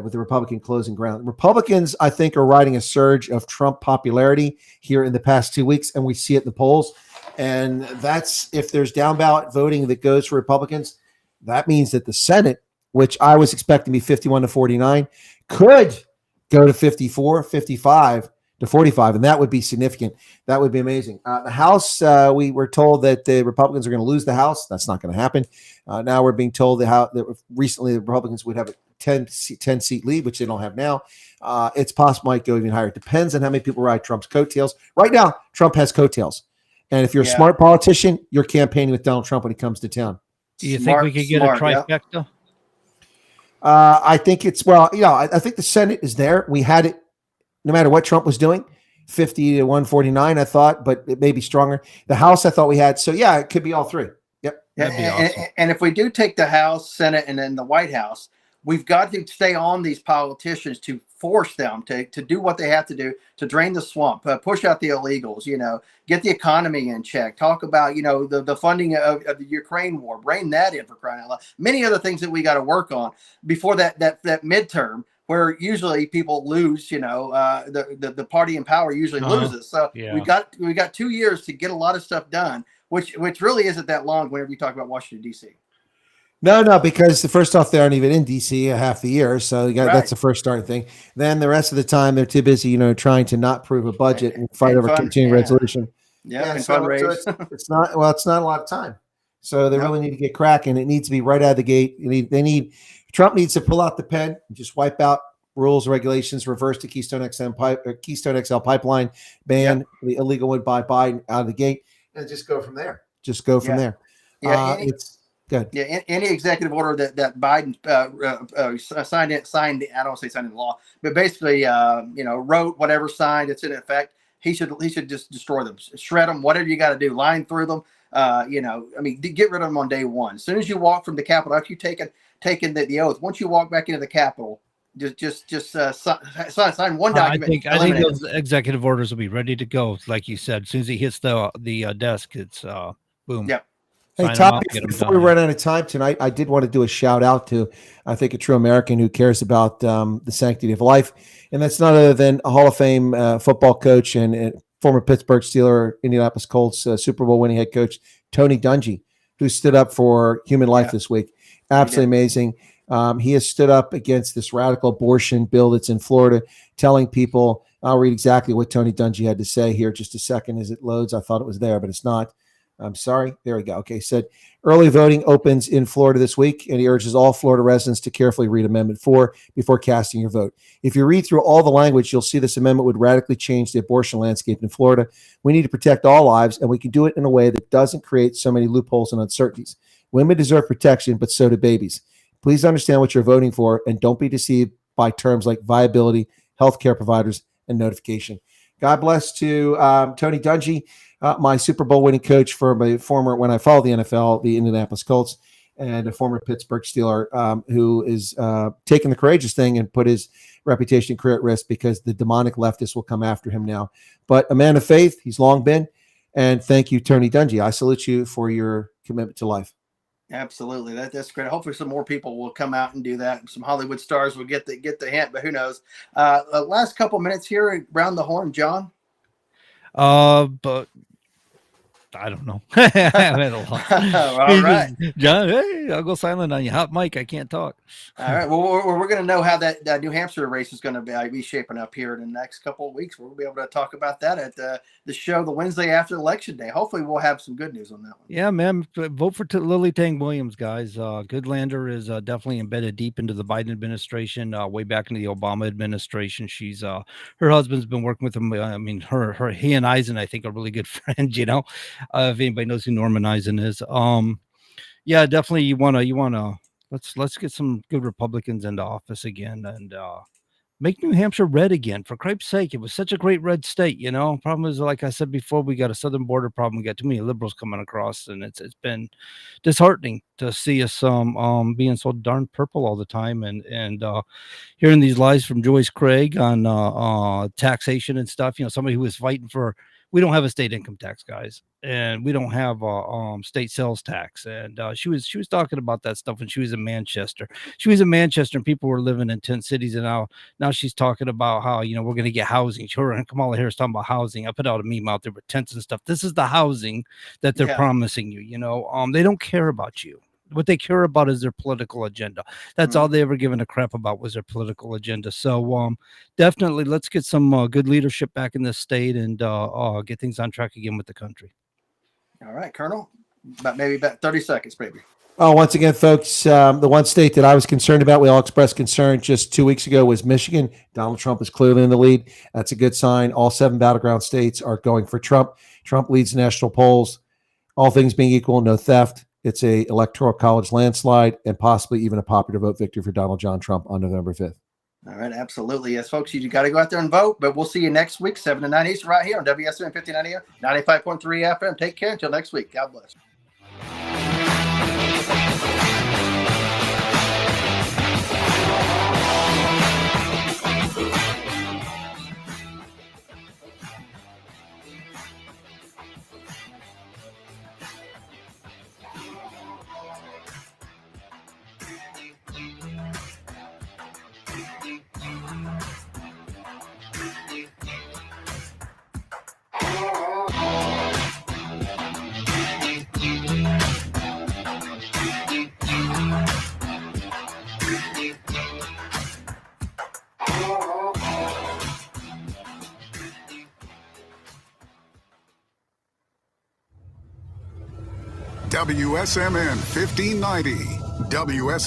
J: with the Republican closing ground. Republicans, I think, are riding a surge of Trump popularity here in the past 2 weeks, and we see it in the polls. And that's if there's down ballot voting that goes for Republicans, that means that the Senate, which I was expecting to be 51 to 49, could go to 54, 55 to 45, and that would be significant. That would be amazing. The House, we were told that the Republicans are going to lose the House. That's not going to happen. Now we're being told that recently the Republicans would have a 10-seat lead, which they don't have now. It's possible might go even higher. It depends on how many people ride Trump's coattails. Right now, Trump has coattails. And if you're a
F: Yeah.
J: smart politician, you're campaigning with Donald Trump when he comes to town.
K: Do you think we could get a trifecta?
J: I think it's, well, I think the Senate is there. We had it no matter what Trump was doing, 50 to 149, I thought, but it may be stronger. The House, I thought we had. So, yeah, it could be all three. Yep.
F: Yeah, and if we do take the House, Senate, and then the White House, we've got to stay on these politicians to force them to do what they have to do to drain the swamp, push out the illegals, get the economy in check, talk about, the funding of the Ukraine war, rein that in, for crying out loud. Many other things that we got to work on before that midterm, where usually people lose, the party in power usually loses. So we got 2 years to get a lot of stuff done, which really isn't that long whenever you talk about Washington, D.C.
J: No, because the first off, they aren't even in D.C. half the year, so that's the first starting thing. Then the rest of the time, they're too busy, trying to not prove a budget and fight over continuing resolution.
F: And
J: so
F: fundraise.
J: it's not a lot of time. So they really need to get cracking. It needs to be right out of the gate. Trump needs to pull out the pen and just wipe out rules, regulations, reverse the Keystone XL pipeline, ban the illegal one by Biden out of the gate, and just go from there. There.
F: Yeah,
J: It's good.
F: Yeah, any executive order that Biden signed. I don't say signed into law, but basically, wrote, whatever, signed, it's in effect. He should just destroy them, shred them, whatever you got to do, line through them. Get rid of them on day one. As soon as you walk from the Capitol, after you've taken the oath, once you walk back into the Capitol, just sign one document.
K: I think those executive orders will be ready to go, like you said. As soon as he hits the desk, it's boom.
F: Yep.
J: Hey, Tom, before we run out of time tonight, I did want to do a shout out to, I think, a true American who cares about the sanctity of life. And that's none other than a Hall of Fame football coach and former Pittsburgh Steeler, Indianapolis Colts Super Bowl winning head coach, Tony Dungy, who stood up for human life this week. Absolutely amazing. He has stood up against this radical abortion bill that's in Florida, telling people, I'll read exactly what Tony Dungy had to say here just a second as it loads. I thought it was there, but it's not. I'm sorry. There we go. Okay. Said early voting opens in Florida this week, and he urges all Florida residents to carefully read Amendment 4 before casting your vote. If you read through all the language, you'll see this amendment would radically change the abortion landscape in Florida. We need to protect all lives, and we can do it in a way that doesn't create so many loopholes and uncertainties. Women deserve protection, but so do babies. Please understand what you're voting for, and don't be deceived by terms like viability, healthcare providers, and notification. God bless to Tony Dungy, my Super Bowl winning coach for my former, when I followed the NFL, the Indianapolis Colts, and a former Pittsburgh Steeler who is taking the courageous thing and put his reputation and career at risk because the demonic leftists will come after him now. But a man of faith, he's long been. And thank you, Tony Dungy. I salute you for your commitment to life.
F: Absolutely, that's great. Hopefully, some more people will come out and do that. Some Hollywood stars will get the hint, but who knows? Last couple minutes here around the horn, John.
K: But I don't know. I had a lot.
F: All right,
K: John. Hey, I'll go silent on you. Hot mic. I can't talk.
F: All right. Well, we're going to know how that New Hampshire race is going to be shaping up here in the next couple of weeks. We'll be able to talk about that at the show the Wednesday after Election Day. Hopefully, we'll have some good news on that one.
K: Yeah, man. Vote for Lily Tang Williams, guys. Goodlander is definitely embedded deep into the Biden administration, way back into the Obama administration. She's her husband's been working with him. I mean, he and Eisen, I think, are really good friends. If anybody knows who Norman Eisen is, yeah, definitely you wanna let's get some good Republicans into office again and make New Hampshire red again. For Christ's sake, it was such a great red state. Problem is, like I said before, we got a southern border problem. We got too many liberals coming across, and it's been disheartening to see us being so darn purple all the time, and hearing these lies from Joyce Craig on taxation and stuff. Somebody who was fighting for. We don't have a state income tax, guys, and we don't have state sales tax. And she was talking about that stuff when she was in Manchester. She was in Manchester, and people were living in tent cities. And now she's talking about how we're going to get housing. Her and Kamala Harris talking about housing. I put out a meme out there with tents and stuff. This is the housing that they're promising you. They don't care about you. What they care about is their political agenda. That's all they ever given a crap about was their political agenda. So definitely let's get some good leadership back in this state and get things on track again with the country.
F: All right, Colonel. About 30 seconds, baby.
J: Well, once again, folks, the one state that I was concerned about, we all expressed concern just 2 weeks ago, was Michigan. Donald Trump is clearly in the lead. That's a good sign. All 7 battleground states are going for Trump. Trump leads national polls. All things being equal, no theft. It's a electoral college landslide and possibly even a popular vote victory for Donald John Trump on November 5th.
F: All right, absolutely. Yes, folks, you got to go out there and vote, but we'll see you next week, 7 to 9 Eastern, right here on WSMN 1590 AM, 95.3 FM. Take care until next week. God bless.
A: WSMN 1590. WSMN